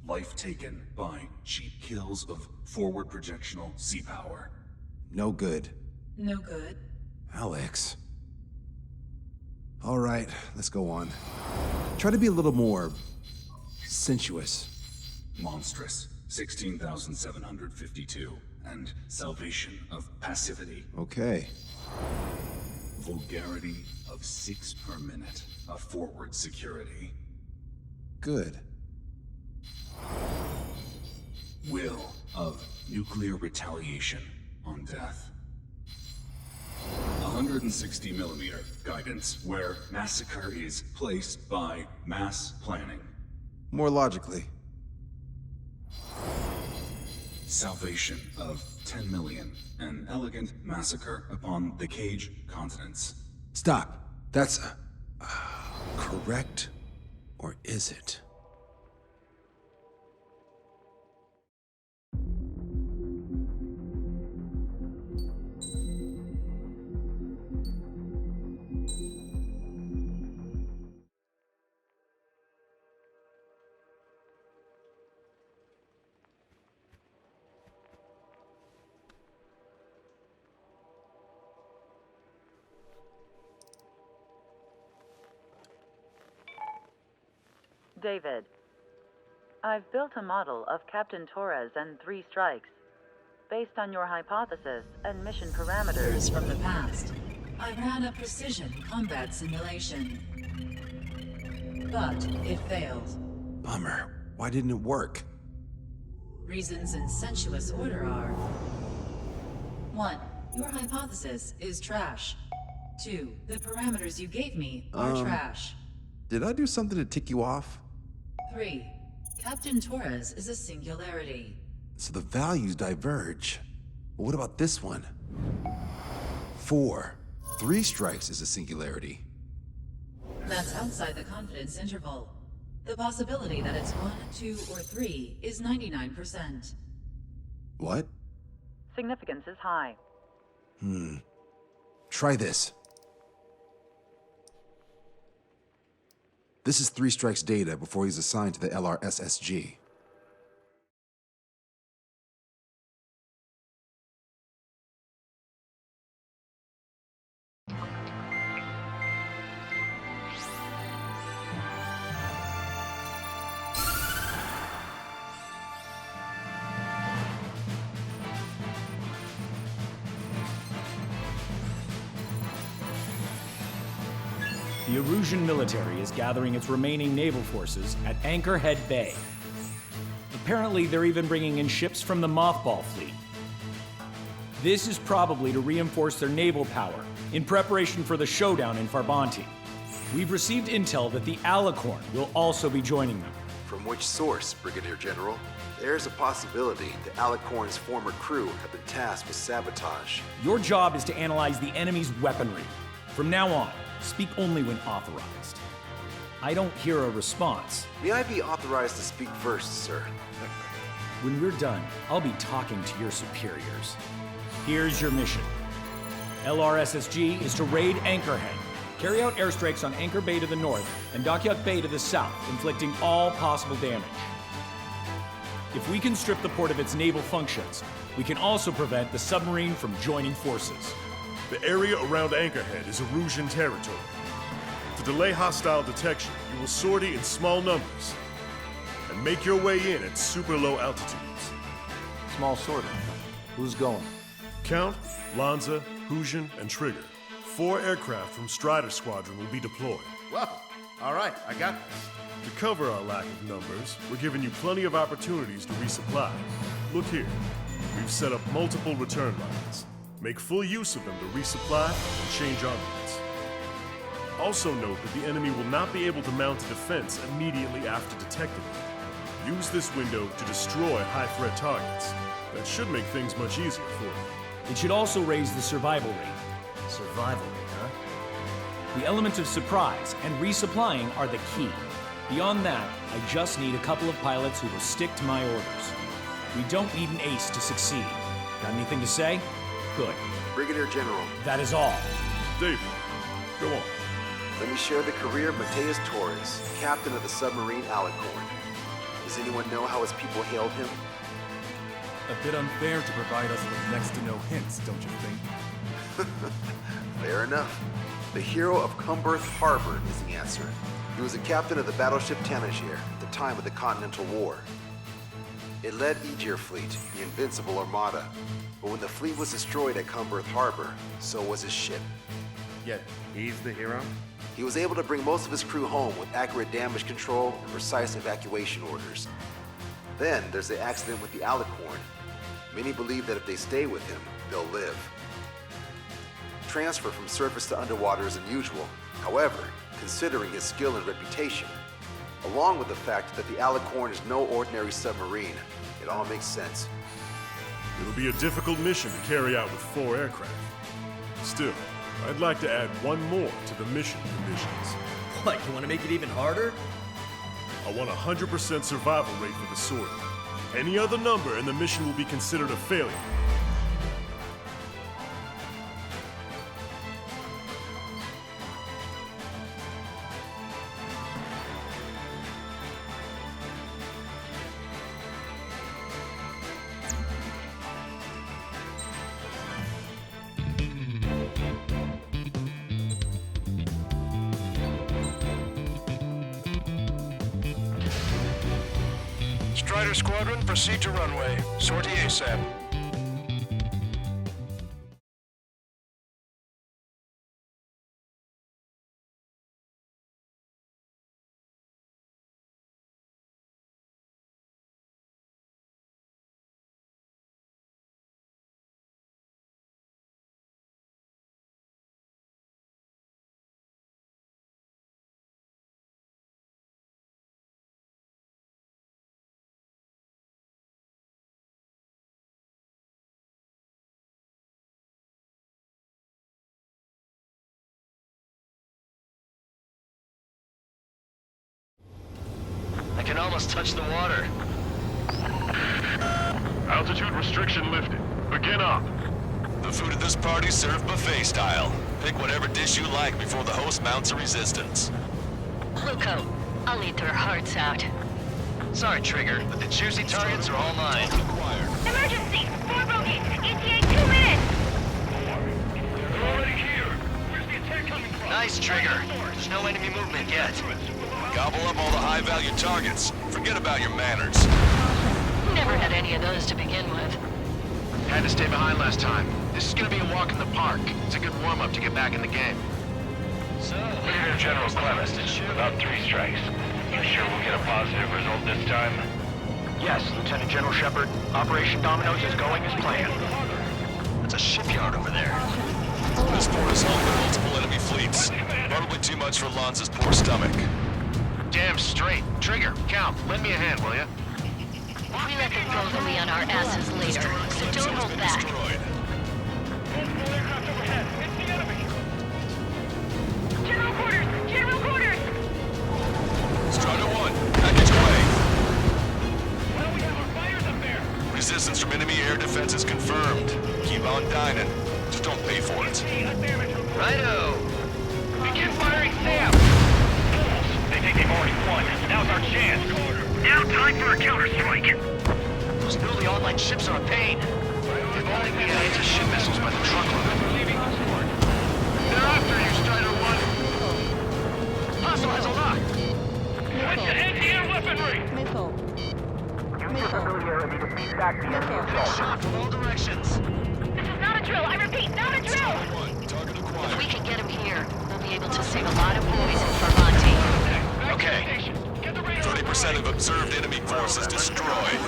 Life taken by cheap kills of forward projectional sea power. No good. No good. Alex. All right, let's go on. Try to be a little more sensuous. Monstrous, 16,752. And salvation of passivity. Okay. Vulgarity of 6 per minute of forward security. Good. Will of nuclear retaliation on death. 160 millimeter guidance where massacre is placed by mass planning. More logically. salvation of 10 million, an elegant massacre upon the Cage continents. Stop. That's correct, or is it? David, I've built a model of Captain Torres and 3 strikes. Based on your hypothesis and mission parameters from the past, I ran a precision combat simulation. But it failed. Bummer. Why didn't it work? Reasons in sensuous order are: 1. Your hypothesis is trash. 2. The parameters you gave me are trash. Did I do something to tick you off? 3. Captain Torres is a singularity. So the values diverge. But what about this one? 4. 3 strikes is a singularity. That's outside the confidence interval. The possibility that it's 1, 2, or 3 is 99%. What? Significance is high. Try this. This is 3 strikes data before he's assigned to the LRSSG. The Erusian military is gathering its remaining naval forces at Anchorhead Bay. Apparently, they're even bringing in ships from the Mothball fleet. This is probably to reinforce their naval power in preparation for the showdown in Farbanti. We've received intel that the Alicorn will also be joining them. From which source, Brigadier General? There's a possibility the Alicorn's former crew have been tasked with sabotage. Your job is to analyze the enemy's weaponry. From now on, speak only when authorized. I don't hear a response. May I be authorized to speak first, sir? When we're done, I'll be talking to your superiors. Here's your mission. LRSSG is to raid Anchorhead, carry out airstrikes on Anchor Bay to the north and Dockyard Bay to the south, inflicting all possible damage. If we can strip the port of its naval functions, we can also prevent the submarine from joining forces. The area around Anchorhead is Erusian territory. To delay hostile detection, you will sortie in small numbers and make your way in at super low altitudes. Small sortie. Who's going? Count, Lanza, Hujan, and Trigger. 4 aircraft from Strider Squadron will be deployed. Well, all right, I got this. To cover our lack of numbers, we're giving you plenty of opportunities to resupply. Look here, we've set up multiple return lines. Make full use of them to resupply and change armaments. Also note that the enemy will not be able to mount a defense immediately after detecting them. Use this window to destroy high-threat targets. That should make things much easier for you. It should also raise the survival rate. Survival rate, huh? The element of surprise and resupplying are the key. Beyond that, I just need a couple of pilots who will stick to my orders. We don't need an ace to succeed. Got anything to say? Good. Brigadier General. That is all. David, go on. Let me share the career of Mateus Torres, captain of the submarine Alicorn. Does anyone know how his people hailed him? A bit unfair to provide us with next to no hints, don't you think? Fair enough. The hero of Cumberth Harbor is the answer. He was a captain of the battleship Tanager at the time of the Continental War. It led Aegir Fleet, the Invincible Armada. But when the fleet was destroyed at Cumberth Harbor, so was his ship. Yet, he's the hero? He was able to bring most of his crew home with accurate damage control and precise evacuation orders. Then there's the accident with the Alicorn. Many believe that if they stay with him, they'll live. Transfer from surface to underwater is unusual. However, considering his skill and reputation, along with the fact that the Alicorn is no ordinary submarine, it all makes sense. It'll be a difficult mission to carry out with 4 aircraft. Still, I'd like to add one more to the mission conditions. What, you want to make it even harder? I want a 100% survival rate for the sortie. Any other number and the mission will be considered a failure. Strider Squadron, proceed to runway. Sortie ASAP. I can almost touch the water. Altitude restriction lifted. Begin up. The food at this party served buffet style. Pick whatever dish you like before the host mounts a resistance. Luco, I'll eat their hearts out. Sorry, Trigger, but the juicy targets are all mine. Emergency! 4 bogeys! ETA 2 minutes! They're already here. Where's the attack coming from? Nice, Trigger. There's no enemy movement yet. Gobble up all the high-value targets. Forget about your manners. Never had any of those to begin with. Had to stay behind last time. This is gonna be a walk in the park. It's a good warm-up to get back in the game. So, Brigadier General Clemens, about 3 strikes. You sure we'll get a positive result this time? Yes, Lieutenant General Shepard. Operation Dominoes is going as planned. That's a shipyard over there. This port is home to multiple enemy fleets. Probably too much for Lanza's poor stomach. Damn straight. Trigger, Count, lend me a hand, will ya? We let them go, they'll be on our asses later, so don't hold back. Multiple aircraft overhead. It's the enemy. General quarters! General quarters! Strider 1, package away. Why don't we have our fires up there? Resistance from enemy air defenses confirmed. Keep on dining. Just don't pay for it. righto. Begin firing SAM. Fools! They think they've already won. Now's our chance. Now time for a counterstrike. Those newly online ships are a pain. If only we had anti-ship missiles by the truckload. They're after you, Strider 1. Hostile has a lock. What's the anti-air weaponry? Missile. Good shot from all directions. This is not a drill! I repeat, not a drill! If we can get him here, we'll be able to save a lot of boys in Fermanti. Okay. 30% of observed enemy forces destroyed.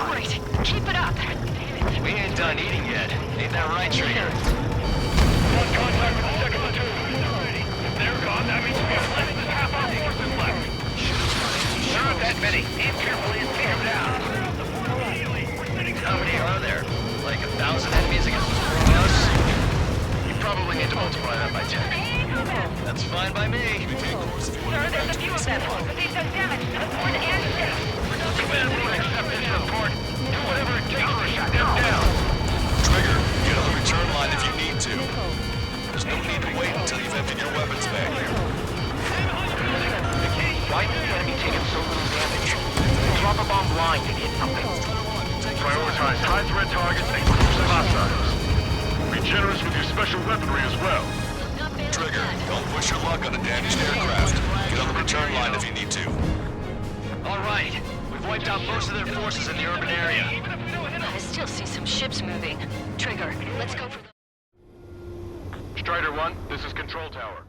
Great. Keep it up. We ain't done eating yet. Ain't that right, Trigger? One contact with the second platoon. If they're gone, that means we have less than half our forces left. There aren't that many. Aim carefully and take them down. How many are there? Like 1,000 enemies against us? You probably need to multiply that by 10. That's fine by me. Sir, there's a few of them, but they've done damage to the port and ship. Command will accept this report. Do whatever it takes to shut them down. Trigger, get on the return line if you need to. There's no need to wait until you've emptied your weapons bag. Why did the enemy taking so little damage? Drop a bomb blind and hit something. Prioritize high-threat targets and cruise hostiles. Be generous with your special weaponry as well. Trigger, don't push your luck on a damaged aircraft. Get on the return line if you need to. All right. We've wiped out most of their forces in the urban area. I still see some ships moving. Trigger, let's go for the... Strider 1, this is Control Tower.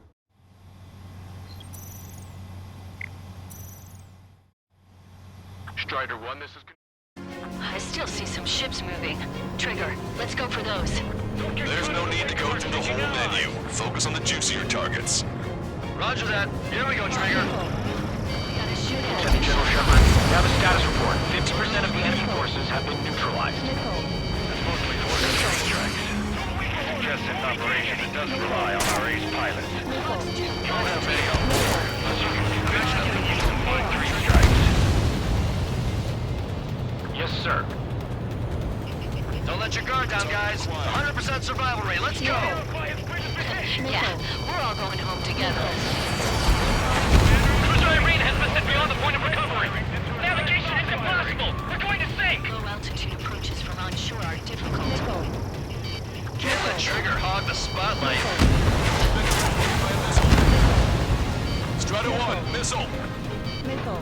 Strider 1, this is... I still see some ships moving. Trigger, let's go for those. There's no need to go through the whole menu. Focus on the juicier targets. Roger that. Here we go, Trigger. Lieutenant General Shepard, we have a status report. 50% of the enemy forces have been neutralized. us rely on our ace pilots. You don't have video. Unless you can convince them to use them on 3 strikes. Yes, sir. Don't let your guard down, guys. 100% survival rate. Let's go. Yeah, we're all going home together. Cruiser Irene has been sent beyond the point of recovery. Navigation is impossible. We're going to sink. Low altitude approaches from onshore are difficult. Can't let Trigger hog the spotlight. Strider 1, missile. Missile.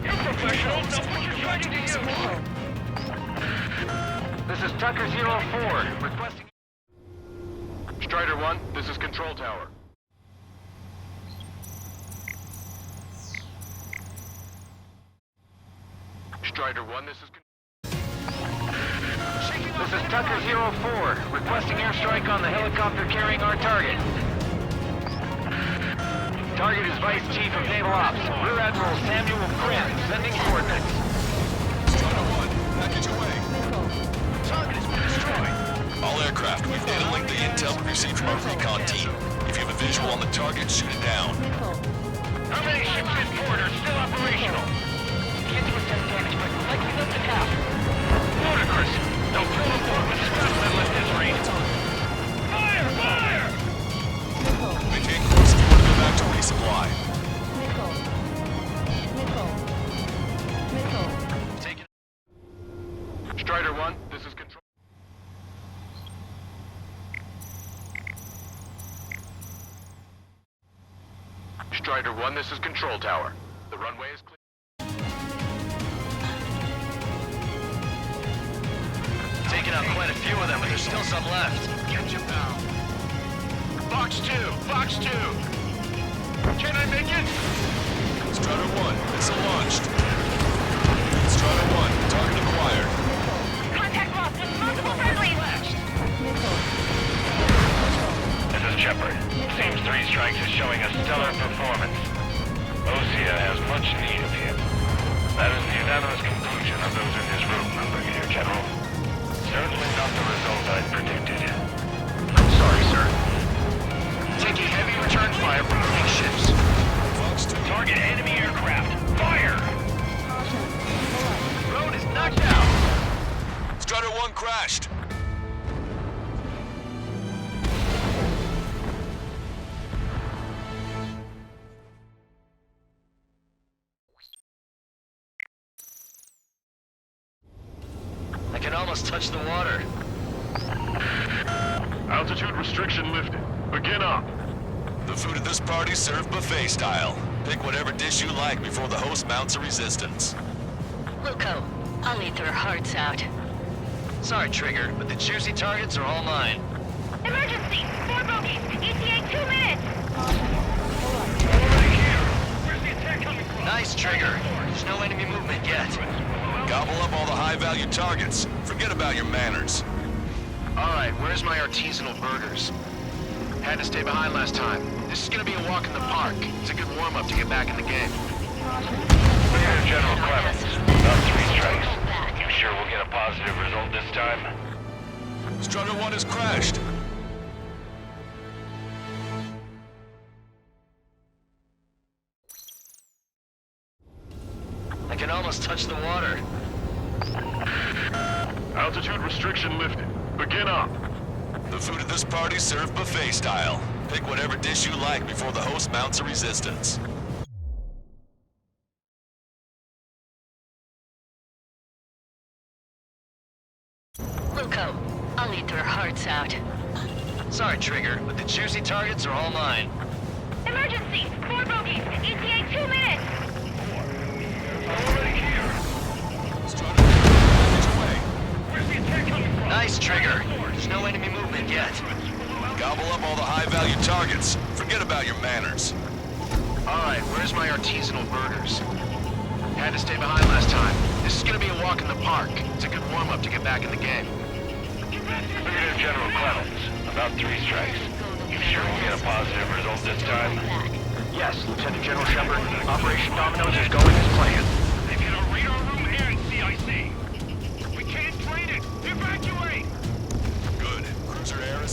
You're professionals. Know what you're trying to do. This is Tucker 04, requesting... Strider 1, this is Control Tower. Strider 1, this is... This is Tucker 04, requesting airstrike on the helicopter carrying our target. Target is Vice Chief of Naval Ops, Rear Admiral Samuel Prim, sending coordinates. Strider 1, package away. Target has been destroyed. All aircraft, we've data linked the intel we received from our recon team. If you have a visual on the target, shoot it down. How many ships in port are still operational? Can't do a test damage, but likely less than half. Ludicrous. They'll fill the port with specimen at this rate. Fire! Maintain course if you want to go back to resupply. Take it. Strider 1, this is Control. Strider 1, this is Control Tower. The runway is clear. Taking out quite a few of them, but there's still some left. Get you, pal. Box 2! Box 2! Can I make it? Strider 1, missile launched. Strider 1, target acquired. Contact lost with multiple friendlies. This is Shepard. Seems 3 strikes is showing a stellar performance. Osea has much need of him. That is the unanimous conclusion of those in this room, Brigadier General. Certainly not the result I predicted. I'm sorry, sir. Taking heavy return fire from moving ships. Target enemy aircraft. Fire! Road is knocked out. Strider 1 crashed. I can almost touch the water. Altitude restriction lifted. Begin up. The food at this party served buffet style. Pick whatever dish you like before the host mounts a resistance. Luco, I'll eat their hearts out. Sorry, Trigger, but the juicy targets are all mine. Emergency! 4 bogeys! ETA 2 minutes! Already here! Where's the attack coming from? Nice, Trigger. There's no enemy movement yet. Gobble up all the high-value targets. Forget about your manners. Alright, where's my artisanal burgers? Had to stay behind last time. This is gonna be a walk in the park. It's a good warm-up to get back in the game. Brigadier General Clemens, about 3 strikes. You sure we'll get a positive result this time? Strider 1 has crashed. I can almost touch the water. Altitude restriction lifted. Begin up. The food at this party served buffet style. Pick whatever dish you like before the host mounts a resistance. Luco, I'll eat their hearts out. Sorry, Trigger, but the juicy targets are all mine. Emergency! 4 bogeys! ETA 2 minutes! Already here! Strider 1, package away. Where's the attack coming from? Nice, Trigger. There's no enemy movement yet. Gobble up all the high-value targets. Forget about your manners. Alright, where's my artisanal burgers? Had to stay behind last time. This is gonna be a walk in the park. It's a good warm-up to get back in the game. Brigadier General Clemens, about 3 strikes. You sure we'll get a positive result this time? Yes, Lieutenant General Shepard. Operation Dominoes is going as planned. They've hit our radar room and CIC. We can't drain it. Evacuate! Good. Cruiser air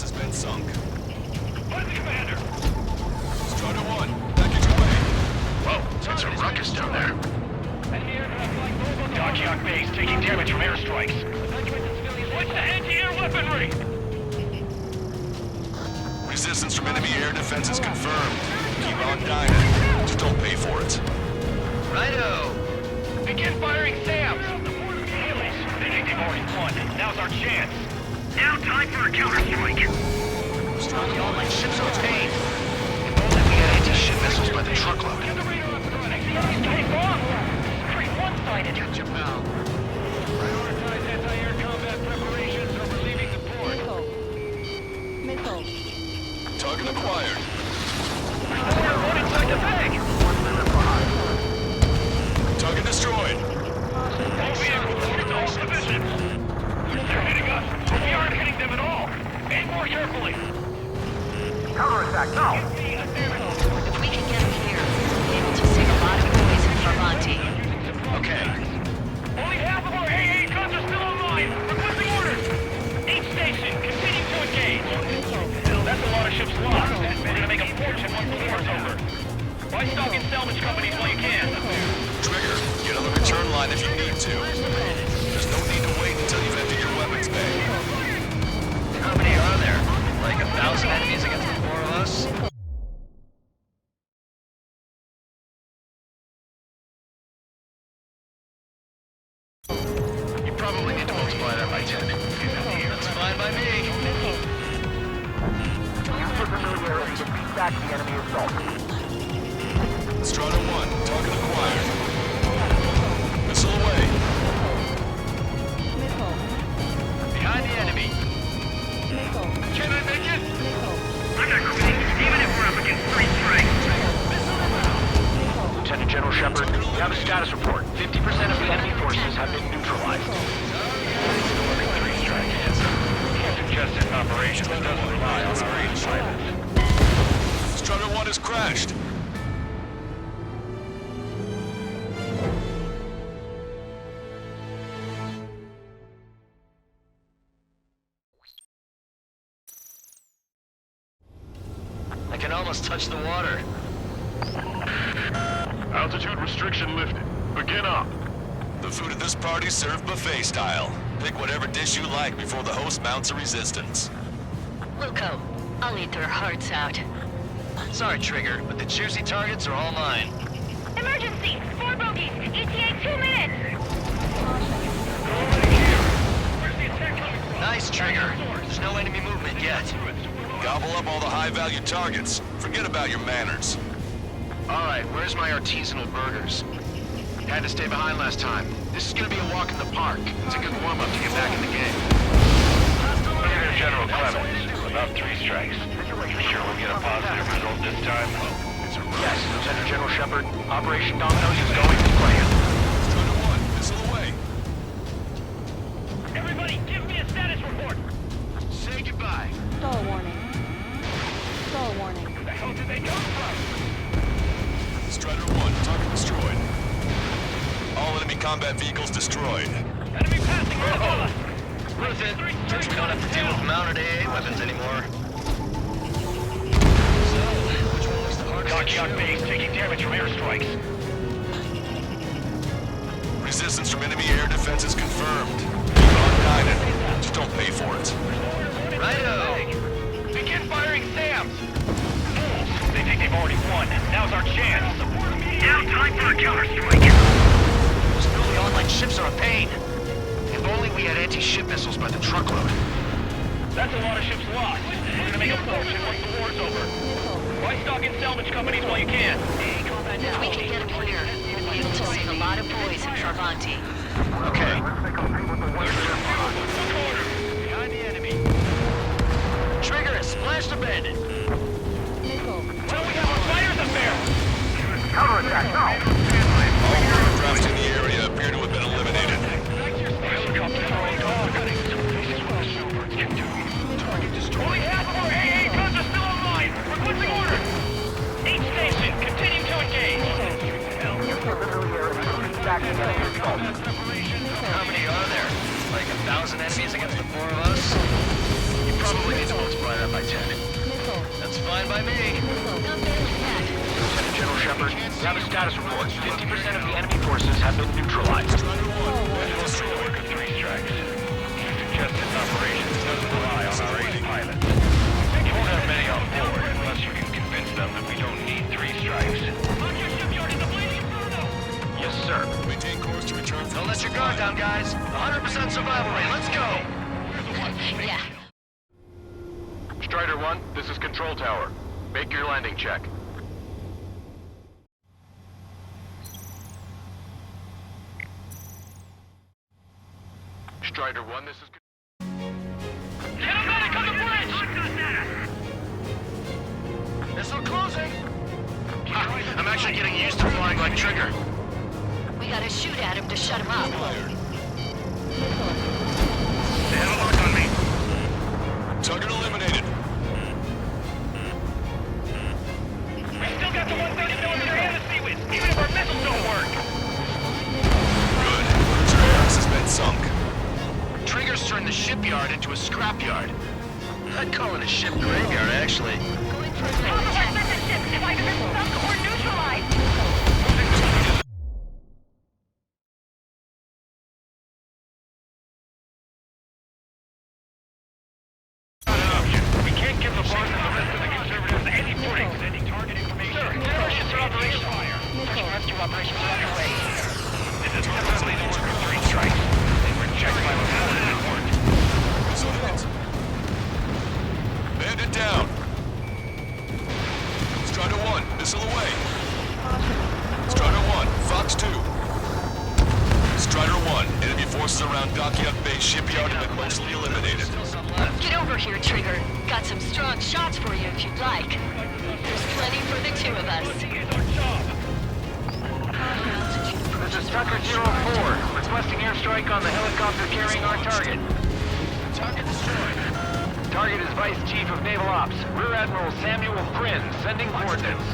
Dock base taking damage from airstrikes. Switch to anti-air weaponry! Resistance from enemy air defenses confirmed. Keep on dining. Just don't pay for it. Righto! Begin firing SAMs! They think they've already won. Now's our chance. Now time for a counterstrike. Strongly all my ships are paid. If only we had anti-ship missiles by the truckload. One-sided. Gotcha, pal. Prioritize anti-air combat preparations or we're leaving the port. Missile. Target acquired. One inside the bag. Target destroyed. All vehicles, all positions. They're hitting us. We aren't hitting them at all. Aim more carefully. Counterattack now. If we can get him here, we'll be able to save a lot of boys in Travanti. Okay. Only half of our AA guns are still online. Requesting orders. Each station, continue to engage. That's a lot of ships lost. We're gonna make a fortune once the war's over. Buy stock in salvage companies while you can. Trigger, get on the return line if you need to. There's no need to wait until you've emptied your weapons bay. How many are there? Like 1,000 enemies against the 4 of us? You probably need to multiply that by 10. That's fine by me. Use your familiarity to beat back the enemy assault. Strata 1, target acquired. Missile away. Behind the enemy. Can I make it? I'm not quitting, even if we're up against 3 strikes. Lieutenant General Shepard, we have a status report. 50% of the enemy forces have been neutralized. 3 strikes. Contested operations doesn't rely on our aid pilots. Strata 1 has crashed. I can almost touch the water. Altitude restriction lifted. Begin up. The food at this party served buffet style. Pick whatever dish you like before the host mounts a resistance. Luco, I'll eat their hearts out. Sorry, Trigger, but the juicy targets are all mine. Emergency! 4 bogies! ETA 2 minutes! Nice, Trigger. There's no enemy movement yet. Gobble up all the high-value targets. Forget about your manners. All right, where's my artisanal burgers? Had to stay behind last time. This is gonna be a walk in the park. It's a good warm-up to get back in the game. Major General Clemens, about 3 strikes. You sure we'll get a positive result this time? Yes, Lieutenant General Shepard. Operation Dominoes is going as planned. Strata 1, missile away. Everybody, give me a status report. Say goodbye. Stall warning. Stall warning. Where the hell did they come from? Strider 1, target destroyed. All enemy combat vehicles destroyed. Enemy passing Razola. Worth it, since we don't have to deal with mounted AA weapons anymore. So, which one was the hardest to Dock shoot? base taking damage from airstrikes. Resistance from enemy air defenses confirmed. Keep on dining. Just don't pay for it. Righto! Begin firing SAMs! Fools! They think they've already won. Now's our chance. Now time for a counterstrike. Those newly online ships are a pain. If only we had anti-ship missiles by the truckload. That's a lot of ships lost. We're gonna make a fortune once the war's over. Buy stock in salvage companies while you can. If we can get him here, we'll be able to save a lot of boys in Travanti. Okay. Behind the enemy. Trigger is splashed abandoned. Well, we have our fighters up there. Counterattack now. All aircraft in the area appear to have been eliminated. Only half of our AA guns are still online. Requesting orders. Each station, continue to engage. How many are there? Like 1,000 enemies against the 4 of us? You probably need to multiply that by 10. That's fine by me. Lieutenant General Shepard, we have a status report. 50% of the enemy forces have been neutralized. let your guard down, guys. 100% survival rate. Let's go. Yeah. Strider 1, this is Control Tower. Make your landing check. Strider 1, this is... Get a medic on the bridge! Missile closing! I'm actually getting used to flying like Trigger. We gotta shoot at him to shut him up. They have a lock on me. Target eliminated. We still got the 130mm amnesty with, even if our missiles don't work! Good. Trax has been sunk. Trigger's turned the shipyard into a scrapyard. I'd call it a ship graveyard, actually. Going for a All of our mission ships have either been sunk or neutralized. We can't give the boss and the rest of the conservatives any warning. Sending target information. Sir, our ships are operational. Rescue operations are underway. This is definitely the work of 3 strikes. They were checked by Lieutenant and weren't. Bandit down. Strider 1, missile away. Strider 1, Fox 2. Strider 1, enemy forces around Dockyard Base shipyard have been mostly eliminated. Get over here, Trigger. Got some strong shots for you if you'd like. There's plenty for the 2 of us. This is Tucker 04, requesting airstrike on the helicopter carrying our target. Target destroyed. Target is Vice Chief of Naval Ops, Rear Admiral Samuel Prins, sending coordinates.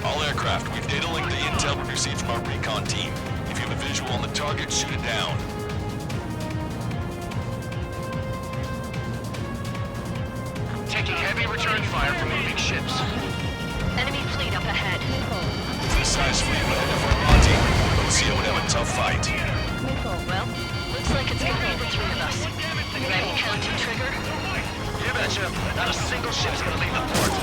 All aircraft, we've data linked the intel we received from our recon team. If you have a visual on the target, shoot it down. Taking heavy return fire from moving ships. Enemy fleet up ahead. This size fleet would head for Monty. OCO would have a tough fight. Well, looks like it's gonna be the 3 of us. You ready, County Trigger? You betcha. Not a single ship's gonna leave the port.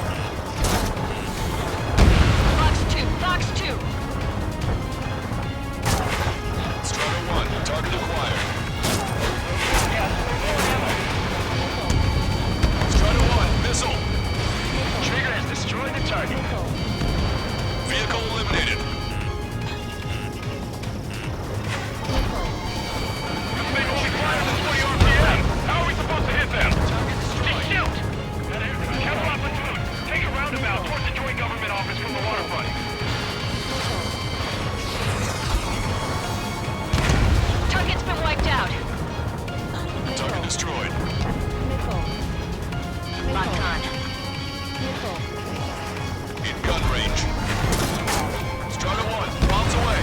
Fox 2, Fox 2. Strider 1, target acquired. Strider 1, missile. Trigger has destroyed the target. Vehicle eliminated. How are we supposed to hit them? Just shoot! Counter off platoon. Take a roundabout towards the Joint Government Office from the waterfront. Target's been wiped out. Target destroyed. Locked on. In gun range. Strider 1, bombs away.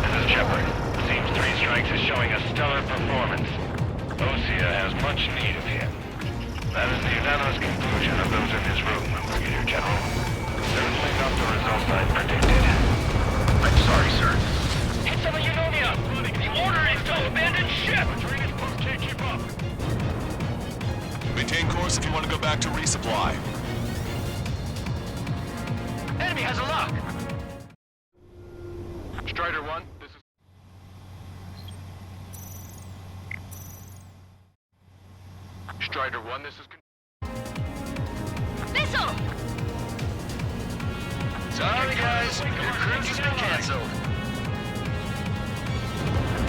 This is Shepard. Seems 3 strikes is showing a stellar performance. Osea has much need of him. That is the unanimous conclusion of those in this room, Brigadier General. Certainly not the result I predicted. I'm sorry, sir. Hit some of Eunomia! The order is to abandon ship! Trainers post can't keep up. Maintain course if you want to go back to resupply. Enemy has a lock. Strider 1, this is... Strider 1, this is... Missile! Sorry, guys. Your cruise has been canceled.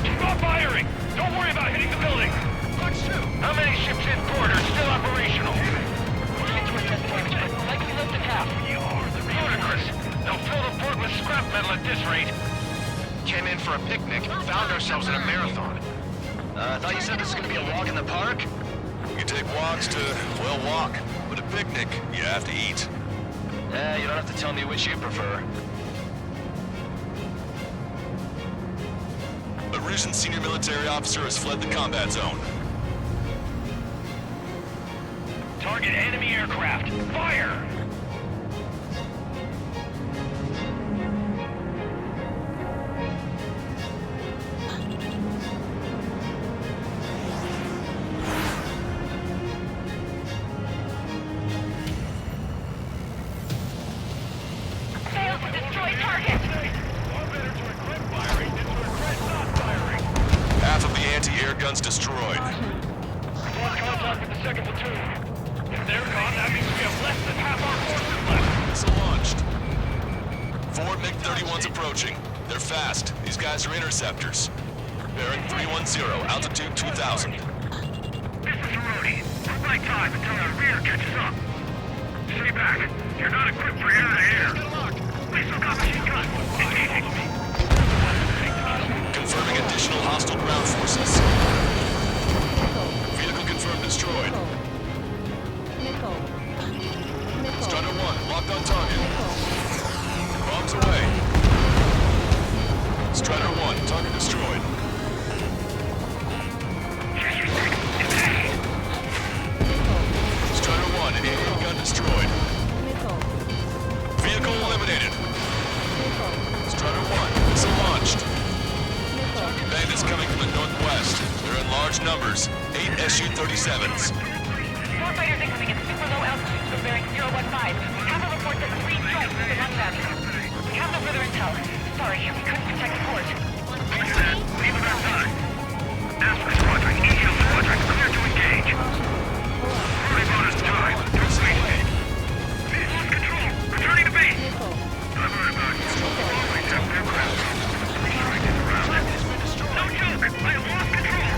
Keep on firing! Don't worry about hitting the building! Punch 2! How many ships in port are still operational? Can't do assess damage, but likely less than half. Ludicrous! They'll fill the port with scrap metal at this rate. Came in for a picnic, found ourselves in a marathon. I thought you said this was gonna be a walk in the park? You take walks to, well, walk. But a picnic, you have to eat. You don't have to tell me which you prefer. A recent senior military officer has fled the combat zone. Target enemy aircraft! Fire! Failed to destroy target. All better to equip guns destroyed. We've lost contact with the 2nd platoon. If they're gone, that means we have less than half our forces left. Missile launched. 4 MiG-31s approaching. They're fast. These guys are interceptors. Bearing 310, altitude 2000. This is Rhodey. We'll buy time until our rear catches up. Stay back. You're not equipped for air-to-air. Lethal machine gun. Engaging. Confirming additional hostile ground forces. Vehicle confirmed destroyed. Strider 1, locked on target. Bombs away. Strider 1, target destroyed. Strider 1, alien gun destroyed. Vehicle eliminated. Strider 1, missile launched. Bandits coming from the northwest. They're in large numbers. 8 Su-37s. More fighters incoming at super low altitudes from bearing 015. Have a report that 3 strikes have been unmapped. We have no further intel. Sorry, we couldn't protect the port. Leave it outside. Alpha Squadron, EO Squadron, clear to engage. Early bonus time. Don't waste it. Lost control. Returning to base. I've heard about you. Always have aircraft. Strike is around it. No joke. I have lost control.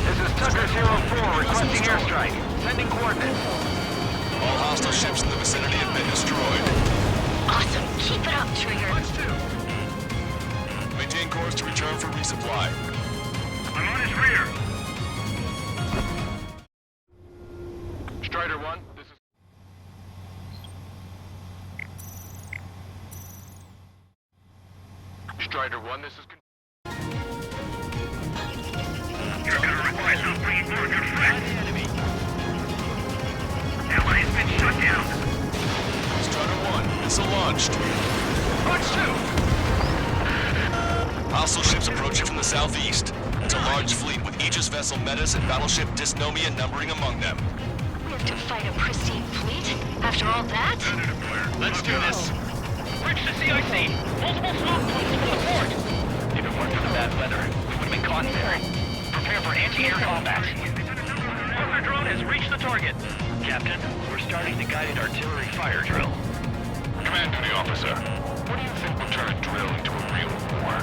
This is Tucker 04 requesting airstrike. Sending coordinates. All hostile ships in the vicinity have been destroyed. Awesome. Keep it up, Trigger. Maintain course to return for resupply. I'm on his rear. Strider 1, this is... Strider 1, this is... You're gonna require some bringing more good friends. Ally has been shut down. Strider 1, missile launched. Launch 2. Hostile ships approaching from the southeast. It's a large fleet with Aegis vessel Metis and battleship Dysnomia numbering among them. We have to fight a pristine fleet? After all that? Let's do this. Reach the CIC. Multiple smoke plumes from the port. If it weren't for the bad weather, we would have been caught there. Prepare for anti-air combat. Arthur drone has reached the target. Captain, we're starting the guided artillery fire drill. Command to the officer. What do you think will turn a drill into a real war?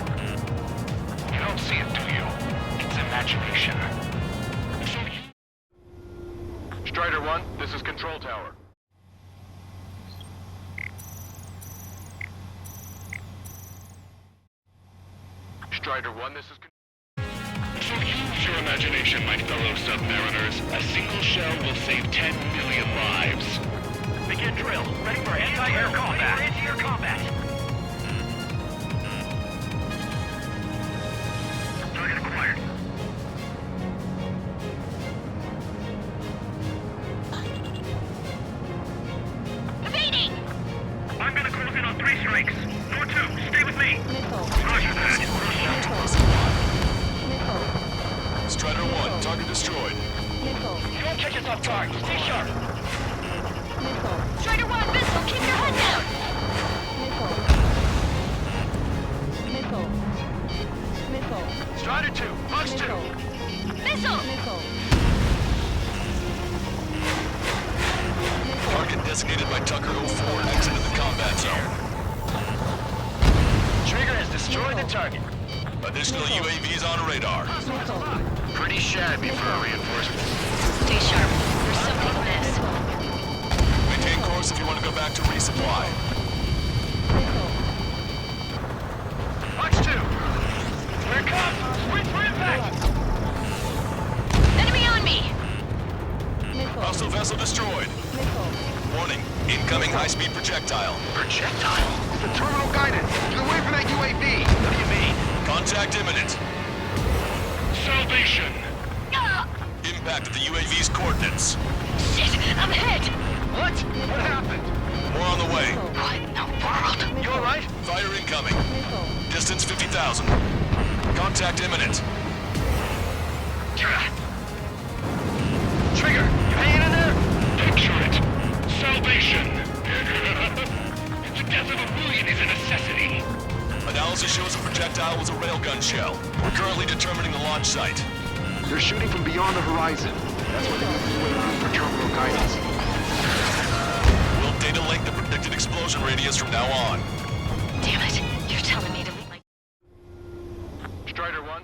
You don't see it, do you? It's imagination. Strider 1, this is Control Tower. Strider 1, this is... So use your imagination, my fellow submariners. A single shell will save 10 million lives. Begin drill. Ready for anti-air combat. Anti-air combat. Target acquired. Evading! I'm gonna close in on 3 strikes. Door 2, stay with me. Roger that. Strider 1, target destroyed. Don't catch us off guard. Stay sharp. Strider 1, missile, keep your head down! Strider 2, March 2. Missile! Target designated by Tucker 04 exited the combat zone. Trigger has destroyed the target. Additional UAVs on radar. Pretty shabby for a reinforcement. Stay sharp. There's something amiss. Maintain course if you want to go back to resupply. March 2. Here it comes. Sprint for impact. Enemy on me! Hostile vessel destroyed. Warning, incoming high-speed projectile. Projectile? It's a terminal guidance. Get away from that UAV. What do you mean? Contact imminent. Salvation. Impact at the UAV's coordinates. Shit, I'm hit! What? What happened? More on the way. What in the world? You alright? Fire incoming. Distance 50,000. Contact imminent. Trigger, you hanging in there? Picture it. Salvation. The death of a million is a necessity. An Analysis shows a projectile was a railgun shell. We're currently determining the launch site. They're shooting from beyond the horizon. That's why they use this way for terminal guidance. We'll data link the predicted explosion radius from now on. Damn it. You're telling me to leave my... Strider 1.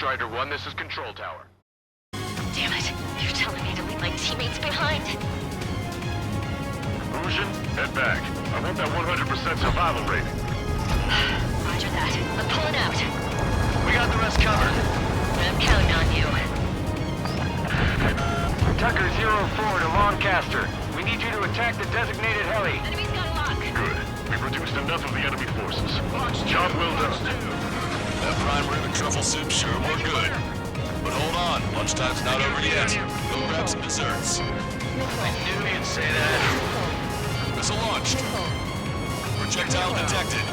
Strider 1, this is Control Tower. Damn it. You're telling me to leave my teammates behind? Lucian, head back. I want that 100% survival rating. Roger that. I'm pulling out. We got the rest covered. I'm counting on you. Tucker 04 to Lancaster. We need you to attack the designated heli. Enemy's got a lock. Good. We've reduced enough of the enemy forces. Job well done. That prime rib and truffle soup, sure, we're good. But hold on, lunchtime's not over yet. Go grab some desserts. I knew you'd say that. Missile launched. Projectile detected.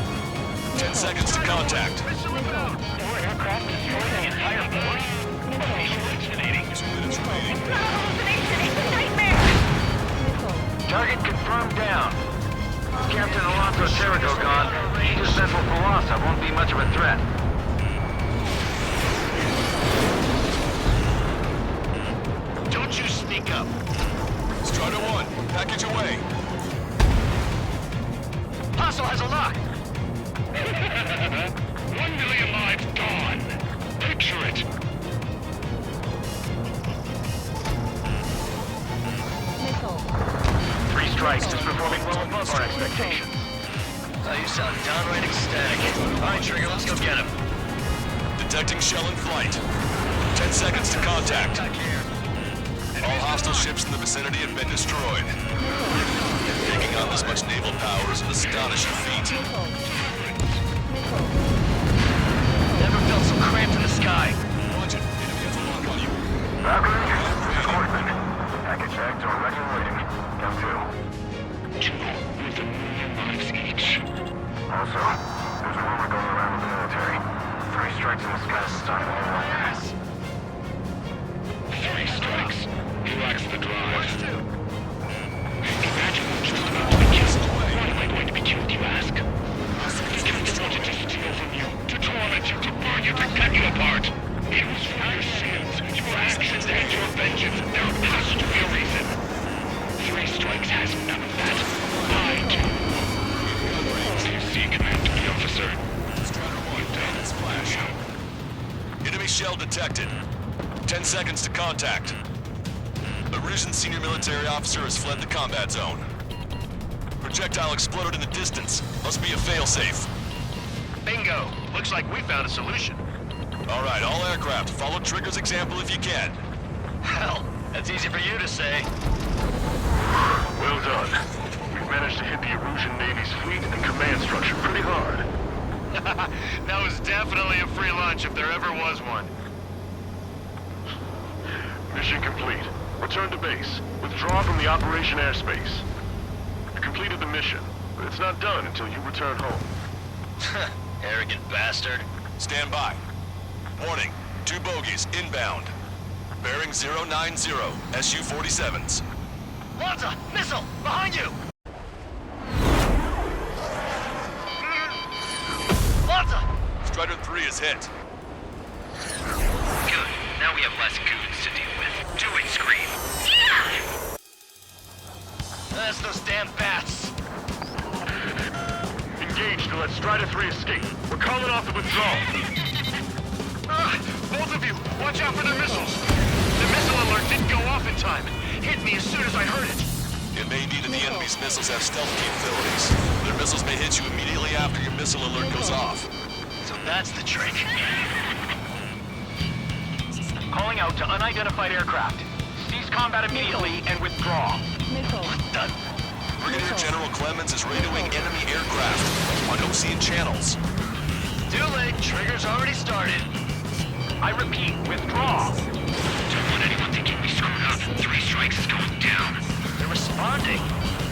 10 seconds to contact. Four aircraft destroyed the entire force. Formation hallucinating. 2 minutes remaining. It's not a hallucination, it's a nightmare! Target confirmed down. Captain Alonso Terrico gone. Aegis Central Palasa won't be much of a threat. Don't you sneak up. Strider 1, package away. Hostile has a lock! 1 million lives gone. Picture it. Three strikes is performing well above our expectations. You sound downright ecstatic. All right, Trigger, let's go get him. Detecting shell in flight. 10 seconds to contact. All hostile ships in the vicinity have been destroyed. Taking on this much naval power is an astonishing feat. Never felt so cramped in the sky. Watch it. Enemy has a lock on you. Valkyrie, support seconds to contact. A Risen senior military officer has fled the combat zone. Projectile exploded in the distance. Must be a failsafe. Bingo! Looks like we found a solution. All right, all aircraft, follow Trigger's example if you can. Hell, that's easy for you to say. Well done. We've managed to hit the Erusian Navy's fleet and command structure pretty hard. That was definitely a free lunch if there ever was one. Mission complete. Return to base. Withdraw from the operation airspace. You completed the mission, but it's not done until you return home. Arrogant bastard. Stand by. Warning, 2 bogies inbound. Bearing 090, Su-47s. Lanza! Missile! Behind you! Lanza! Strider 3 is hit. Good. Now we have less goons to deal with. Do it, Scream. That's those damn bats. Engage to let Strider 3 escape. We're calling off the withdrawal. Both of you, watch out for their missiles. The missile alert didn't go off in time. Hit me as soon as I heard it. It may be that the enemy's missiles have stealth capabilities. Their missiles may hit you immediately after your missile alert goes off. So that's the trick. Calling out to unidentified aircraft. Cease combat immediately and withdraw. Done. Brigadier General Clemens is radioing enemy aircraft on Ocean channels. Too late. Trigger's already started. I repeat, withdraw. Don't want anyone thinking we screwed up. 3 strikes is going down. They're responding.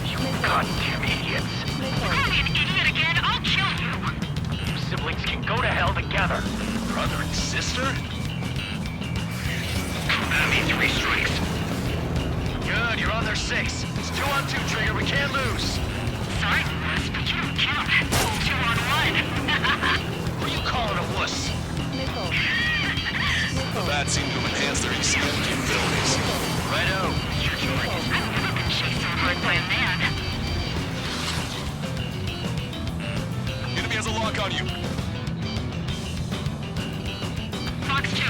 You goddamn idiots. Call me an idiot again, I'll kill you. You siblings can go to hell together. Brother and sister? Come at me, 3 strikes. Good, you're on their 6. It's 2 on 2, Trigger. We can't lose. Sorry, Wuss, but you don't count. 2 on 1. Who are you calling a wuss? The bats seem to have enhanced their ECM capabilities. Righto. I've never been chased so hard by a man. Enemy has a lock on you. Fox 2.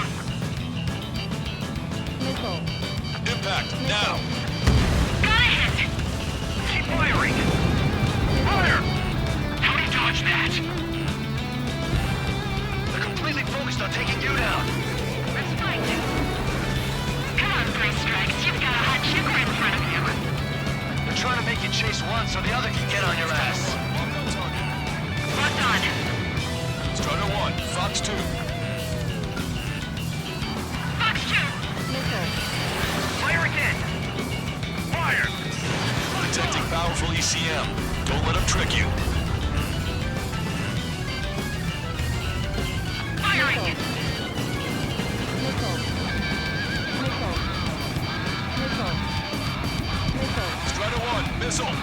Impact, now. Got a hit. Keep firing. Fire! How do you dodge that? They're completely focused on taking you down. Let's fight. Come on, 3 strikes. You've got a hot chip right in front of you. They're trying to make you chase one so the other can get on your ass. Locked on. Strider 1, Fox 2. Fox 2. Fire again. Fire! Detecting powerful ECM. Don't let them trick you. Firing. Strider 1, missile.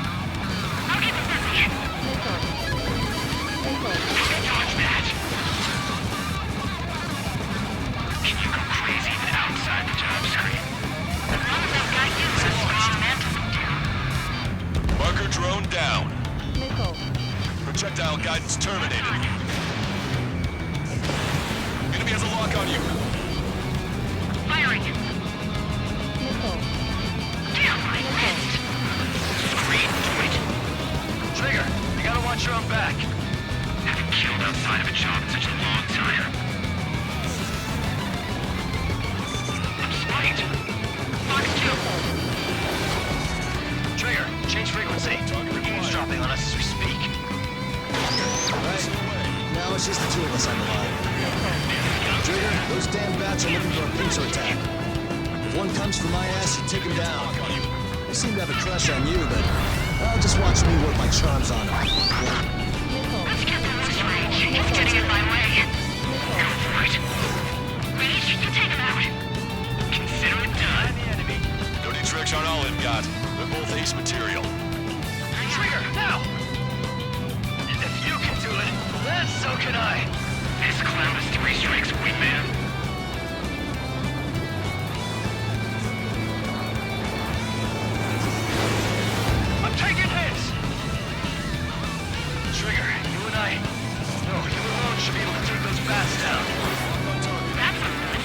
I'll get the message. Dodge that. Can you go crazy even outside the job screen? As long as I've got you, it's a strong mental. Marker drone down. Projectile guidance terminated. Enemy has a lock on you. Firing. Damn, I missed. Screen, do it. Trigger, you gotta watch your own back. Haven't killed outside of a job in such a long time. I'm spiked. Fox 2. Trigger, change frequency. Eavesdropping on us as we speak. Right. Now it's just the 2 of us on the line. Trigger, those damn bats are looking for a pincer attack. If one comes for my ass, you take him down. They seem to have a crush on you, but just watch me work my charms on them. Let's get the loose range. He's getting in my way. Go for it. Rage, you take him out. Consider it done. Dirty tricks aren't all they've got. They're both ace material. Trigger, now! If you can do it, then so can I. This clown is 3 strikes away, man. I'm taking hits! Trigger, you and I... No, you alone should be able to take those bats down. That's a miss.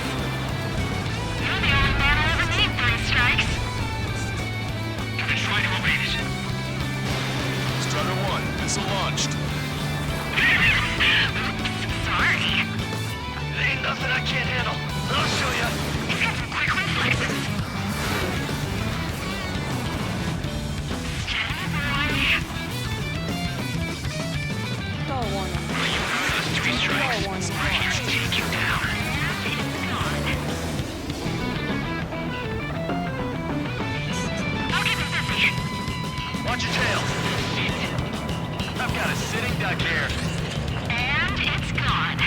Watch your tail. I've got a sitting duck here. And it's gone.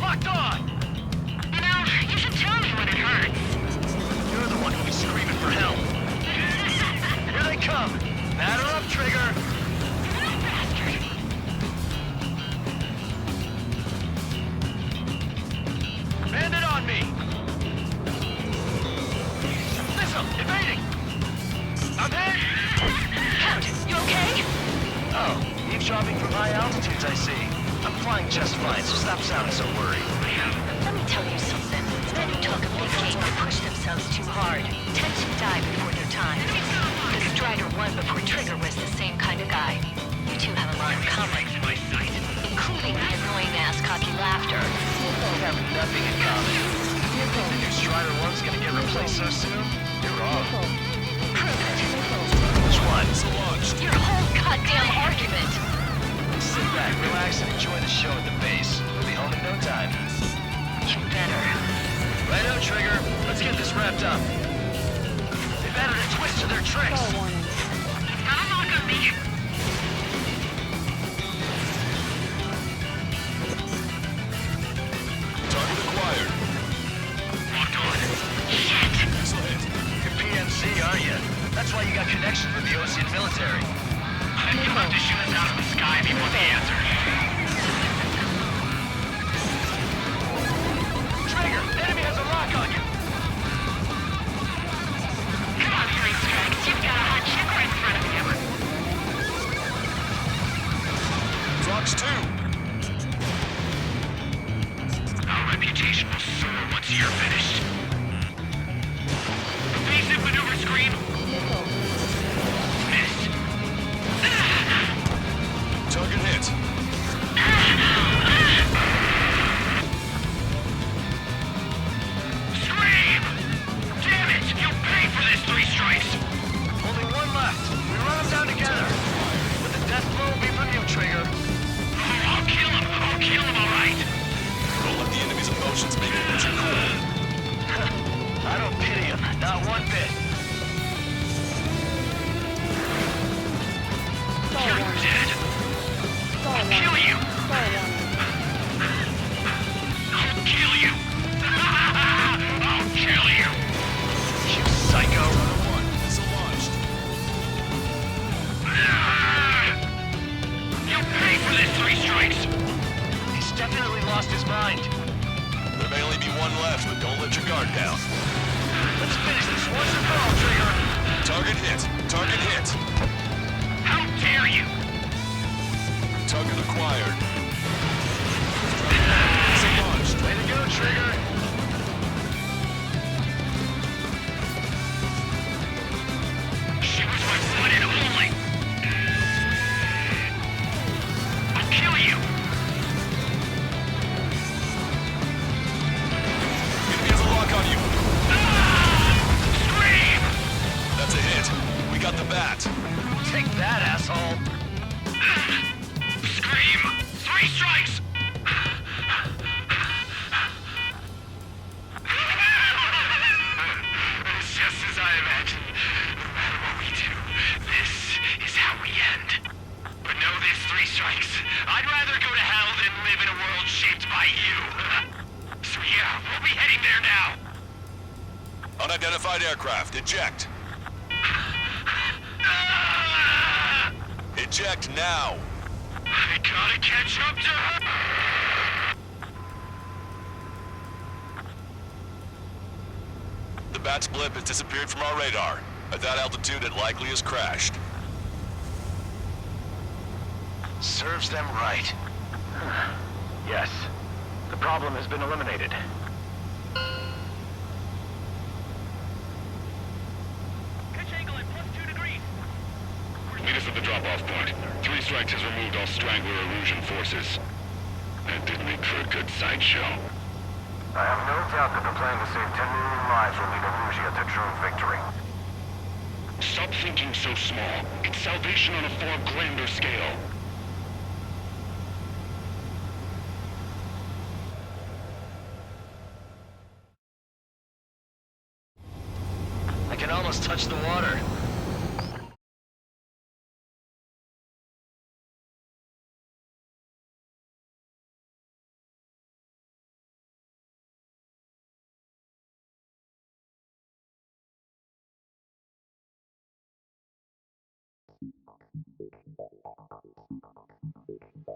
Locked on! You know, you should tell me when it hurts. You're the one who'll be screaming for help. Here they come. Batter up, Trigger. Bandit on me! Missile! Evading! I'm hit! Captain, you okay? Oh, eavesdropping from high altitudes, I see. I'm flying just fine, so stop sounding so worried. Let me tell you something. Men who talk a big game and push themselves too hard tend to die before their time. The Strider won before Trigger was the same kind of guy. You two have a lot in common, including the annoying-ass cocky laughter. We have nothing in common. You think the new Strider 1's gonna get replaced so soon? You're wrong. Prove it. Which one? Your whole goddamn argument. Sit back, relax, and enjoy the show at the base. We'll be home in no time. You better. Righto, Trigger. Let's get this wrapped up. They've added a twist to their tricks. Not a lock on me. Target acquired. Locked on. Shit. Missile hit. You're PMC, aren't you? That's why you got connections with the Osean military. You'll have to shoot us out of the sky if you want the answer. Trigger, enemy has a lock on you. Come on, Three Strikes. You've got a hot chick right in front of you. Fox 2. Our reputation will soar once you're finished. Evasive maneuver screen. Missed. Target hit. Scream! Damn it! You'll pay for this, Three Strikes! Only one left. We run them down together. But the death blow will be from you, Trigger. Oh, I'll kill him! I'll kill him, all right! Don't let the enemy's emotions make you lose your cool. I don't pity him, not one bit. You're dead! I'll kill you! I'll kill you! I'll kill you! You psycho. Missile launched. You'll pay for this, Three Strikes! He's definitely lost his mind. There may only be one left, but don't let your guard down. Let's finish this once and for all, Trigger. Target hit. Target hit. How dare you! Target acquired. Missile launched. Way to go, Trigger. She was my one and only! I'll kill you! Enemy has a lock on you. Scream! That's a hit. We got the bat. Take that, asshole. Scream! Three Strikes! It's just as I imagined. No matter what we do, this is how we end. But know this, Three Strikes. I'd rather go to hell than live in a world shaped by you. So yeah, we'll be heading there now. Unidentified aircraft. Eject. Eject now. I gotta catch up to her! The bat's blip has disappeared from our radar. At that altitude, it likely has crashed. Serves them right. Yes. The problem has been eliminated. Pitch angle at +2 degrees. Meet us at the drop-off point. Three Strikes has removed all Strangler Erusian forces. That did make for a good sideshow. I have no doubt that the plan to save 10 million lives will lead Erusia to true victory. Stop thinking so small. It's salvation on a far grander scale. almost touched the water.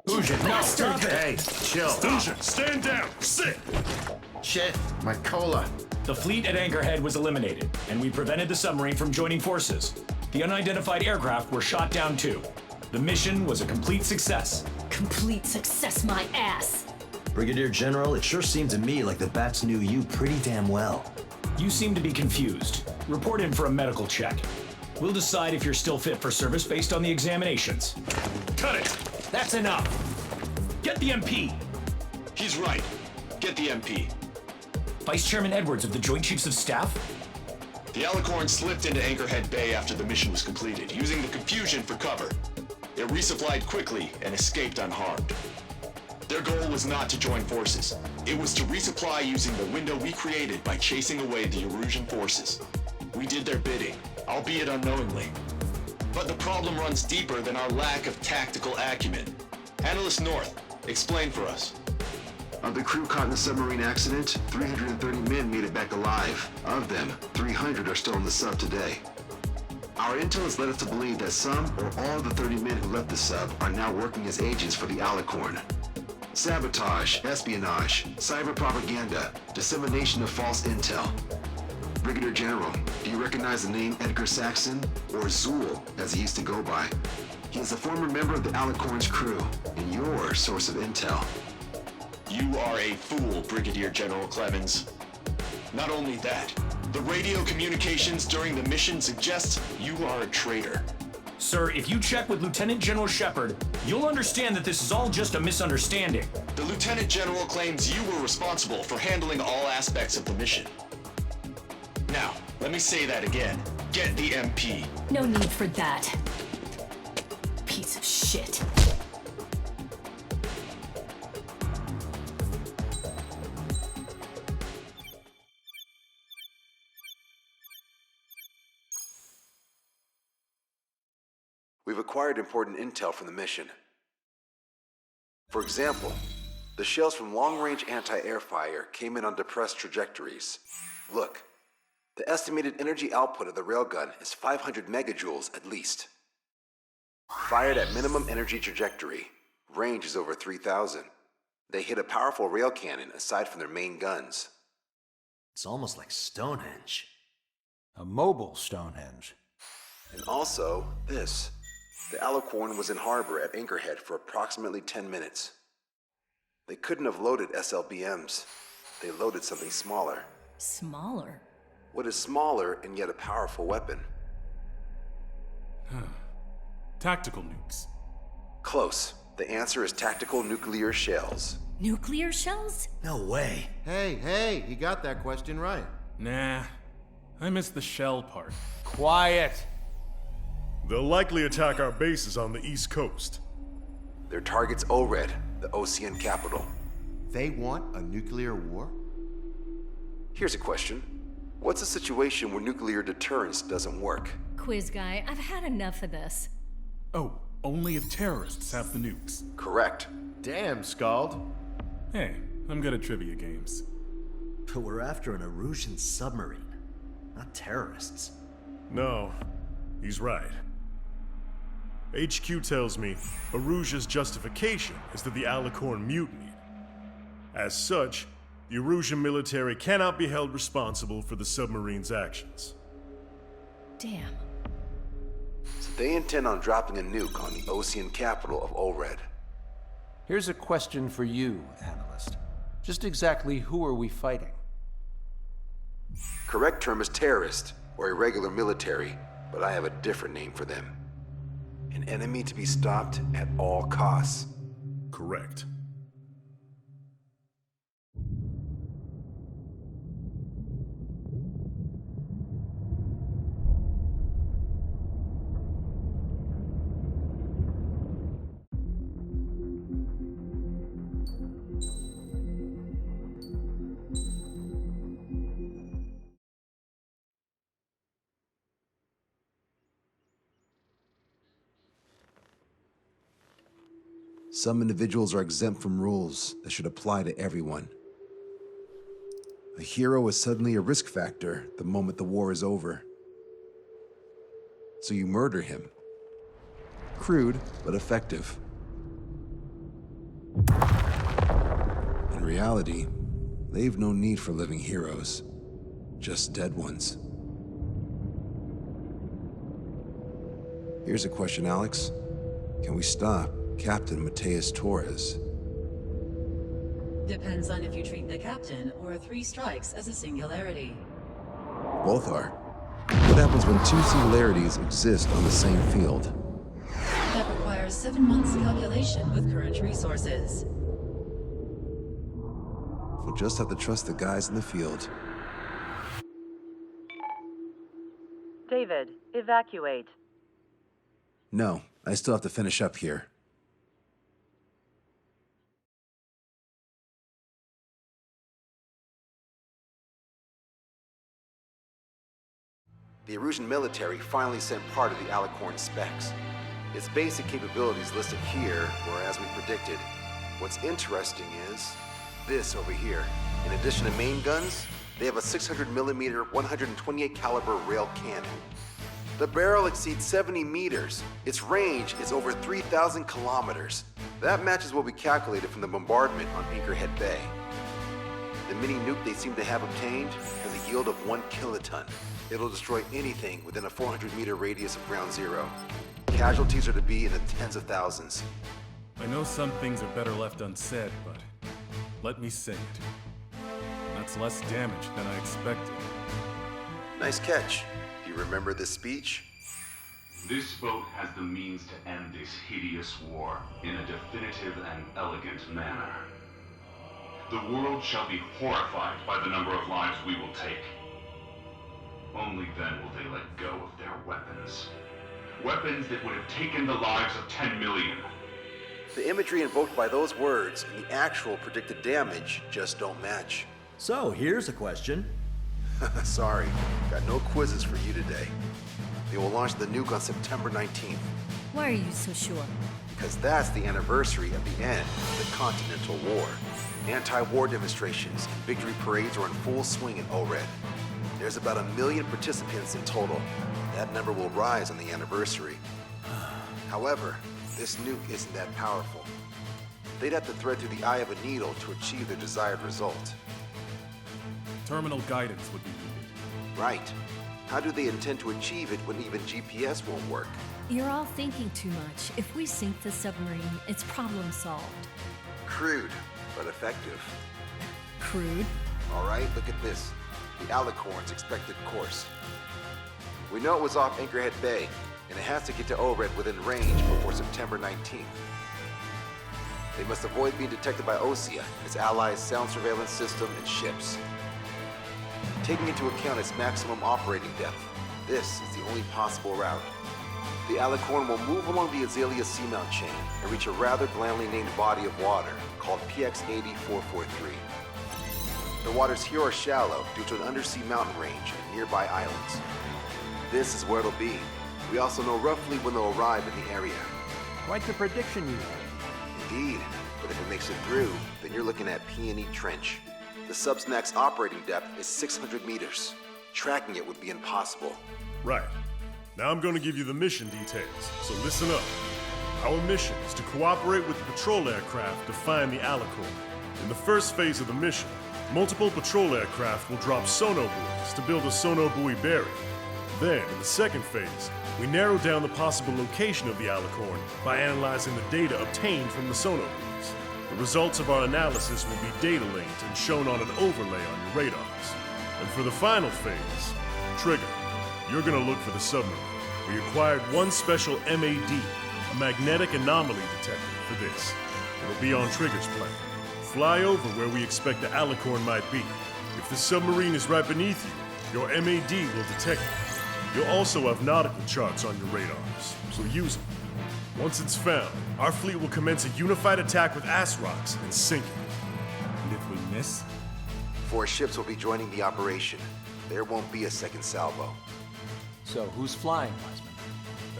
Fusion, no, stop it! Hey, chill. Fusion, stand down! Sit! Shit, my cola. The fleet at Anchorhead was eliminated, and we prevented the submarine from joining forces. The unidentified aircraft were shot down too. The mission was a complete success. Complete success, my ass! Brigadier General, it sure seemed to me like the bats knew you pretty damn well. You seem to be confused. Report in for a medical check. We'll decide if you're still fit for service based on the examinations. Cut it! That's enough! Get the MP! He's right. Get the MP. Vice Chairman Edwards of the Joint Chiefs of Staff? The Alicorn slipped into Anchorhead Bay after the mission was completed, using the confusion for cover. It resupplied quickly and escaped unharmed. Their goal was not to join forces. It was to resupply using the window we created by chasing away the Erusian forces. We did their bidding, albeit unknowingly. But the problem runs deeper than our lack of tactical acumen. Analyst North, explain for us. Of the crew caught in the submarine accident, 330 men made it back alive. Of them, 300 are still in the sub today. Our intel has led us to believe that some or all of the 30 men who left the sub are now working as agents for the Alicorn. Sabotage, espionage, cyber propaganda, dissemination of false intel. Brigadier General, do you recognize the name Edgar Saxon, or Zool, as he used to go by? He is a former member of the Alicorn's crew, and your source of intel. You are a fool, Brigadier General Clemens. Not only that, the radio communications during the mission suggest you are a traitor. Sir, if you check with Lieutenant General Shepard, you'll understand that this is all just a misunderstanding. The Lieutenant General claims you were responsible for handling all aspects of the mission. Now, let me say that again. Get the MP. No need for that. Piece of shit. We've acquired important intel from the mission. For example, the shells from long-range anti-air fire came in on depressed trajectories. Look, the estimated energy output of the railgun is 500 megajoules at least. Fired at minimum energy trajectory, range is over 3,000. They hit a powerful rail cannon aside from their main guns. It's almost like Stonehenge. A mobile Stonehenge. And also, this. The Alicorn was in harbor at Anchorhead for approximately 10 minutes. They couldn't have loaded SLBMs. They loaded something smaller. Smaller? What is smaller and yet a powerful weapon? Tactical nukes. Close. The answer is tactical nuclear shells. Nuclear shells? No way. Hey, he got that question right. Nah, I missed the shell part. Quiet. They'll likely attack our bases on the East Coast. Their target's ORED, the Ocean capital. They want a nuclear war? Here's a question. What's a situation where nuclear deterrence doesn't work? Quiz guy, I've had enough of this. Oh, only if terrorists have the nukes. Correct. Damn, Scald. Hey, I'm good at trivia games. But we're after an Erusian submarine, not terrorists. No, he's right. HQ tells me Erusia's justification is that the Alicorn mutinied. As such, the Erusian military cannot be held responsible for the submarine's actions. Damn. So they intend on dropping a nuke on the Ocean capital of ORED. Here's a question for you, analyst. Just exactly who are we fighting? Correct term is terrorist, or irregular military, but I have a different name for them. An enemy to be stopped at all costs. Correct. Some individuals are exempt from rules that should apply to everyone. A hero is suddenly a risk factor the moment the war is over. So you murder him. Crude, but effective. In reality, they've no need for living heroes, just dead ones. Here's a question, Alex. Can we stop Captain Mateus Torres? Depends on if you treat the captain or 3 strikes as a singularity. Both are. What happens when 2 singularities exist on the same field? That requires 7 months calculation with current resources. We'll just have to trust the guys in the field. David, evacuate. No, I still have to finish up here. The Erusian military finally sent part of the Alicorn specs. Its basic capabilities listed here were as we predicted. What's interesting is this over here. In addition to main guns, they have a 600mm 128 caliber rail cannon. The barrel exceeds 70 meters. Its range is over 3,000 kilometers. That matches what we calculated from the bombardment on Anchorhead Bay. The mini nuke they seem to have obtained has a yield of 1 kiloton. It'll destroy anything within a 400-meter radius of ground zero. Casualties are to be in the tens of thousands. I know some things are better left unsaid, but let me say it. That's less damage than I expected. Nice catch. Do you remember this speech? This vote has the means to end this hideous war in a definitive and elegant manner. The world shall be horrified by the number of lives we will take. Only then will they let go of their weapons. Weapons that would have taken the lives of 10 million. The imagery invoked by those words and the actual predicted damage just don't match. So, here's a question. Sorry, got no quizzes for you today. They will launch the nuke on September 19th. Why are you so sure? Because that's the anniversary of the end of the Continental War. Anti-war demonstrations and victory parades are in full swing in ORED. There's about 1 million participants in total. That number will rise on the anniversary. However, this nuke isn't that powerful. They'd have to thread through the eye of a needle to achieve their desired result. Terminal guidance would be needed. Right. How do they intend to achieve it when even GPS won't work? You're all thinking too much. If we sink the submarine, it's problem solved. Crude, but effective. Crude? All right, look at this. The Alicorn's expected course. We know it was off Anchorhead Bay, and it has to get to ORED within range before September 19th. They must avoid being detected by Osea, its allies' sound surveillance system, and ships. Taking into account its maximum operating depth, this is the only possible route. The Alicorn will move along the Azalea Seamount chain and reach a rather blandly named body of water called PX-8443. The waters here are shallow due to an undersea mountain range and nearby islands. This is where it'll be. We also know roughly when they'll arrive in the area. Quite the prediction you have. Indeed, but if it makes it through, then you're looking at Peony Trench. The Subsnac's operating depth is 600 meters. Tracking it would be impossible. Right. Now I'm going to give you the mission details, so listen up. Our mission is to cooperate with the patrol aircraft to find the Alicorn. In the first phase of the mission, multiple patrol aircraft will drop sonobuoys to build a sonobuoy barrier. Then, in the second phase, we narrow down the possible location of the Alicorn by analyzing the data obtained from the sonobuoys. The results of our analysis will be data linked and shown on an overlay on your radars. And for the final phase, Trigger, you're gonna look for the submarine. We acquired one special MAD, a magnetic anomaly detector, for this. It'll be on Trigger's plane. Fly over where we expect the Alicorn might be. If the submarine is right beneath you, your MAD will detect it. You'll also have nautical charts on your radars, so use them. Once it's found, our fleet will commence a unified attack with ASROCs and sink it. And if we miss? 4 ships will be joining the operation. There won't be a second salvo. So, who's flying, Wiseman?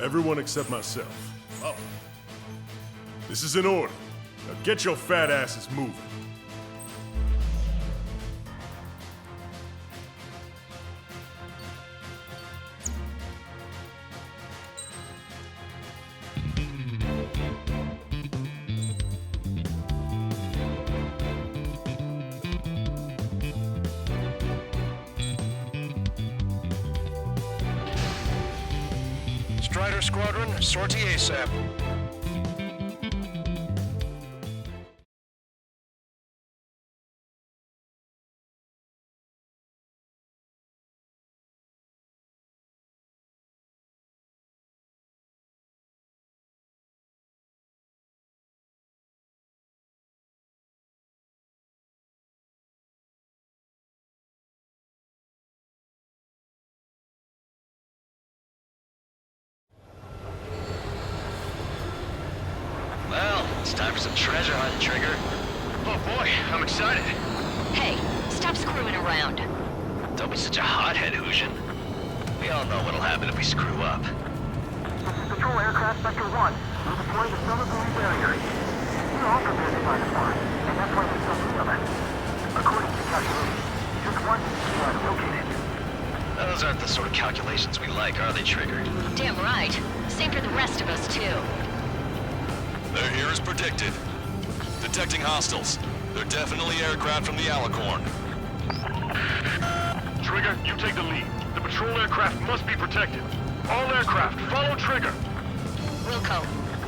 Everyone except myself. Oh. This is in order. Now get your fat asses moving. Strider Squadron, sortie ASAP. Well, it's time for some treasure hunt, Trigger. Oh boy, I'm excited. Hey, stop screwing around. Don't be such a hothead, Hushin. We all know what'll happen if we screw up. Patrol aircraft Sector 1. We're deploying the summer boom barrier. We're all prepared to find a farm, and that's why we're so free of it. According to calculations, just once we are located. Those aren't the sort of calculations we like, are they, Trigger? Damn right. Same for the rest of us, too. They're here as predicted. Detecting hostiles. They're definitely aircraft from the Alicorn. Trigger, you take the lead. The patrol aircraft must be protected. All aircraft, follow Trigger. Wilco.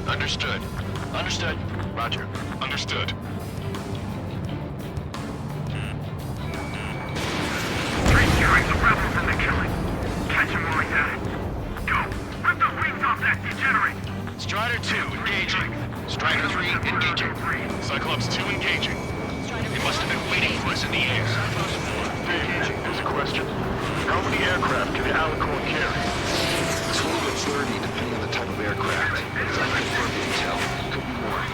Understood. Understood. Roger. Understood. Three strikes of rebels in the killing. Catch him while he's at it. Go! Rip the wings off that degenerate! Strider 2, engaging. Strider 3, engaging. Cyclops 2, engaging. They must have been waiting for us in the air. Dave, here's a question. How many aircraft can the Alicorn carry? A total of 30, depending on the type of aircraft. As I confirmed intel, could be more.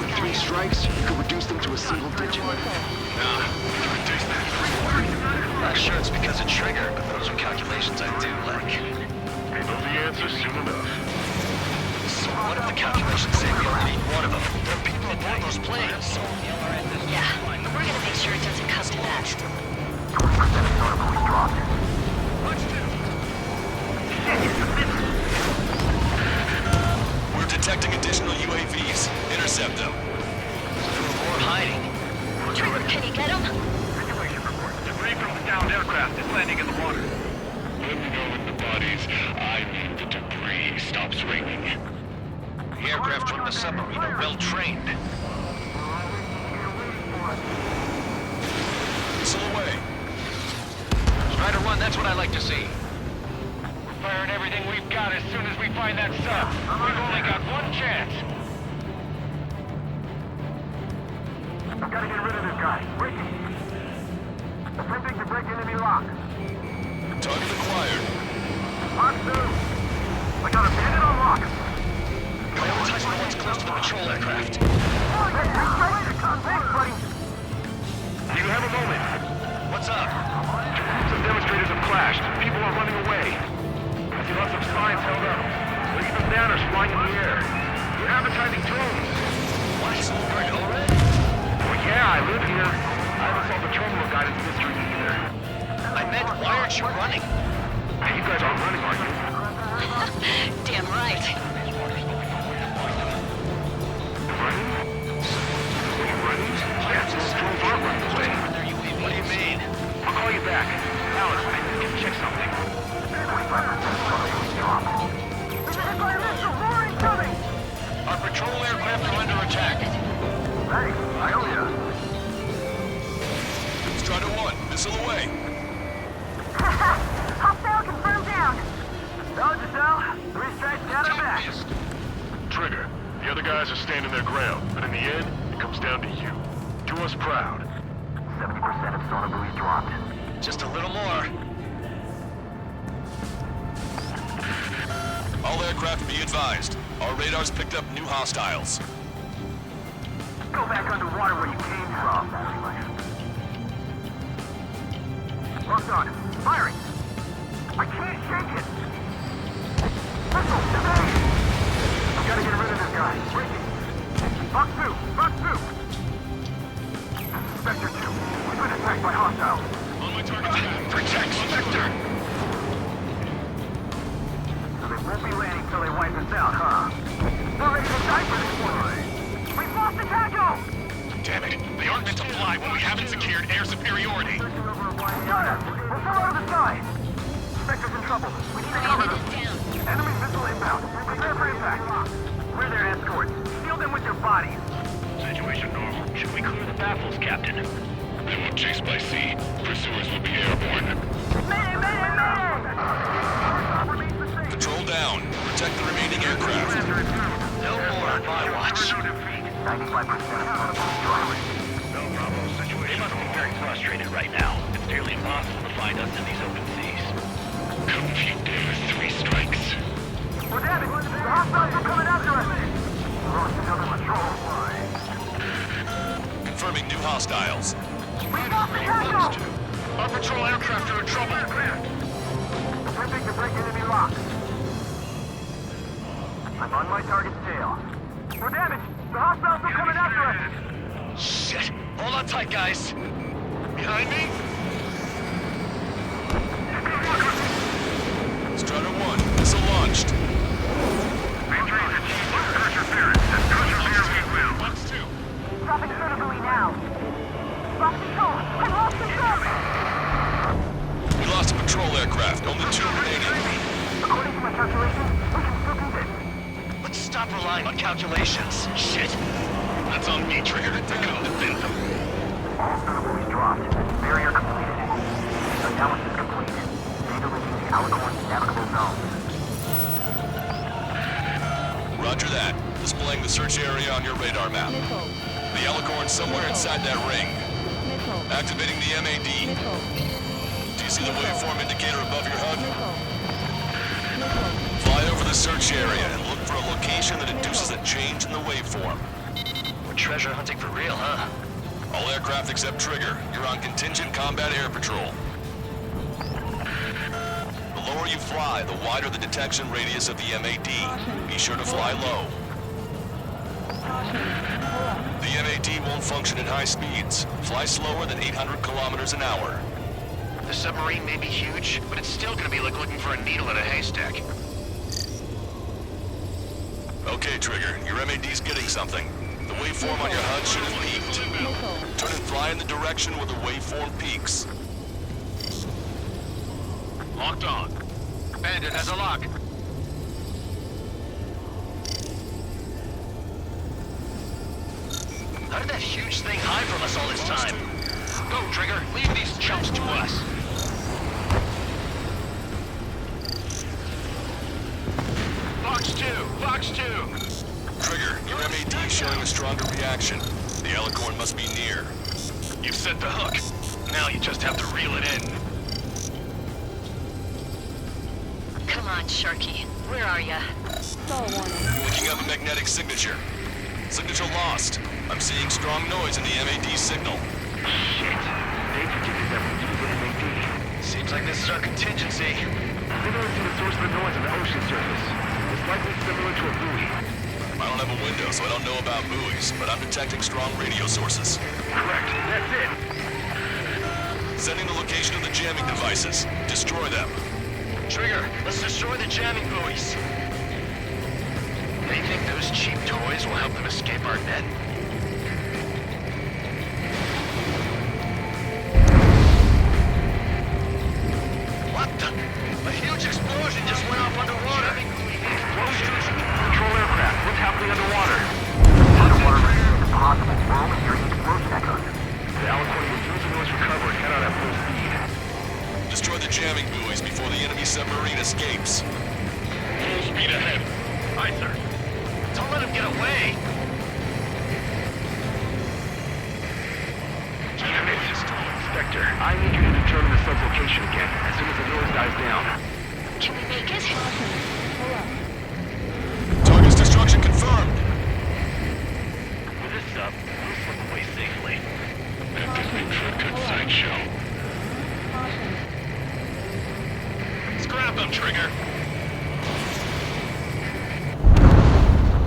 With 3 strikes, you could reduce them to a single digit. Nah, reduce that. Not sure it's because of Trigger, but those are calculations I do like. Know the answer soon enough. So what if the calculations say we only need one of them? There are people aboard those planes. Yeah, we're gonna make sure it doesn't come to that. 20% of notable is dropped. We're detecting additional UAVs. Intercept them. More hiding. Trigger, can you get him? Situation report. Debris from the downed aircraft is landing in the water. Let me know with the bodies. I need the debris stops raining. The aircraft from the submarine are well trained. Missile away. Strider 1, that's what I like to see. We're firing everything we've got as soon as we find that sub. We've only got one chance. I've got to get rid of this guy. Ricky. Attempting to break enemy lock. Target acquired. Lock through. I got a bandit on lock. Prioritize the ones close to the patrol aircraft. Thanks, buddy. Do you have a moment? What's up? Some demonstrators have clashed. People are running away. I see lots of signs held up. There are even banners flying in the air. They're advertising drones. What? Over and over? Well, yeah, I live here. I haven't solved the terminal guidance mystery either. I meant, why aren't you running? Hey, you guys aren't running, are you? Damn right. Running? Are you running? Yes, those drones aren't running away. What do you mean? I'll call you back. Alex, I need to check something. 25% Our patrol aircraft are under attack. Hey, I owe ya. Strider 1, missile away. Hostile confirmed down. Dodge yourself. 3 strikes down and back. Trigger, the other guys are standing their ground, but in the end, it comes down to you. Do us proud. 70% of sonar buoys dropped. Just a little more. All aircraft be advised. Our radars picked up new hostiles. Go back underwater where you came from. Locked on. Firing. I can't shake it. Missile, evade. I've got to get rid of this guy. Ricky. Buck 2. Buck attacked by hostiles. On my target track. Protect Spectre! So they won't be landing till they wipe us out, huh? We're ready to die for this one! We've lost the tackle! Damn it. They aren't meant to fly when we haven't secured air superiority. Got it! We'll throw out of the sky! Spectre's in trouble. We need to cover them. Enemy missile inbound. Prepare for impact. We're their escorts. Shield them with your bodies. Situation normal. Should we clear the baffles, Captain? They won't chase by sea. Pursuers will be airborne. Mayday, mayday, mayday! Patrol down. Protect the remaining aircraft. No more on my watch. 95% of drivers. No problem. Situation. They must be very frustrated right now. It's nearly impossible to find us in these open seas. Come if you dare, 3 strikes. We're damaged. The hostiles are coming after us. Lost another patrol. Confirming new hostiles. We lost the tackle! Our patrol aircraft are in trouble. Attempting to break enemy lock. I'm on my target's tail. We're damaged. The hostiles are coming after us. Shit! Hold on tight, guys. Behind me? Strider 1, missile launched. Entries achieved with perseverance and persevere we will. Box 2. Dropping suitably now. Lost control. I lost control. We lost a patrol aircraft. Only 2 remaining. According to my calculations, we can still do this. Let's stop relying on calculations. Shit. That's on me, Trigger. To come defend them. All suitables dropped. Barrier completed. Analysis complete. Data linking the Alicorn navigable zone. Roger that. Displaying the search area on your radar map. The Alicorn's somewhere inside that ring. Activating the MAD. Do you see the waveform indicator above your HUD? Fly over the search area and look for a location that induces a change in the waveform. We're treasure hunting for real, huh? All aircraft except Trigger, you're on contingent combat air patrol. The lower you fly, the wider the detection radius of the MAD. Be sure to fly low. The MAD won't function at high speeds. Fly slower than 800 kilometers an hour. The submarine may be huge, but it's still gonna be like looking for a needle in a haystack. Okay, Trigger, your MAD's getting something. The waveform on your HUD should have peaked. Turn and fly in the direction where the waveform peaks. Locked on. Bandit has a lock. How did that huge thing hide from us all this time? Go, Trigger. Leave these chumps to us. Fox 2! Fox 2! Trigger, your MAD is showing a stronger reaction. The Alicorn must be near. You've set the hook. Now you just have to reel it in. Come on, Sharky. Where are ya? Picking up a magnetic signature. Signature lost. I'm seeing strong noise in the MAD signal. Shit. They predicted that we'd use an MAD. Seems like this is our contingency. Similar to the source of the noise on the ocean surface. It's likely similar to a buoy. I don't have a window, so I don't know about buoys, but I'm detecting strong radio sources. Correct. That's it. Sending the location of the jamming devices. Destroy them. Trigger, let's destroy the jamming buoys. They think those cheap toys will help them escape our net? What the? A huge explosion just went off underwater. Control aircraft. What's happening underwater? Underwater rescue is impossible. We're only hearing explosion echoes. The Alicorn will use the noise recover and head out at full speed. Destroy the jamming buoys before the enemy submarine escapes. Full speed ahead. Aye, sir. Don't let him get away. Spectre, I need you to determine the sub's location again as soon as the noise dies down. Can we make it? Target's destruction confirmed. With this sub, we'll slip away safely. That could make for a good sideshow. Scrap them, Trigger.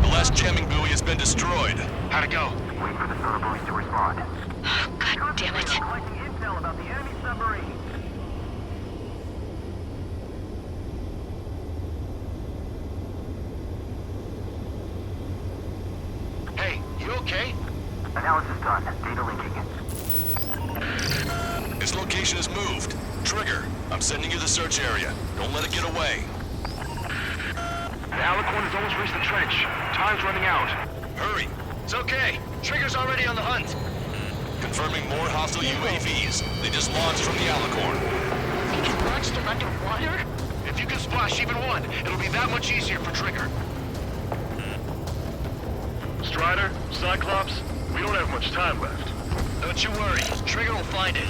The last jamming buoy has been destroyed. How'd it go? Wait for the sonar buoys to respond. God damn it. Collecting intel okay? Analysis done. Data linking. Its location is moved. Trigger, I'm sending you the search area. Don't let it get away. The Alicorn has almost reached the trench. Time's running out. Hurry. It's okay. Trigger's already on the hunt. Confirming more hostile UAVs. They just launched from the Alicorn. We can launch them underwater? If you can splash even one, it'll be that much easier for Trigger. Strider, Cyclops, we don't have much time left. Don't you worry. Trigger will find it.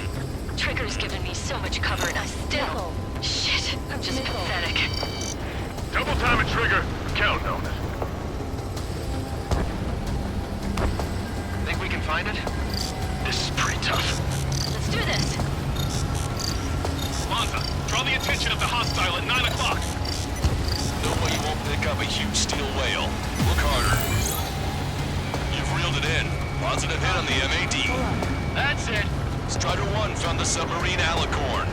Trigger's given me so much cover and I still... Shit, I'm just pathetic. Double time it, Trigger. Counting on it. Think we can find it? This is pretty tough. Let's do this. Monza, draw the attention of the hostile at 9 o'clock. No way you won't pick up a huge steel whale. Look harder. You've reeled it in. Positive hit on the MAD. That's it. Strider 1 found the submarine Alicorn.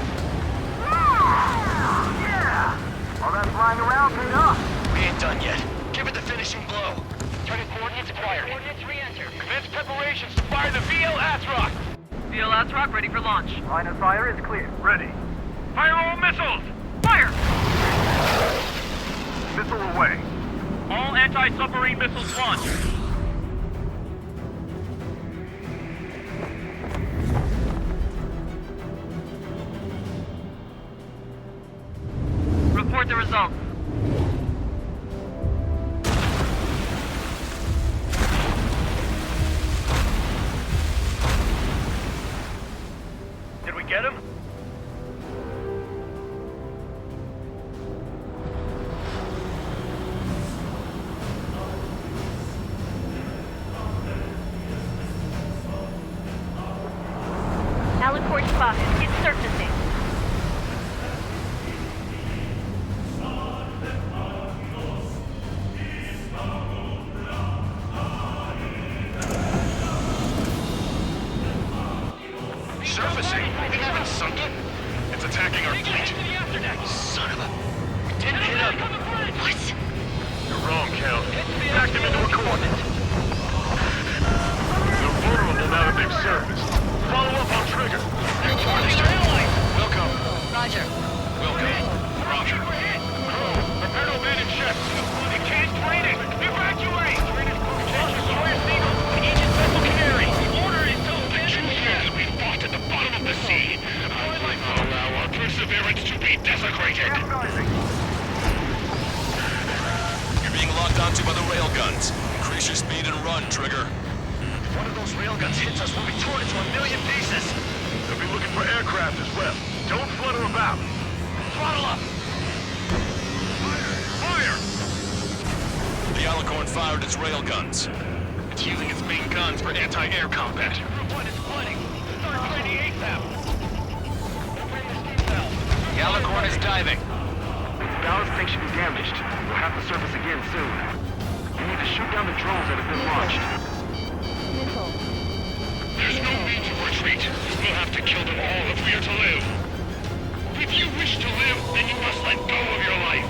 Yeah! All that flying around paid off. We ain't done yet. Give it the finishing blow. Target coordinates acquired. Coordinates re-enter. Commence preparations to fire the VL Athrock. VL Athrock ready for launch. Line of fire is clear. Ready. Fire all missiles! Fire! Missile away. All anti-submarine missiles launched. Report the results. Did we get him? Alicorn spotted. It's surfacing. Surfacing? It haven't sunk in. It's attacking our fleet. Son of a... We didn't hit him. What? You're wrong, Count. Back them into a coordinate. They're vulnerable now that they've surfaced. Follow up on Trigger. Wilco. Roger. Wilco. Roger. Prepare to abandon ship. It can't train it. Evacuate! Attention, Sawyer Seagull. Aegis Vessel Canary. Order until We fought at the bottom of the sea. Allow our perseverance to be desecrated. You're being locked onto by the railguns. Increase your speed and run, Trigger. If one of those railguns hits us, we'll be torn into a million pieces. They'll be looking for aircraft as well. Don't flutter about. Throttle up. Fire! The Alicorn fired its railguns. It's using its main guns for anti-air combat. Group 1 is flooding. Start training ASAP. Open the steam valve. The Alicorn is diving. Ballast tank should be damaged. We'll have to surface again soon. We need to shoot down the drones that have been launched. There's no need to retreat. We'll have to kill them all if we are to live. If you wish to live, then you must let go of your life.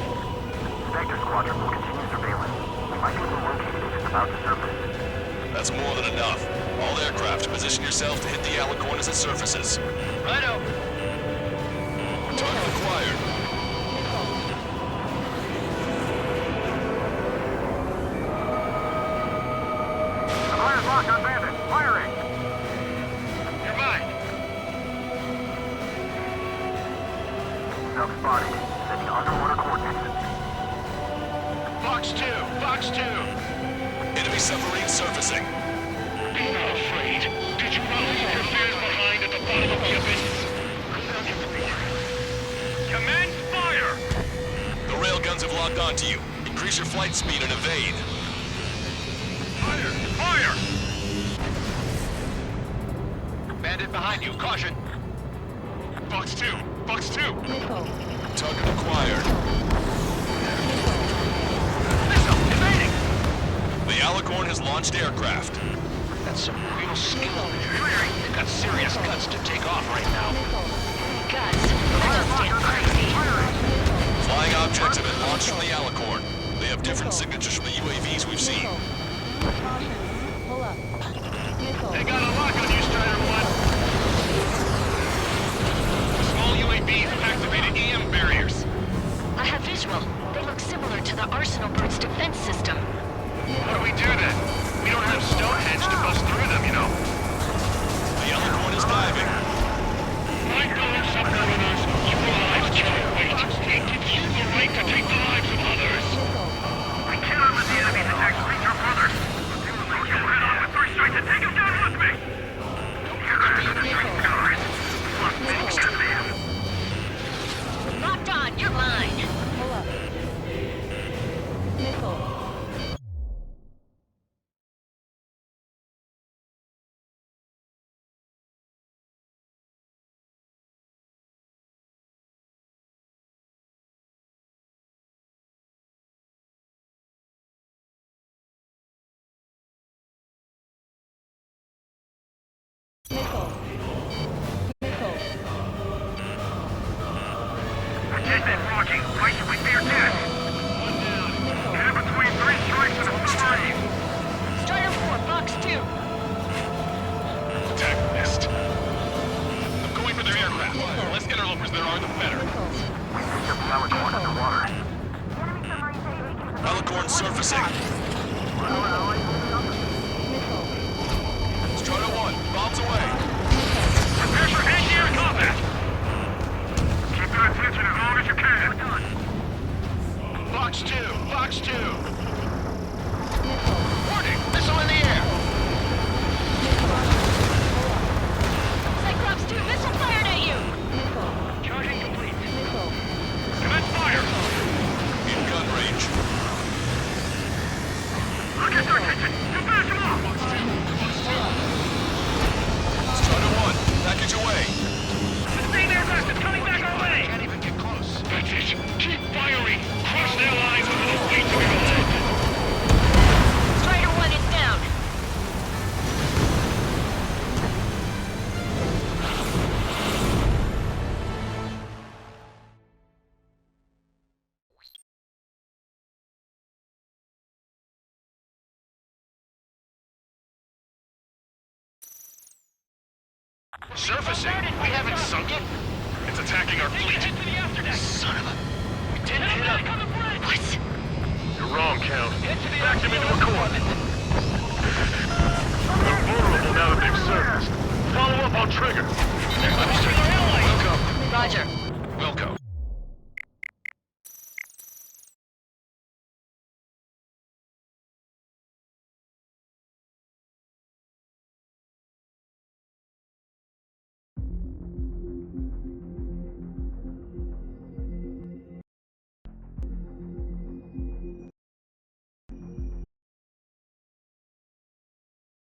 Vector Squadron will continue surveillance. We might be able to locate it if it's about to surface. That's more than enough. All aircraft, position yourself to hit the Alicorn as it surfaces. Righto. Target acquired. The fire's locked on Bandit. Firing! You're mine. Self-spotted. Sending underwater coordinates. Fox 2. Fox 2. Enemy submarine surfacing. Be not afraid. Did you not leave your fears behind at the bottom of the abyss? Commence fire! The railguns have locked onto you. Increase your flight speed and evade. Fire! Fire! Bandit behind you. Caution. Fox 2! Fox 2! Target acquired. Missile! Evading! The Alicorn has launched aircraft. That's some real skill. They've got serious guts to take off right now. Guts. They're just damn crazy. Flying objects have been launched from the Alicorn. They have different signatures from the UAVs we've seen. They got a lock on you, Strider 1. Small UAVs have activated EM barriers. I have visual. They look similar to the Arsenal Bird's defense system. What do we do then? We don't have Stonehenge to bust through them, you know. The other one is diving. My fellow submariners, your lives can't wait. It gives you the right to take the lives of others. We cannot let the enemy's attacks reach our brothers. You'll head on with 3 strikes and take him down with me. Locked on, you're mine. Rocky, why should we fear death? Get in between 3 strikes and a submarine. Strider 4, Box 2. Attack missed. I'm going for their aircraft. The less interlopers there are, the better. Alicorn surfacing. Strider 1, bombs away. Prepare for hand-to-air combat. Keep your attention as long as you can. Box 2, Box 2. Warning, missile in the air. Cyclops 2, missile fired at you. Charging complete. Commence fire. In gun range. I'll get their attention. Finish them off. Strider 1, package away. The same aircraft is coming back our way. Can't even get close. That's it. Keep firing. Cross their lines with enough weight to be relieved. Strider 1 is down. Surfacing? We haven't sunk it? It's attacking our fleet. Son of a... We didn't hit up. What? You're wrong, Count. Back them into a corner. They're vulnerable now that they've surfaced. Follow up on trigger.